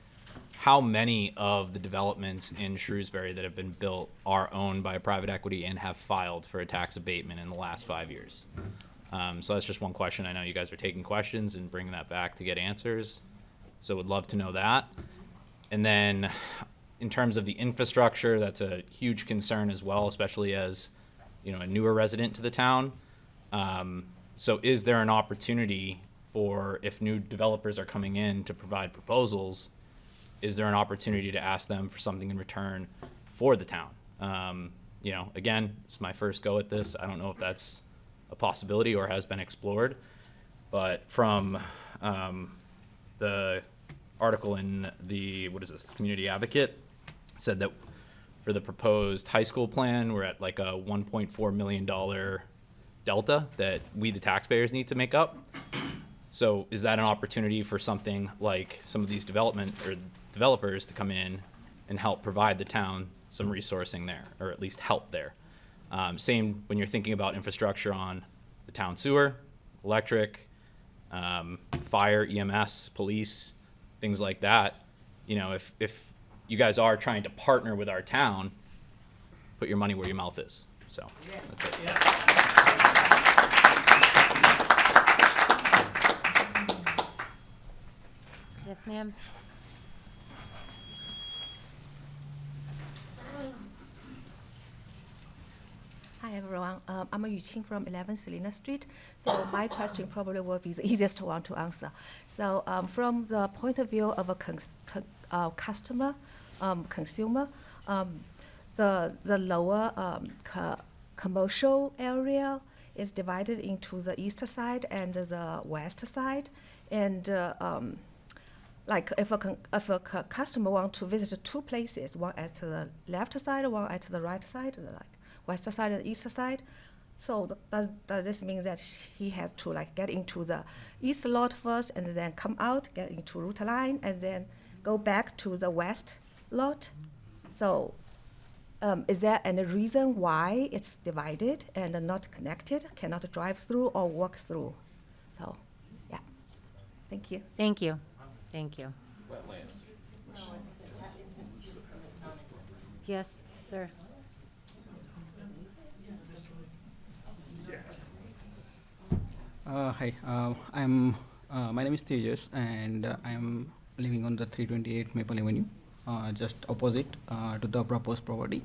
How many of the developments in Shrewsbury that have been built are owned by a private equity and have filed for a tax abatement in the last 5 years? So that's just one question. I know you guys are taking questions and bringing that back to get answers, so would love to know that. And then in terms of the infrastructure, that's a huge concern as well, especially as, you know, a newer resident to the town. So is there an opportunity for, if new developers are coming in to provide proposals, is there an opportunity to ask them for something in return for the town? You know, again, it's my first go at this. I don't know if that's a possibility or has been explored, but from the article in the, what is this, Community Advocate, said that for the proposed high school plan, we're at like a $1.4 million delta that we, the taxpayers, need to make up. So is that an opportunity for something like some of these developers to come in and help provide the town some resourcing there, or at least help there? Same when you're thinking about infrastructure on the town sewer, electric, fire, EMS, police, things like that. You know, if you guys are trying to partner with our town, put your money where your mouth is. So that's it. Yes, ma'am. Hi everyone, I'm Yu Qing from 11 Selina Street. So my question probably will be the easiest one to answer. So from the point of view of a customer, consumer, the lower commercial area is divided into the east side and the west side. And like if a customer wants to visit two places, one at the left side, one at the right side, like west side and east side. So does this mean that he has to like get into the east lot first and then come out, get into route line, and then go back to the west lot? So is there any reason why it's divided and not connected, cannot drive through or walk through? So, yeah. Thank you. Thank you. Thank you. Yes, sir. Hi, my name is Tejas, and I'm living on the 328 Maple Avenue, just opposite to the proposed property.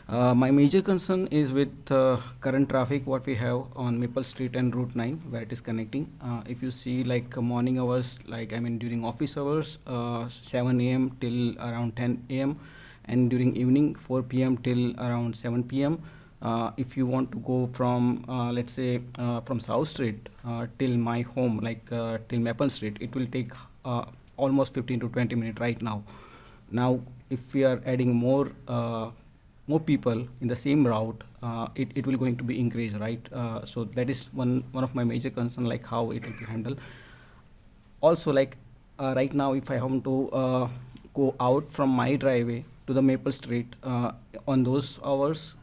My major concern is with current traffic what we have on Maple Street and Route 9 where it is connecting. If you see like morning hours, like I mean during office hours, 7 a.m. till around 10 a.m. and during evening 4 p.m. till around 7 p.m. If you want to go from let's say from South Street till my home, like till Maple Street, it will take almost 15 to 20 minutes right now. Now if we are adding more people in the same route, it will going to be increased, right? So that is one of my major concern, like how it will be handled. Also, like right now, if I have to go out from my driveway to the Maple Street on those hours,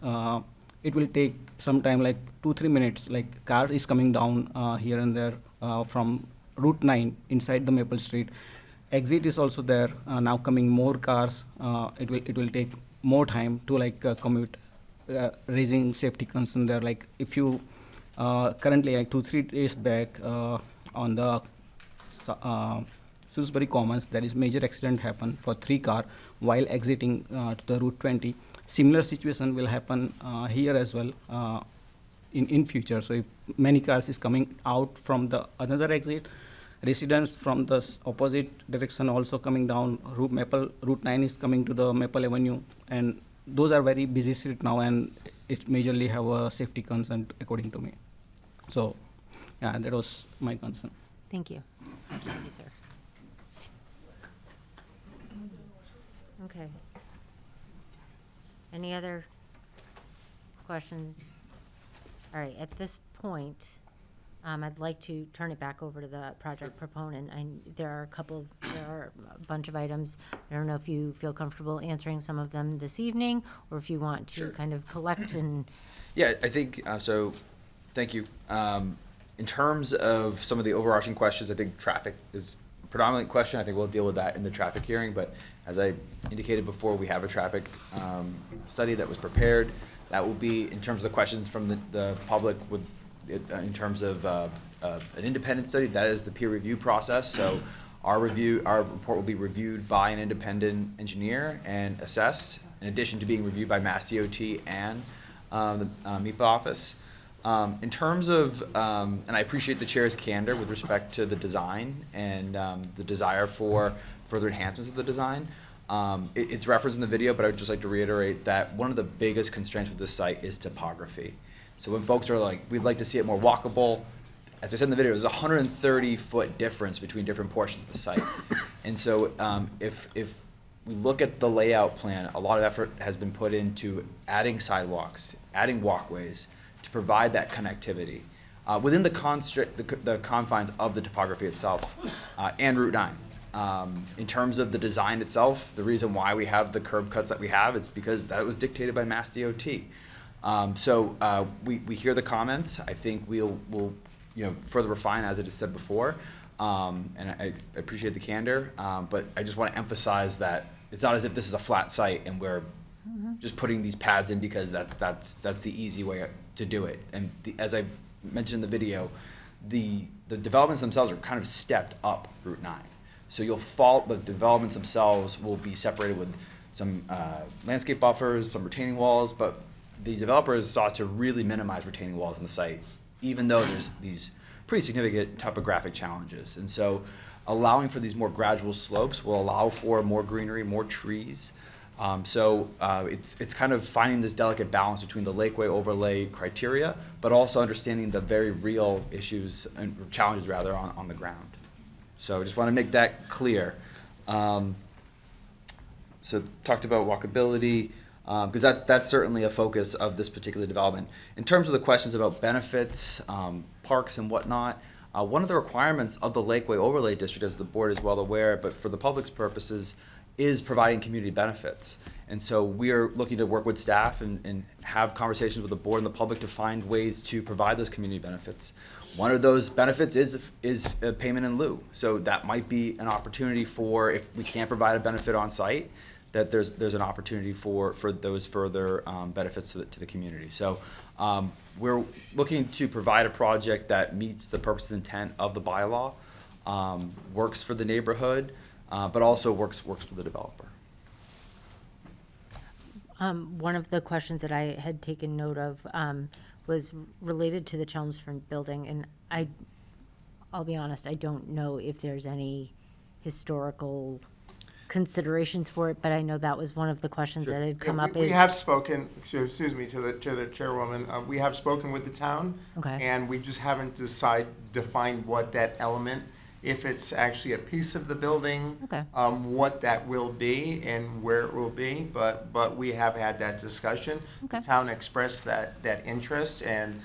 it will take some time, like 2-3 minutes. Like car is coming down here and there from Route 9 inside the Maple Street. Exit is also there. Now coming more cars. It will take more time to like commute, raising safety concern there. Like if you currently like 2-3 days back on the Shrewsbury Commons, there is major accident happened for 3 cars while exiting to the Route 20. Similar situation will happen here as well. in future. So if many cars is coming out from the another exit, residents from the opposite direction also coming down Route 9 is coming to the Maple Avenue, and those are very busy street now, and it majorly have a safety concern according to me. So, yeah, that was my concern. Thank you. Thank you, sir. Okay. Any other questions? All right, at this point, I'd like to turn it back over to the project proponent. There are a bunch of items. I don't know if you feel comfortable answering some of them this evening, or if you want to kind of collect and. Yeah, I think, so, thank you. In terms of some of the overarching questions, I think traffic is a predominant question. I think we'll deal with that in the traffic hearing, but as I indicated before, we have a traffic study that was prepared. That will be, in terms of the questions from the public, in terms of an independent study, that is the peer review process. So our report will be reviewed by an independent engineer and assessed, in addition to being reviewed by Mass DOT and the MIPA office. In terms of, and I appreciate the chair's candor with respect to the design and the desire for further enhancements of the design. It's referenced in the video, but I would just like to reiterate that one of the biggest constraints with this site is topography. So when folks are like, we'd like to see it more walkable, as I said in the video, there's a 130-foot difference between different portions of the site. And so if we look at the layout plan, a lot of effort has been put into adding sidewalks, adding walkways to provide that connectivity within the confines of the topography itself and Route 9. In terms of the design itself, the reason why we have the curb cuts that we have is because that was dictated by Mass DOT. So we hear the comments. I think we'll further refine, as I just said before, and I appreciate the candor, but I just want to emphasize that it's not as if this is a flat site and we're just putting these pads in because that's the easy way to do it. And as I mentioned in the video, the developments themselves are kind of stepped up Route 9. So the developments themselves will be separated with some landscape buffers, some retaining walls, but the developers sought to really minimize retaining walls on the site, even though there's these pretty significant topographic challenges. And so allowing for these more gradual slopes will allow for more greenery, more trees. It's kind of finding this delicate balance between the Lakeway overlay criteria, but also understanding the very real issues and challenges rather on the ground. So I just want to make that clear. So talked about walkability, because that's certainly a focus of this particular development. In terms of the questions about benefits, parks and whatnot, one of the requirements of the Lakeway Overlay District, as the board is well aware, but for the public's purposes, is providing community benefits. And so we are looking to work with staff and have conversations with the board and the public to find ways to provide those community benefits. One of those benefits is a payment in lieu. So that might be an opportunity for, if we can't provide a benefit on site, that there's an opportunity for those further benefits to the community. So we're looking to provide a project that meets the purpose and intent of the bylaw, works for the neighborhood, but also works for the developer. One of the questions that I had taken note of was related to the Chelmsford building, and I'll be honest, I don't know if there's any historical considerations for it, but I know that was one of the questions that had come up. We have spoken, excuse me, to the chairwoman, we have spoken with the town. Okay. And we just haven't defined what that element, if it's actually a piece of the building. Okay. What that will be and where it will be, but we have had that discussion. Okay. The town expressed that interest, and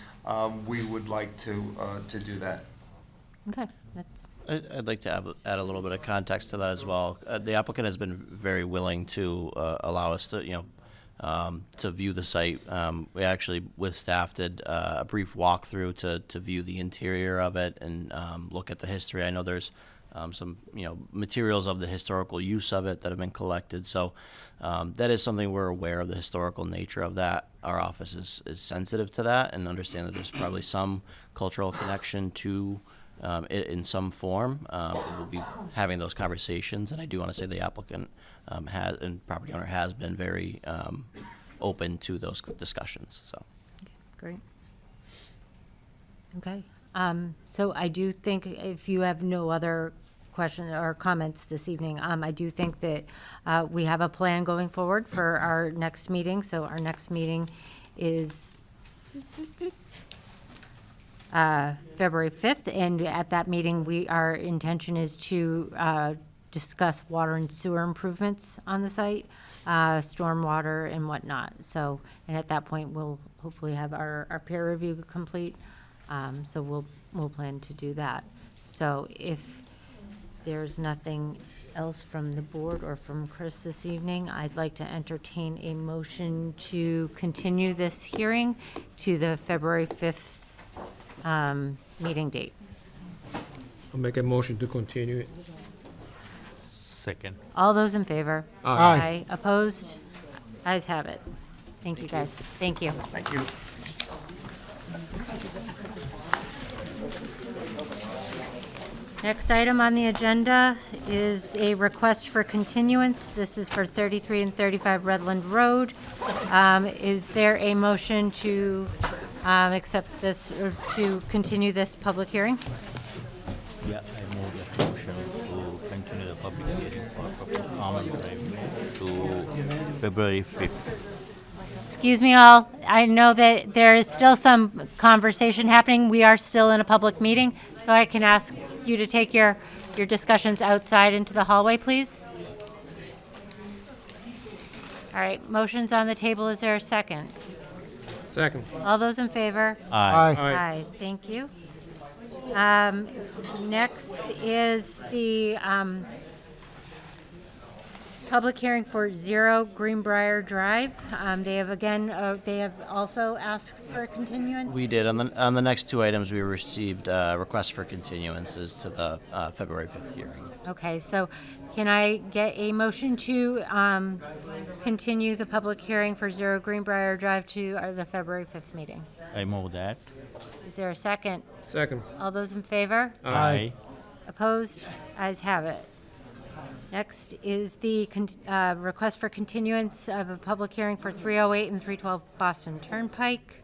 we would like to do that. Okay, that's. I'd like to add a little bit of context to that as well. The applicant has been very willing to allow us to, to view the site. We actually, with staff, did a brief walkthrough to view the interior of it and look at the history. I know there's some, materials of the historical use of it that have been collected. So that is something we're aware of, the historical nature of that. Our office is sensitive to that and understand that there's probably some cultural connection to it in some form. We'll be having those conversations, and I do want to say the applicant and property owner has been very open to those discussions. So, Great. Okay, so I do think if you have no other questions or comments this evening, I do think that we have a plan going forward for our next meeting. So our next meeting is February 5th, and at that meeting, our intention is to discuss water and sewer improvements on the site, stormwater and whatnot. So, and at that point, we'll hopefully have our peer review complete. So we'll plan to do that. So if there's nothing else from the board or from Chris this evening, I'd like to entertain a motion to continue this hearing to the February 5th meeting date. I'll make a motion to continue it. Second. All those in favor? Aye. Opposed? Ayes have it. Thank you, guys. Thank you. Thank you. Next item on the agenda is a request for continuance. This is for 33 and 35 Redland Road. Is there a motion to accept this, or to continue this public hearing? Yeah, I move the motion to continue the public hearing for proposed common drive to February 5th. Excuse me all, I know that there is still some conversation happening. We are still in a public meeting, so I can ask you to take your discussions outside into the hallway, please. All right, motion's on the table. Is there a second? Second. All those in favor? Aye. Aye, thank you. Next is the public hearing for 0 Greenbrier Drive. They have also asked for a continuance. We did. On the next two items, we received requests for continuances to the February 5th hearing. Okay, so can I get a motion to continue the public hearing for 0 Greenbrier Drive to the February 5th meeting? I move that. Is there a second? Second. All those in favor? Aye. Opposed? Ayes have it. Next is the request for continuance of a public hearing for 308 and 312 Boston Turnpike.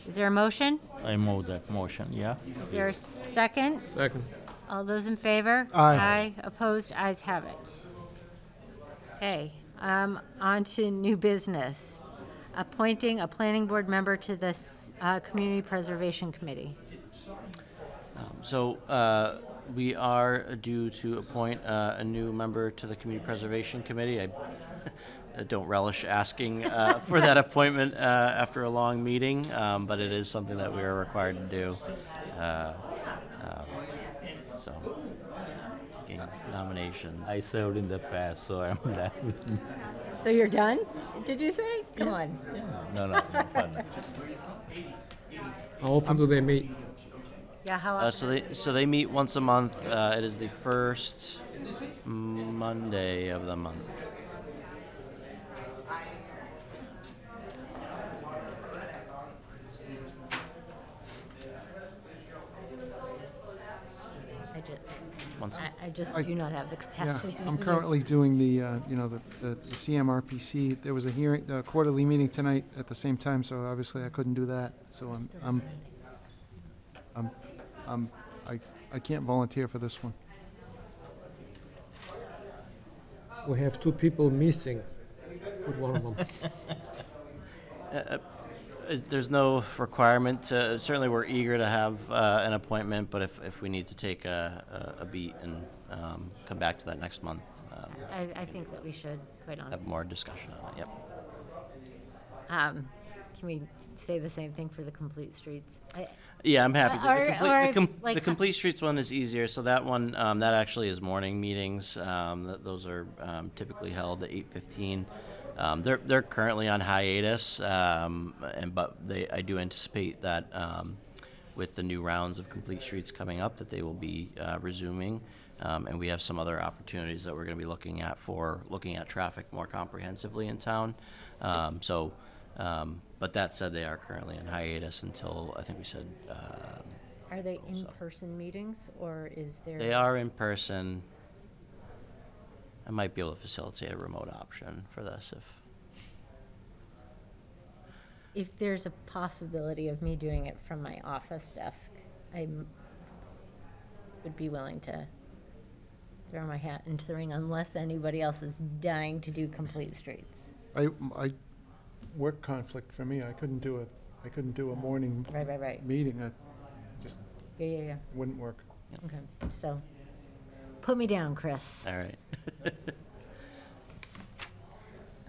Is there a motion? I move that motion, yeah. Is there a second? Second. All those in favor? Aye. Opposed? Ayes have it. Okay, on to new business. Appointing a planning board member to this Community Preservation Committee. We are due to appoint a new member to the Community Preservation Committee. I don't relish asking for that appointment after a long meeting, but it is something that we are required to do. So, taking nominations. I served in the past, so I'm done. So you're done? Did you say? Come on. No, fun. How often do they meet? Yeah, how often? So they meet once a month. It is the first Monday of the month. I just do not have the capacity. Yeah, I'm currently doing the CMRPC. There was a hearing, the quarterly meeting tonight at the same time, so obviously I couldn't do that. So I can't volunteer for this one. We have 2 people missing. Put one of them. There's no requirement to, certainly we're eager to have an appointment, but if we need to take a beat and come back to that next month. I think that we should, quite honestly. Have more discussion on it, yep. Can we say the same thing for the complete streets? Yeah, I'm happy. Like The Complete Streets one is easier, so that one, that actually is morning meetings. Those are typically held at 8:15. They're currently on hiatus, but I do anticipate that with the new rounds of Complete Streets coming up, that they will be resuming. And we have some other opportunities that we're going to be looking at traffic more comprehensively in town. But that said, they are currently in hiatus until, I think we said. Are they in-person meetings, or is there? They are in person. I might be able to facilitate a remote option for this if there's a possibility of me doing it from my office desk, I would be willing to throw my hat into the ring unless anybody else is dying to do complete streets. I work conflict for me. I couldn't do a morning Right. meeting. I just Yeah. wouldn't work. Okay, so, put me down, Chris. All right.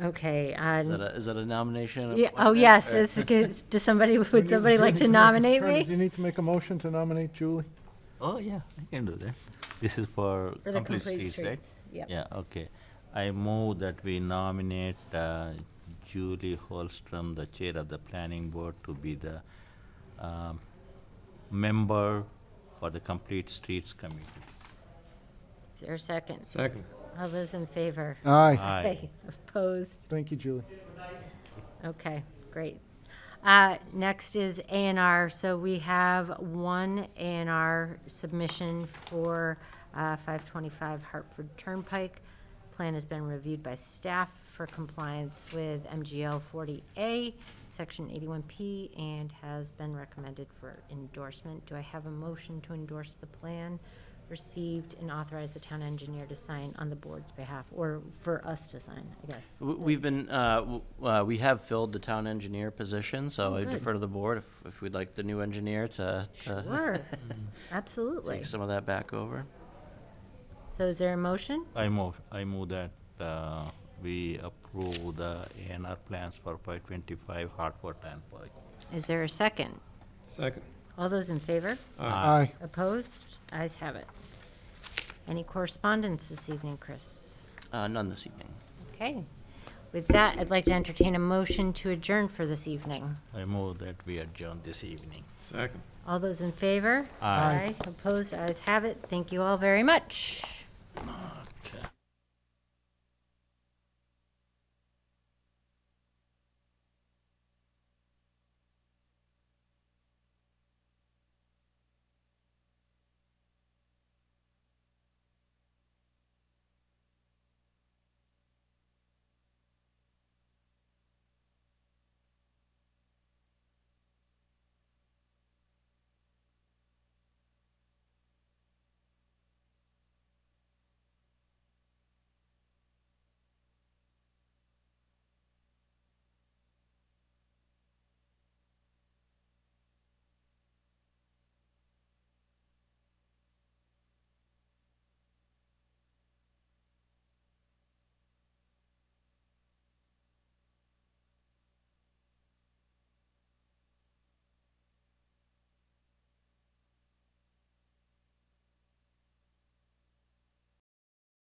Okay, Is that a nomination? yeah, oh, appointment, yes, or- would somebody like to nominate me? Do you need to make a motion to nominate Julie? Oh, yeah, I can do that. This is for For the complete complete streets, right? streets, yep. Yeah, okay. I move that we nominate Julie Holstrom, the chair of the planning board, to be the member for the complete streets committee. Is there a second? Second. All those in favor? Aye. Aye. Okay, opposed? Thank you, Julie. Okay, great. Next is A and R. So we have one A and R submission for 525 Hartford Turnpike. Plan has been reviewed by staff for compliance with MGL 40A, Section 81P, and has been recommended for endorsement. Do I have a motion to endorse the plan received and authorize the town engineer to sign on the board's behalf, or for us to sign, I guess? We've been, we have filled the town engineer position, so Oh, I good. defer to the board if we'd like the new engineer to Sure, absolutely. take some of that back over. So is there a motion? I move that we approve the A&R plans for 525 Hartford Turnpike. Is there a second? Second. All those in favor? Aye. Opposed? Ayes have it. Any correspondence this evening, Chris? None this evening. Okay. With that, I'd like to entertain a motion to adjourn for this evening. I move that we adjourn this evening. Second. All those in favor? Aye. Opposed? Ayes have it. Thank you all very much. Okay.